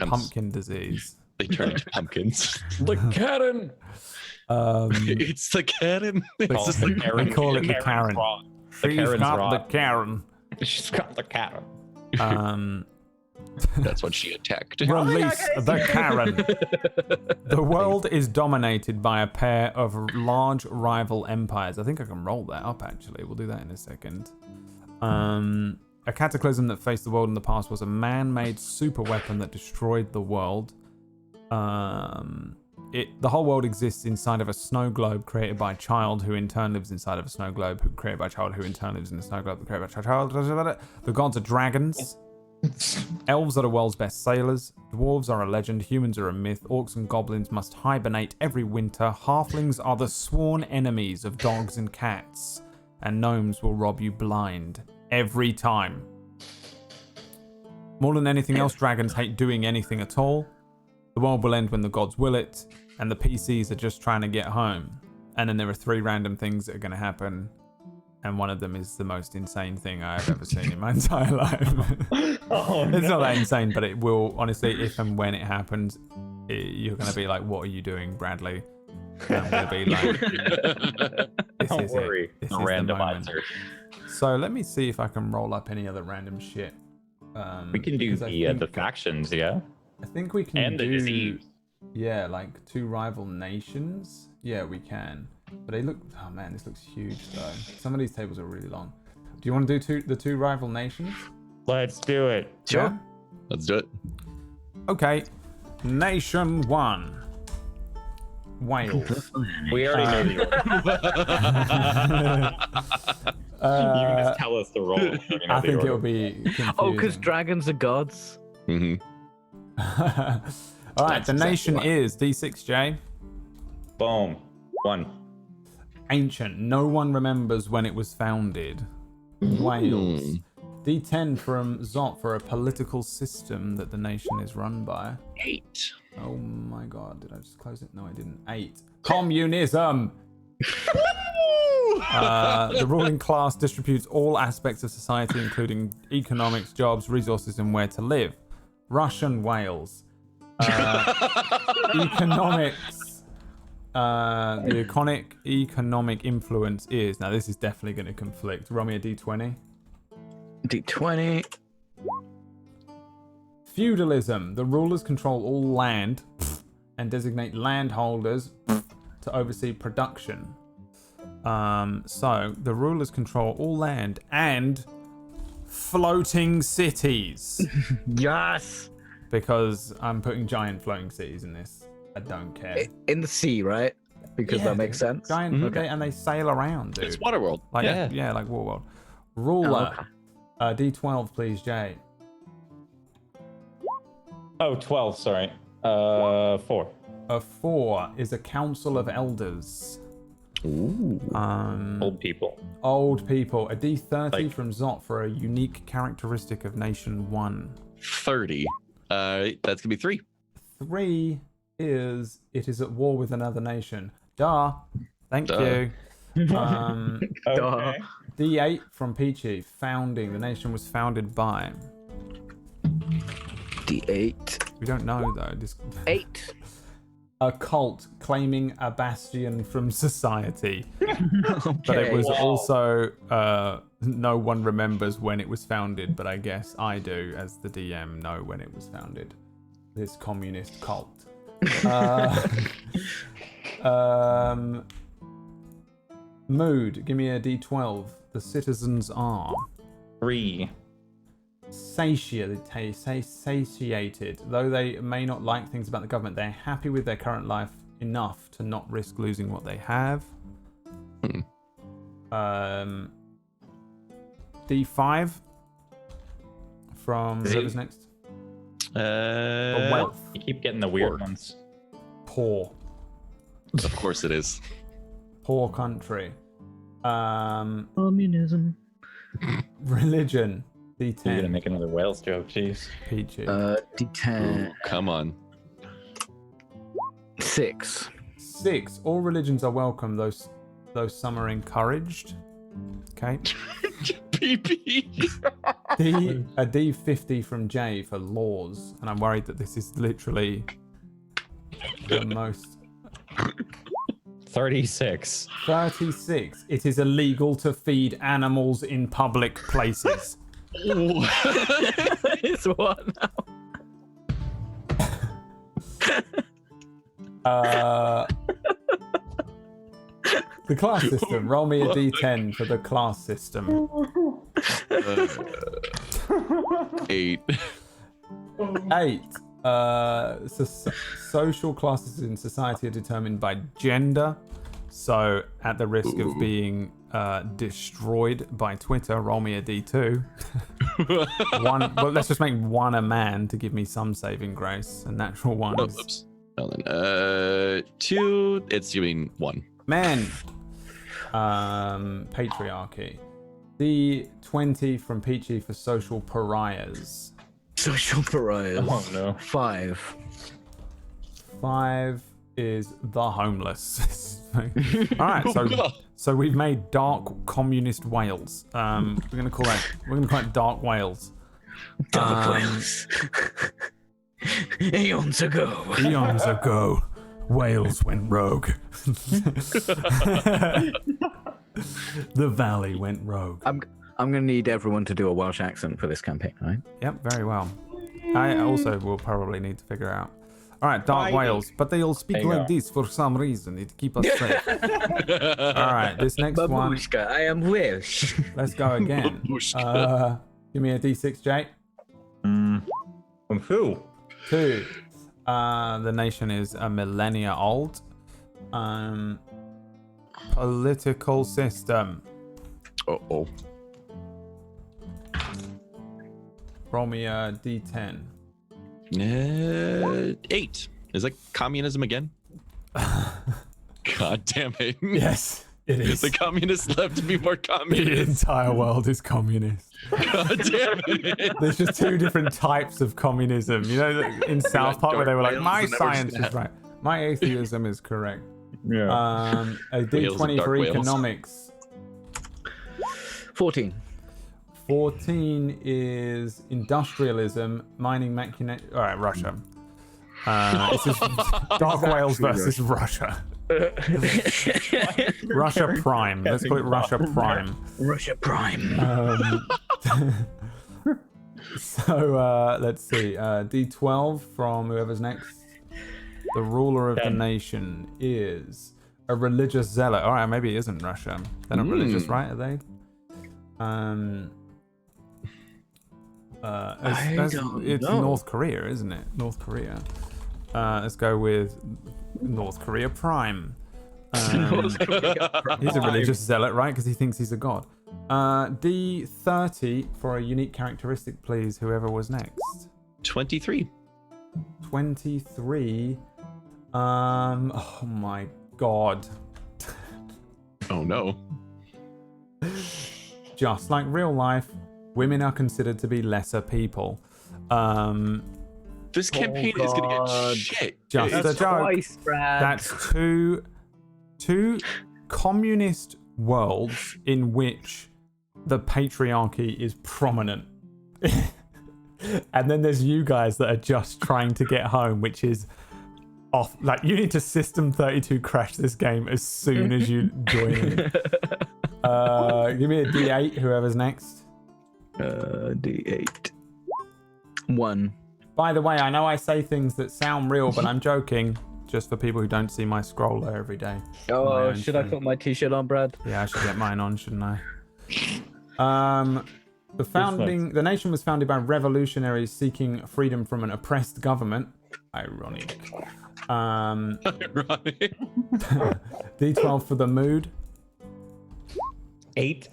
pumpkin disease. They turn into pumpkins. The Karen. It's the Karen. They call it the Karen. She's got the Karen. She's got the Karen. That's what she attacked. Release the Karen. The world is dominated by a pair of large rival empires. I think I can roll that up, actually. We'll do that in a second. A cataclysm that faced the world in the past was a man-made super weapon that destroyed the world. The whole world exists inside of a snow globe created by a child who in turn lives inside of a snow globe created by a child who in turn lives in a snow globe created by a child. The gods are dragons. Elves are the world's best sailors. Dwarves are a legend. Humans are a myth. Orcs and goblins must hibernate every winter. Halflings are the sworn enemies of dogs and cats. And gnomes will rob you blind. Every time. More than anything else, dragons hate doing anything at all. The world will end when the gods will it, and the PCs are just trying to get home. And then there are 3 random things that are going to happen, and one of them is the most insane thing I've ever seen in my entire life. It's not that insane, but it will, honestly, if and when it happens, you're going to be like, what are you doing, Bradley? And I'm going to be like, this Don't is worry, it. This a is the moment. randomizer. So let me see if I can roll up any other random shit. We can do the factions, yeah? I think we can and the do, disease. Yeah, like 2 rival nations. Yeah, we can. But they look, oh man, this looks huge though. Some of these tables are really long. Do you want to do the 2 rival nations? Let's do it. Sure. Yeah? Let's do it. Okay. Nation 1. Wales. We already know the order. You can just tell us the roll. I think it'll be confusing. Oh, because dragons are gods? Mm-hmm. All right, the nation is D6J. Boom. 1. Ancient. No one remembers when it was founded. Wales. D10 from Zot for a political system that the nation is run by. 8. Oh my god, did I just close it? No, I didn't. 8. Communism! The ruling class distributes all aspects of society, including economics, jobs, resources, and where to live. Russian Wales. Economics. The economic influence is... Now, this is definitely going to conflict. Roll me a D20. D20. Feudalism. The rulers control all land and designate landholders to oversee production. So, the rulers control all land and floating cities. Yes! Because I'm putting giant floating cities in this. I don't care. In the sea, right? Because that makes sense. Giant, and they sail around, dude. It's Waterworld. Like, yeah, like Waterworld. Ruler. D12, please, Jay. Oh, 12, sorry. 4. A 4 is a council of elders. Ooh. Old people. Old people. A D30 from Zot for a unique characteristic of Nation 1. 30. That's going to be 3. 3 is it is at war with another nation. Duh. Thank you. Okay. D8 from Peachy. Founding. The nation was founded by. D8. We don't know though. 8. A cult claiming a bastion from society. Okay. But it was also no one remembers when it was founded, but I guess I do as the DM know when it was founded. This communist cult. Mood. Give me a D12. The citizens are 3. satiated. Though they may not like things about the government, they're happy with their current life enough to not risk losing what they have. D5 from whoever's next. Wealth. You keep getting the weird ones. Poor. Of course it is. Poor country. Communism. Religion. D10. You're gonna make another Wales joke, jeez. Peachy. D10. Ooh, come on. 6. 6. All religions are welcome, though some are encouraged. Okay. PP. A D50 from Jay for laws, and I'm worried that this is literally the most. 36. 36. It is illegal to feed animals in public places. It's what now? The class system. Roll me a D10 for the class system. 8. 8. Social classes in society are determined by gender. So, at the risk of being destroyed by Twitter, roll me a D2. Well, let's just make 1 a man to give me some saving grace. A natural 1 is... Oops. Well, then, 2. It's giving 1. Men. Patriarchy. D20 from Peachy for social pariahs. Social pariahs. Oh no. 5. 5 is the homeless. All right, so we've made dark communist Wales. We're gonna call it Dark Wales. Dark Wales. Eons ago, Wales went rogue. The valley went rogue. I'm gonna need everyone to do a Welsh accent for this campaign, right? Yep, very well. I also will probably need to figure out. All right, Dark Wales, but they all speak like this for some reason. It keep us safe. All right, this next Babushka, I am Welsh. Let's go again. Give me a D6, Jake. From who? 2. The nation is a millennia old. Political system. Uh-oh. Roll me a D10. 8. Is that communism again? God damn it. Yes, it is. The communists left to be more The communist. entire world is communist. God damn it. There's just 2 different types of communism. You know, in South Park where they were like, my Wales science never is right. My atheism is correct. Yeah. A D20 Dark for Wales. economics. 14. 14 is industrialism, mining, machination. All right, Russia. This is Dark Wales versus Russia. Russia Prime. Let's call it Russia Prime. Russia Prime. So let's see. D12 from whoever's next. The ruler of the nation is a religious zealot. All right, maybe it isn't Russia. They're not religious, right? Are they? It's North Korea, isn't it? North Korea. Let's go with North Korea Prime. He's a religious zealot, right? Because he thinks he's a god. D30 for a unique characteristic, please. Whoever was next. 23. 23. Oh my god. Oh no. Just like real life, women are considered to be lesser people. This campaign is gonna get shit. Just a joke. That's two communist worlds in which the patriarchy is prominent. And then there's you guys that are just trying to get home, which is off. Like, you need to System 32 crash this game as soon as you join in. Give me a D8, whoever's next. D8. 1. By the way, I know I say things that sound real, but I'm joking. Just for people who don't see my scroller every day. Oh, should I put my t-shirt on, Brad? Yeah, I should get mine on, shouldn't I? The nation was founded by revolutionaries seeking freedom from an oppressed government. Ironic. Ironic. D12 for the mood. 8.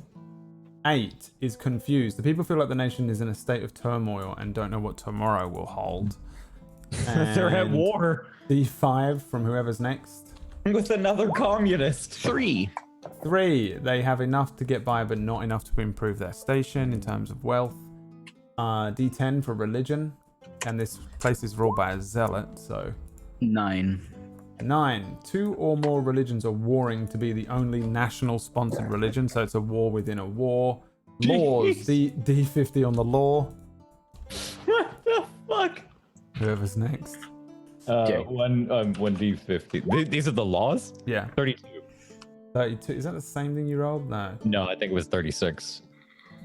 8 is confused. The people feel like the nation is in a state of turmoil and don't know what tomorrow will hold. They're at And war D5 from whoever's next. with another communist. 3. 3, they have enough to get by, but not enough to improve their station in terms of wealth. D10 for religion, and this place is ruled by a zealot, so 9. 9. 2 or more religions are warring to be the only national sponsored religion, so it's a war within a war. Laws, D50 on the law. What the fuck? Whoever's next. 1d50. These are the laws? Yeah. 32. 32. Is that the same thing you rolled? No. No, I think it was 36.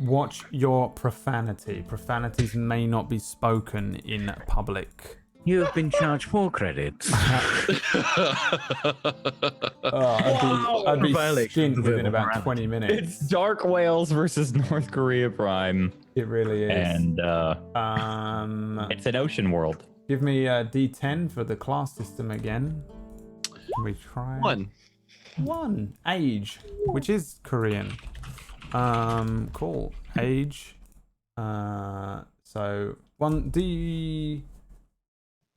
Watch your profanity. Profanities may not be spoken in public. You have been charged 4 credits. I'd be skint within about 20 minutes. It's Dark Wales versus North Korea Prime. It really is. And it's an ocean world. Give me a D10 for the class system again. Can we try? 1. 1. Age, which is Korean. Cool. Age. So 1D.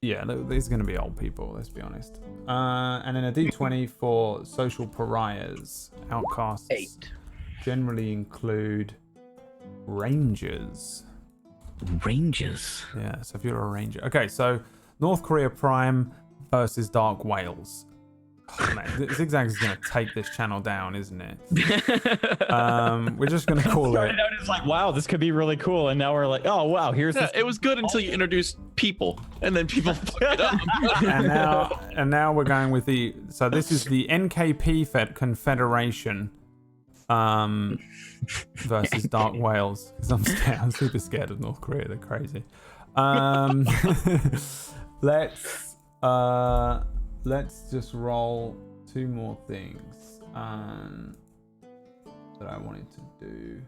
Yeah, these are going to be old people, let's be honest. And then a D20 for social pariahs. Outcasts 8. generally include rangers. Rangers? Yeah, so if you're a ranger. Okay, so North Korea Prime versus Dark Wales. Oh, man, ZigZags is going to take this channel down, isn't it? We're just going to call it. Started out as like, wow, this could be really cool, and now we're like, oh wow, here's this. It was good until you introduced people, and then people fucked it up. and now we're going with the. So this is the NKP Confederation versus Dark Wales, because I'm scared. I'm super scared of North Korea. They're crazy. Let's just roll 2 more things that I wanted to do.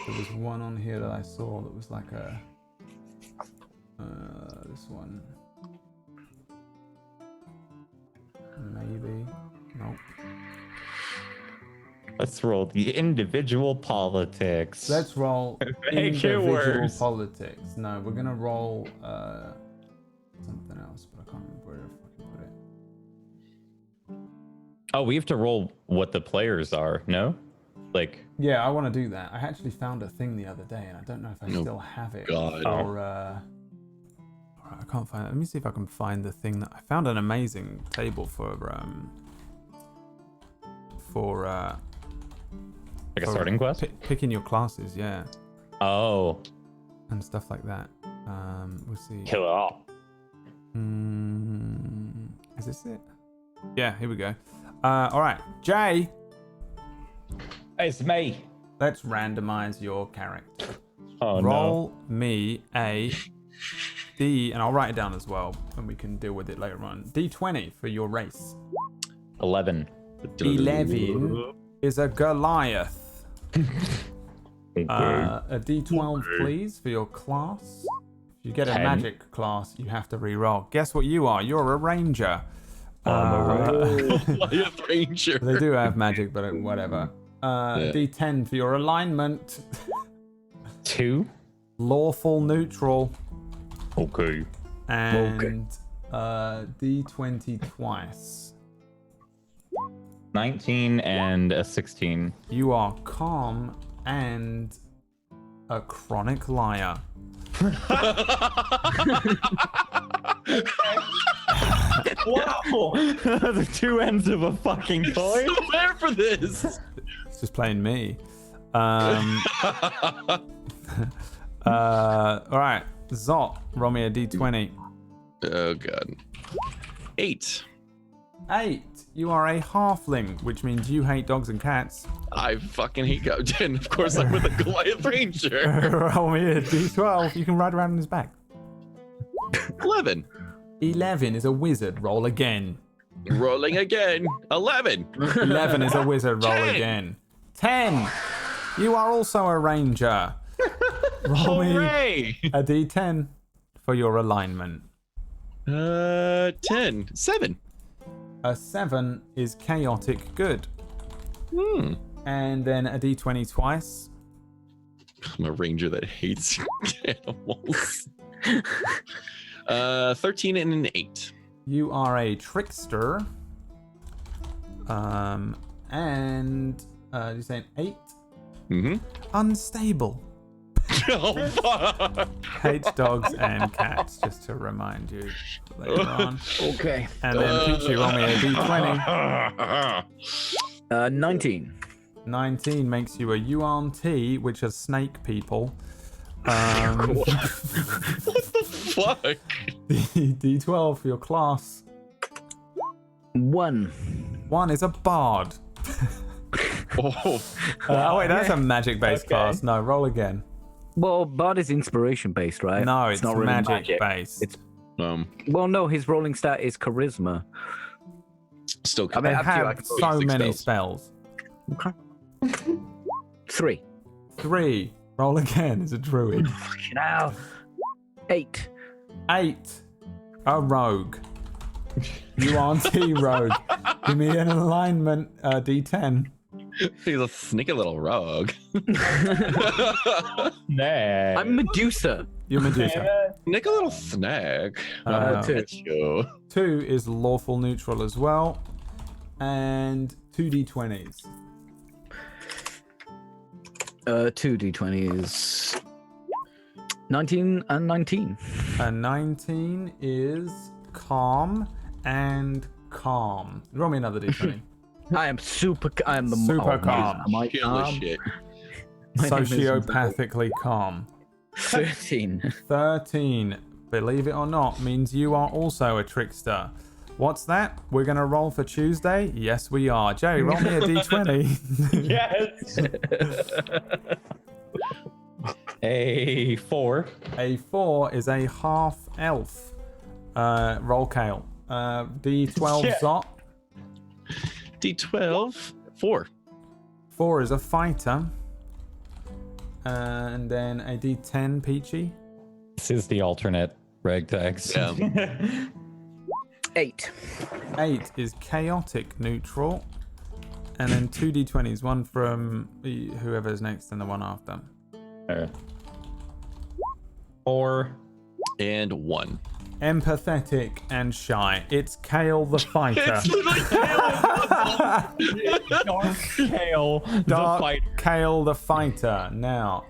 There was one on here that I saw that was like a this one. Maybe. Nope. Let's roll the individual politics. Let's roll Make it individual worse. politics. No, we're gonna roll something else, but I can't remember where I fucking put it. Oh, we have to roll what the players are, no? Like, Yeah, I want to do that. I actually found a thing the other day, and I don't know if I still have it. God. Or I can't find it. Let me see if I can find the thing that I found. An amazing table for like a starting quest? Picking your classes, yeah, Oh, and stuff like that. We'll see. kill it all. Is this it? Yeah, here we go. All right, Jay. It's me. Let's randomize your character. Oh Roll me a D, and I'll write it down as well, and we can deal with it later on. D20 for your race. no. 11. 11 is a Goliath. A D12, please, for your class. If you get a 10. magic class, you have to re-roll. Guess what you are? You're a ranger. Goliath Ranger. They do have magic, but whatever. D10 for your alignment. 2. Lawful neutral. Okay. And D20 twice. 19 and a 16. You are calm and a chronic liar. Wow! The 2 ends of a fucking coin. So there for this. It's just playing me. All right, Zot, roll me a D20. Oh god. 8. 8. You are a halfling, which means you hate dogs and cats. I fucking hate God. And of course I'm with a Goliath Ranger. Roll me a D12. You can ride around on his back. 11. 11 is a wizard. Roll again. Rolling again. 11. 11 is a wizard. Roll 10. again. 10. You are also a ranger. Roll me Hooray! a D10 for your alignment. 10. 7. A 7 is chaotic good. Hmm. And then a d20 twice. I'm a ranger that hates animals. 13 and an 8. You are a trickster. And you say an 8? Mm-hmm. Unstable. Oh, fuck. Hates dogs and cats, just to remind you later on. Okay. And then Peachy, roll me a d20. 19. 19 makes you a URT, which are snake people. What the fuck? D12 for your class. 1. 1 is a bard. Oh, Wait, that's a magic-based class. No, roll again. Well, Bard is inspiration based, right? No, it's not really magic-based. It's well, no, his rolling stat is charisma. still. I mean, They up to you, I have can so basic many spells. spells. 3. 3. Roll again as a druid. Now, 8. 8. A rogue. URT rogue. Give me an alignment D10. He's a sneaky little rogue. Nah. I'm Medusa. You're Medusa. Nick a little snag. 2. 2 is lawful neutral as well. And 2 D20s. 2 d20s. 19 and 19. A 19 is calm and calm. Roll me another D20. I am super. I am the Super calm. Am I Kill this calm? shit. My name is- Sociopathically calm. 13. 13, believe it or not, means you are also a trickster. What's that? We're going to roll for Tuesday? Yes, we are. Jerry, roll me a d20. Yes. A 4. A 4 is a half elf. Roll Kale. D12 Yeah. Zot. D12. 4. 4 is a fighter. And then a D10 Peachy. This is the alternate ragtags. Yeah. 8. 8 is chaotic neutral. And then 2 D20s, one from whoever's next and the one after. 4. And 1. Empathetic and shy. It's Kale the fighter. Dark Kale, the Dark fighter. Kale the fighter. Now,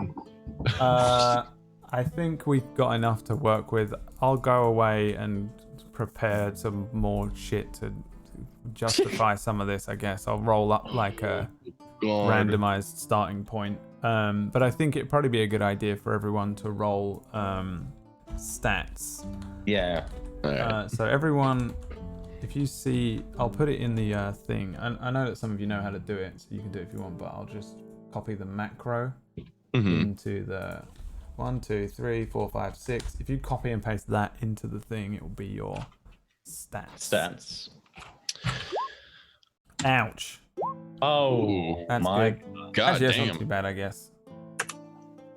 I think we've got enough to work with. I'll go away and prepare some more shit to justify some of this, I guess. I'll roll up like a randomized starting point. But I think it'd probably be a good idea for everyone to roll stats. Yeah. So everyone, if you see, I'll put it in the thing. I know that some of you know how to do it, so you can do it if you want, but I'll just copy the macro into the 1, 2, 3, 4, 5, 6. If you copy and paste that into the thing, it will be your stats. Ouch. Oh, That's my good. God Actually, that's not damn. too bad, I guess.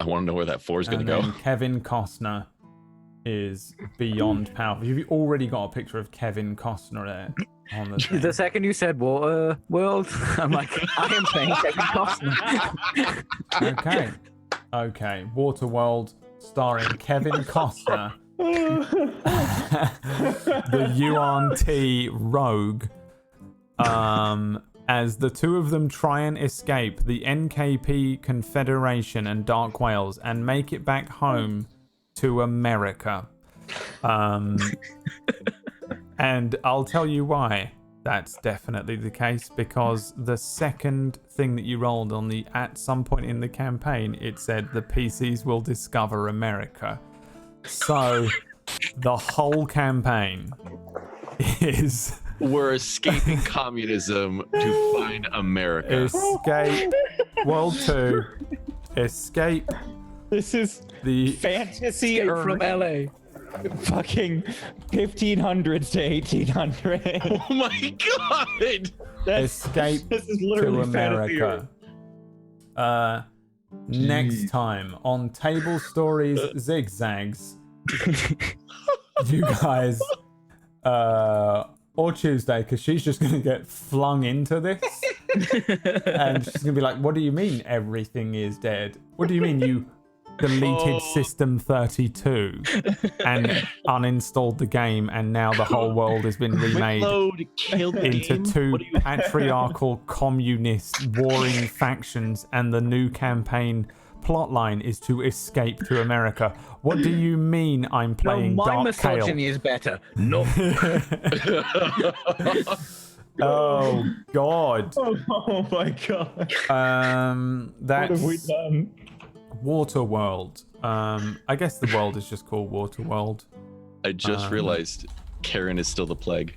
I want to know where that 4 is going And to go. then Kevin Costner is beyond powerful. You've already got a picture of Kevin Costner there on the thing. The second you said Water World, I'm like, I am playing Kevin Costner. Okay. Waterworld starring Kevin Costner. The URT rogue. As the two of them try and escape the NKP Confederation and Dark Whales and make it back home to America. And I'll tell you why that's definitely the case, because the second thing that you rolled on the at some point in the campaign, it said the PCs will discover America. So the whole campaign is We're escaping communism to find America. escape World 2, escape This is the fantasy Escape or from LA. fucking 1500s to 1800. Oh my god! escape This is to literally fantasy. America. Next time on Table Stories ZigZags, you guys or Tuesday, because she's just going to get flung into this. And she's going to be like, what do you mean everything is dead? What do you mean you deleted System 32 and uninstalled the game, and now the whole world has been remade into two patriarchal communist warring factions, and the new campaign plotline is to escape to America? What do you mean I'm playing my Dark Kale? misogyny is better. No. Oh God. Oh my god. That's What have we done? Waterworld. I guess the world is just called Waterworld. I just realized Karen is still the plague.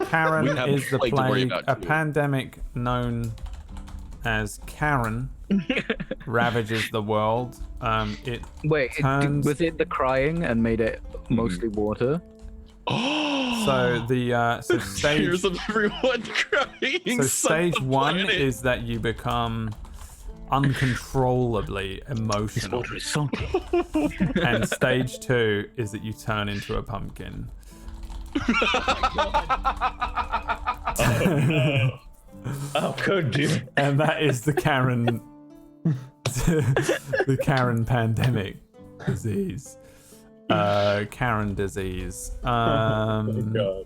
Karen We have is the plague to worry plague, about, a too. pandemic known as Karen ravages the world. It Wait, turns... was it the crying and made it mostly water? So the so stage Tears of everyone crying. so stage one is that you become uncontrollably emotional, Water is salty. and stage two is that you turn into a pumpkin. Oh, good dude. And that is the Karen the Karen pandemic disease. Karen disease. God.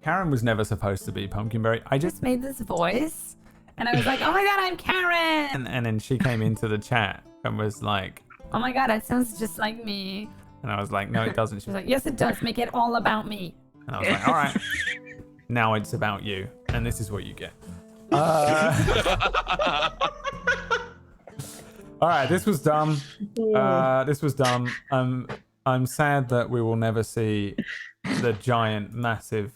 Karen was never supposed to be Pumpkinberry. I just Just made this voice, and I was like, oh my god, I'm Karen. and then she came into the chat and was like, Oh my god, that sounds just like me. and I was like, no, it doesn't. She She was was like, like, yes, it does. Make it all about me. and I was like, all right, now it's about you, and this is what you get. All right, this was dumb. This was dumb. I'm sad that we will never see the giant, massive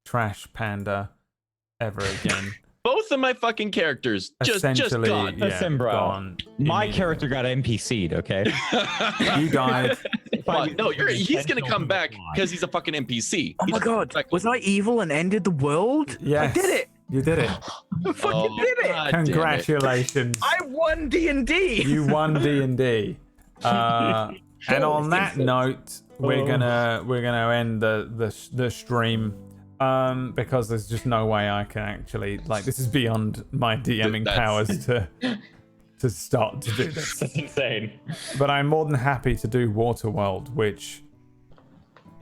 trash panda ever again. Both of my fucking characters just Essentially, gone. yeah, Listen, bro. gone My immediately. character got NPC'd, okay? You died. Fuck, no, he's gonna come back because he's a fucking NPC. Oh my god, was I evil and ended the world? Yes, I did it. You did it. I fucking did it. God damn it. Congratulations. I won D&D. You won D&D. And on that note, we're gonna end the stream. Because there's just no way I can actually, like, this is beyond my DMing powers to start to do this. That's insane. But I'm more than happy to do Waterworld, which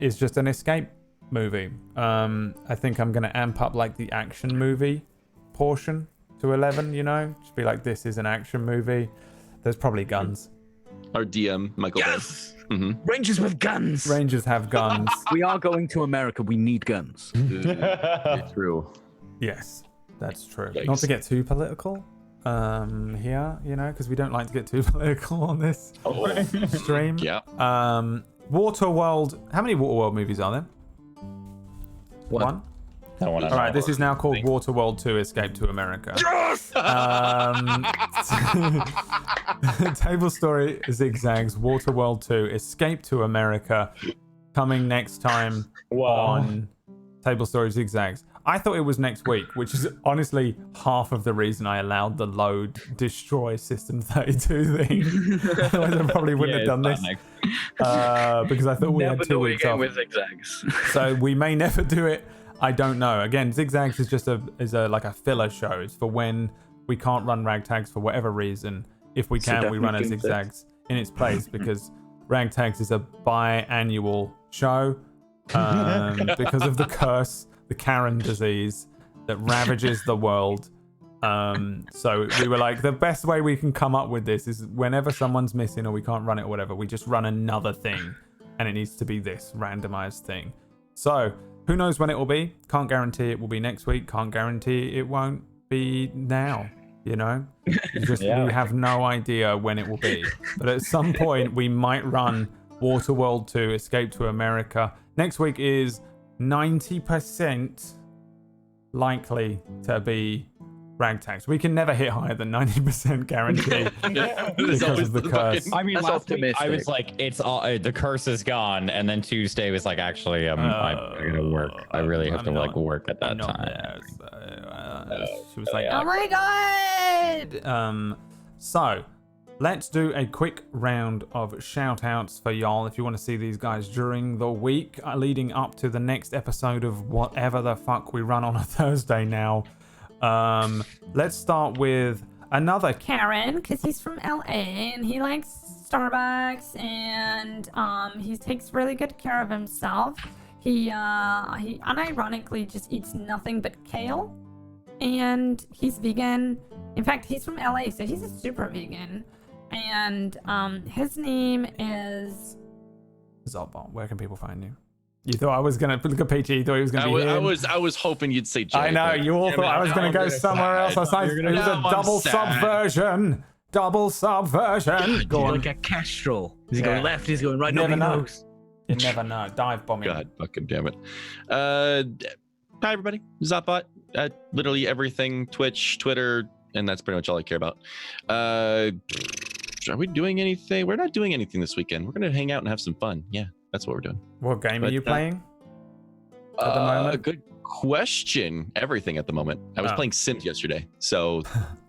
is just an escape movie. I think I'm gonna amp up like the action movie portion to 11, you know? Just be like, this is an action movie. There's probably guns. Our DM, Michael. Yes. Mm-hmm. Rangers with guns. Rangers have guns. We are going to America. We need guns. It's true. Yes, that's true. Yikes. Not to get too political here, you know, because we don't like to get too political on this stream. Yeah. Waterworld. How many Waterworld movies are there? What? One? That one I All right, know. this is now called Waterworld 2 Escape to America. Yes! Tablestory ZigZags Waterworld 2 Escape to America coming next time on Tablestory ZigZags. I thought it was next week, which is honestly half of the reason I allowed the load destroy System 32 thing. Otherwise I probably wouldn't have done this. Because I thought we had 2 weeks off. with zigzags. So we may never do it. I don't know. Again, ZigZags is just like a filler show. It's for when we can't run Ragtags for whatever reason. If we can, we run a ZigZags in its place, because Ragtags is a biannual show because of the curse, the Karen disease that ravages the world. So we were like, the best way we can come up with this is whenever someone's missing or we can't run it or whatever, we just run another thing, and it needs to be this randomized thing. So who knows when it will be? Can't guarantee it will be next week. Can't guarantee it won't be now. You know, we have no idea when it will be. But at some point, we might run Waterworld 2 Escape to America. Next week is 90% likely to be Ragtags. We can never hit higher than 90% guarantee because of the curse. I mean, That's last week I optimistic. was like, it's all the curse is gone, and then Tuesday was like, actually, I'm gonna work. I really have to work at that time. She was like, Oh my god! So let's do a quick round of shout outs for y'all if you want to see these guys during the week leading up to the next episode of whatever the fuck we run on a Thursday now. Let's start with another Karen, because he's from LA and he likes Starbucks and he takes really good care of himself. He unironically just eats nothing but kale, and he's vegan. In fact, he's from LA, so he's a super vegan. And his name is Zolbot. Where can people find you? You thought I was gonna look at Peachy. You thought he was gonna be him. I was hoping you'd say Jay. I know you all thought I was gonna go somewhere else. I was like, it was a double subversion. Double subversion. Go on. Like a Castrol. Is he going left? He's going right. Never Nobody know. knows. You never know. Dive bombing. God fucking damn it. Hi everybody. Zopbot. Literally everything. Twitch, Twitter, and that's pretty much all I care about. Are we doing anything? We're not doing anything this weekend. We're gonna hang out and have some fun. Yeah, that's what we're doing. What game are you playing at the moment? Good question. Everything at the moment. I was playing Sims yesterday, so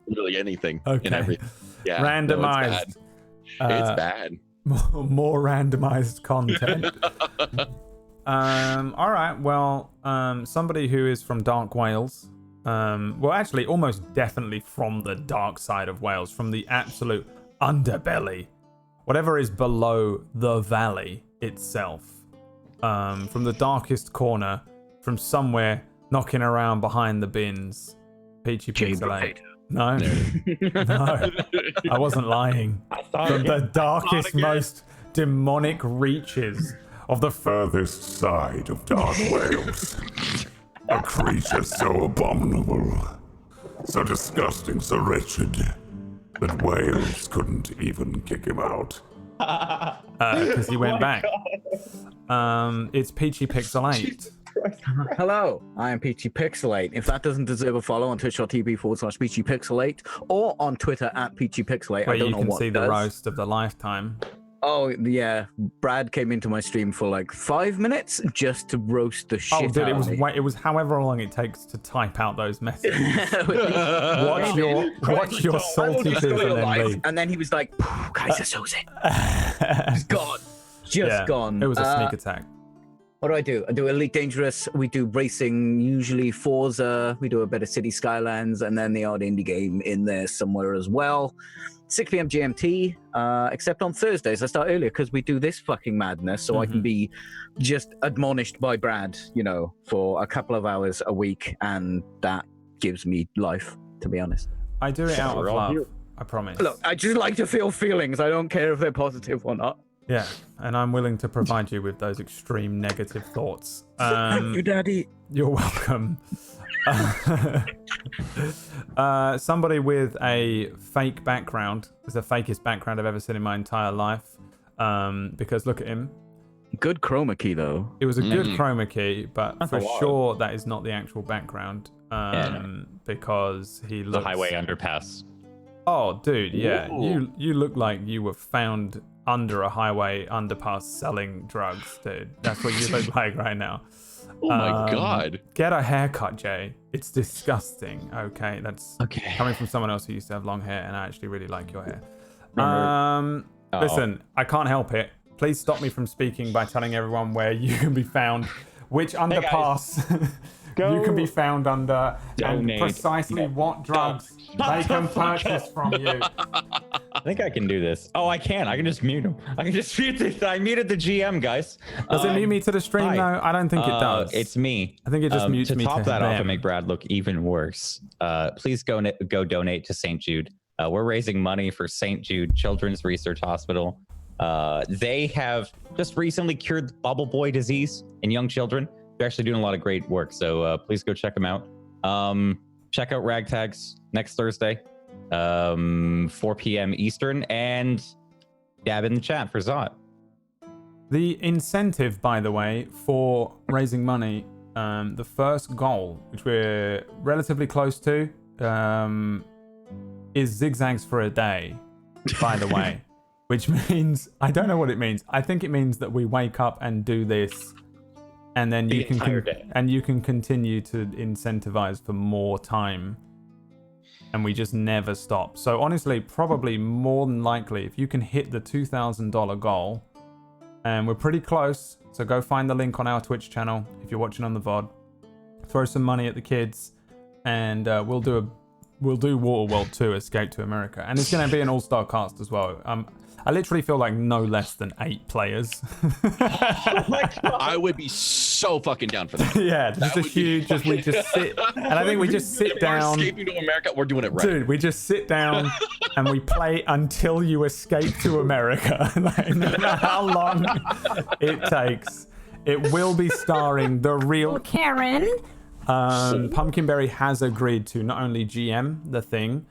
literally anything and everything. Yeah, randomized. It's bad. More randomized content. All right. Well, somebody who is from Dark Wales. Well, actually, almost definitely from the dark side of Wales, from the absolute underbelly, whatever is below the valley itself, from the darkest corner, from somewhere knocking around behind the bins. Peachy Pixelate. No, no, I wasn't lying. From the darkest, most demonic reaches of the furthest side of Dark Wales. A creature so abominable, so disgusting, so wretched, that Wales couldn't even kick him out. Because he went back. It's Peachy Pixelate. Hello, I am Peachy Pixelate. If that doesn't deserve a follow on twitch.tv/Peachy Pixelate or on Twitter @Peachy Pixelate, Where I don't you know can what see does. the roast of the lifetime. Oh yeah, Brad came into my stream for like 5 minutes just to roast the shit Oh, dude, out of me. it was however long it takes to type out those messages. watch your salty Just go piss to and then live. leave. And then he was like, "Guys, are so sick." He's gone, just gone. It was a sneak attack. What do? I do Elite Dangerous. We do racing, usually Forza. We do a bit of City Skylines, and then the odd indie game in there somewhere as well. 6 p.m. GMT, except on Thursdays. I start earlier because we do this fucking madness, so I can be just admonished by Brad, for a couple of hours a week, and that gives me life, to be honest. I do it out of love, I promise. Look, I just like to feel feelings. I don't care if they're positive or not. Yeah, and I'm willing to provide you with those extreme negative thoughts. Thank you, Daddy. You're welcome. Somebody with a fake background. It's the fakest background I've ever seen in my entire life. Because look at him. Good chroma key, though. It was a good chroma key, but for sure that is not the actual background. Because he looks... The highway underpass. Oh, dude, yeah. You look like you were found under a highway underpass selling drugs, dude. That's what you look like right now. Oh my god. Get a haircut, Jay. It's disgusting. Okay, that's coming from someone else who used to have long hair, and I actually really like your hair. Listen, I can't help it. Please stop me from speaking by telling everyone where you can be found, which underpass you can be found under, and precisely what drugs they can purchase from you. I think I can do this. Oh, I can. I can just mute him. I can just mute this. I muted the GM, guys. Does it mute me to the stream, though? I don't think it does. It's me. I think it just mutes me to top that them. off and make Brad look even worse. Please go donate to St. Jude. We're raising money for St. Jude Children's Research Hospital. They have just recently cured the bubble boy disease in young children. They're actually doing a lot of great work. So please go check them out. Check out Ragtags next Thursday, 4 p.m. Eastern, and dab in the chat for Zot. The incentive, by the way, for raising money, the first goal, which we're relatively close to, is ZigZags for a day, by the way. Which means, I don't know what it means. I think it means that we wake up and do this, and then you can continue to incentivize for more time and we just never stop. So honestly, probably more than likely, if you can hit the $2,000 goal, and we're pretty close, so go find the link on our Twitch channel if you're watching on the VOD. Throw some money at the kids, and we'll do Waterworld 2 Escape to America, and it's going to be an all-star cast as well. I literally feel like no less than 8 players. I would be so fucking down for that. Yeah, just a huge, we just sit, and I think we just sit down. We're escaping to America, we're doing it right. Dude, we just sit down and we play until you escape to America. Like, no matter how long it takes. It will be starring the real Karen. Pumpkinberry has agreed to not only GM the thing.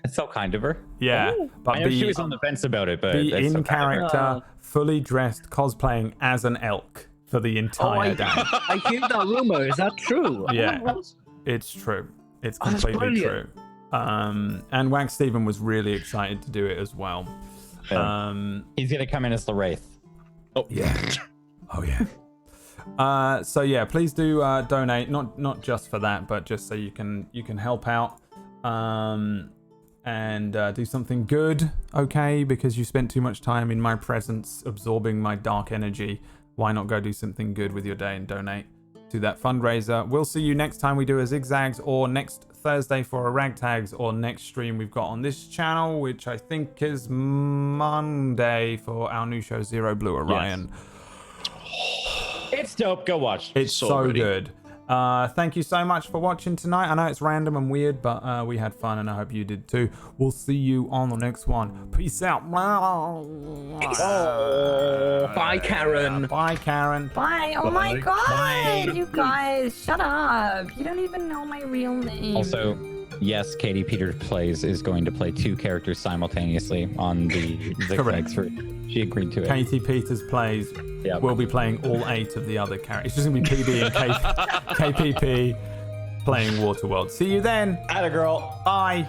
It's so kind of her. Yeah, but I know she was on the fence about it, but be it's so in kind of her. character, fully dressed, cosplaying as an elk for the entire day. I hear that rumor. Is that true? Yeah, it's true. It's completely true. And Wax Steven was really excited to do it as well. He's gonna come in as the Wraith. Oh yeah. Oh yeah. So yeah, please do donate, not just for that, but just so you can help out. And do something good, okay? Because you spent too much time in my presence absorbing my dark energy. Why not go do something good with your day and donate to that fundraiser? We'll see you next time we do a ZigZags, or next Thursday for a Ragtags, or next stream we've got on this channel, which I think is Monday for our new show, Zero Blue Orion. Yes. It's dope. Go watch. It's so good. Thank you so much for watching tonight. I know it's random and weird, but we had fun, and I hope you did too. We'll see you on the next one. Peace out. Bye, Karen. Bye, Karen. Bye. Oh my god, you guys, shut up. You don't even know my real name. Also, yes, Katie Peters Plays is going to play 2 characters simultaneously on the ZigZags. She agreed to it. Katie Peters Plays. Yep. We'll be playing all 8 of the other characters. It's just going to be PB and KPP playing Waterworld. See you then. Atta girl. Bye.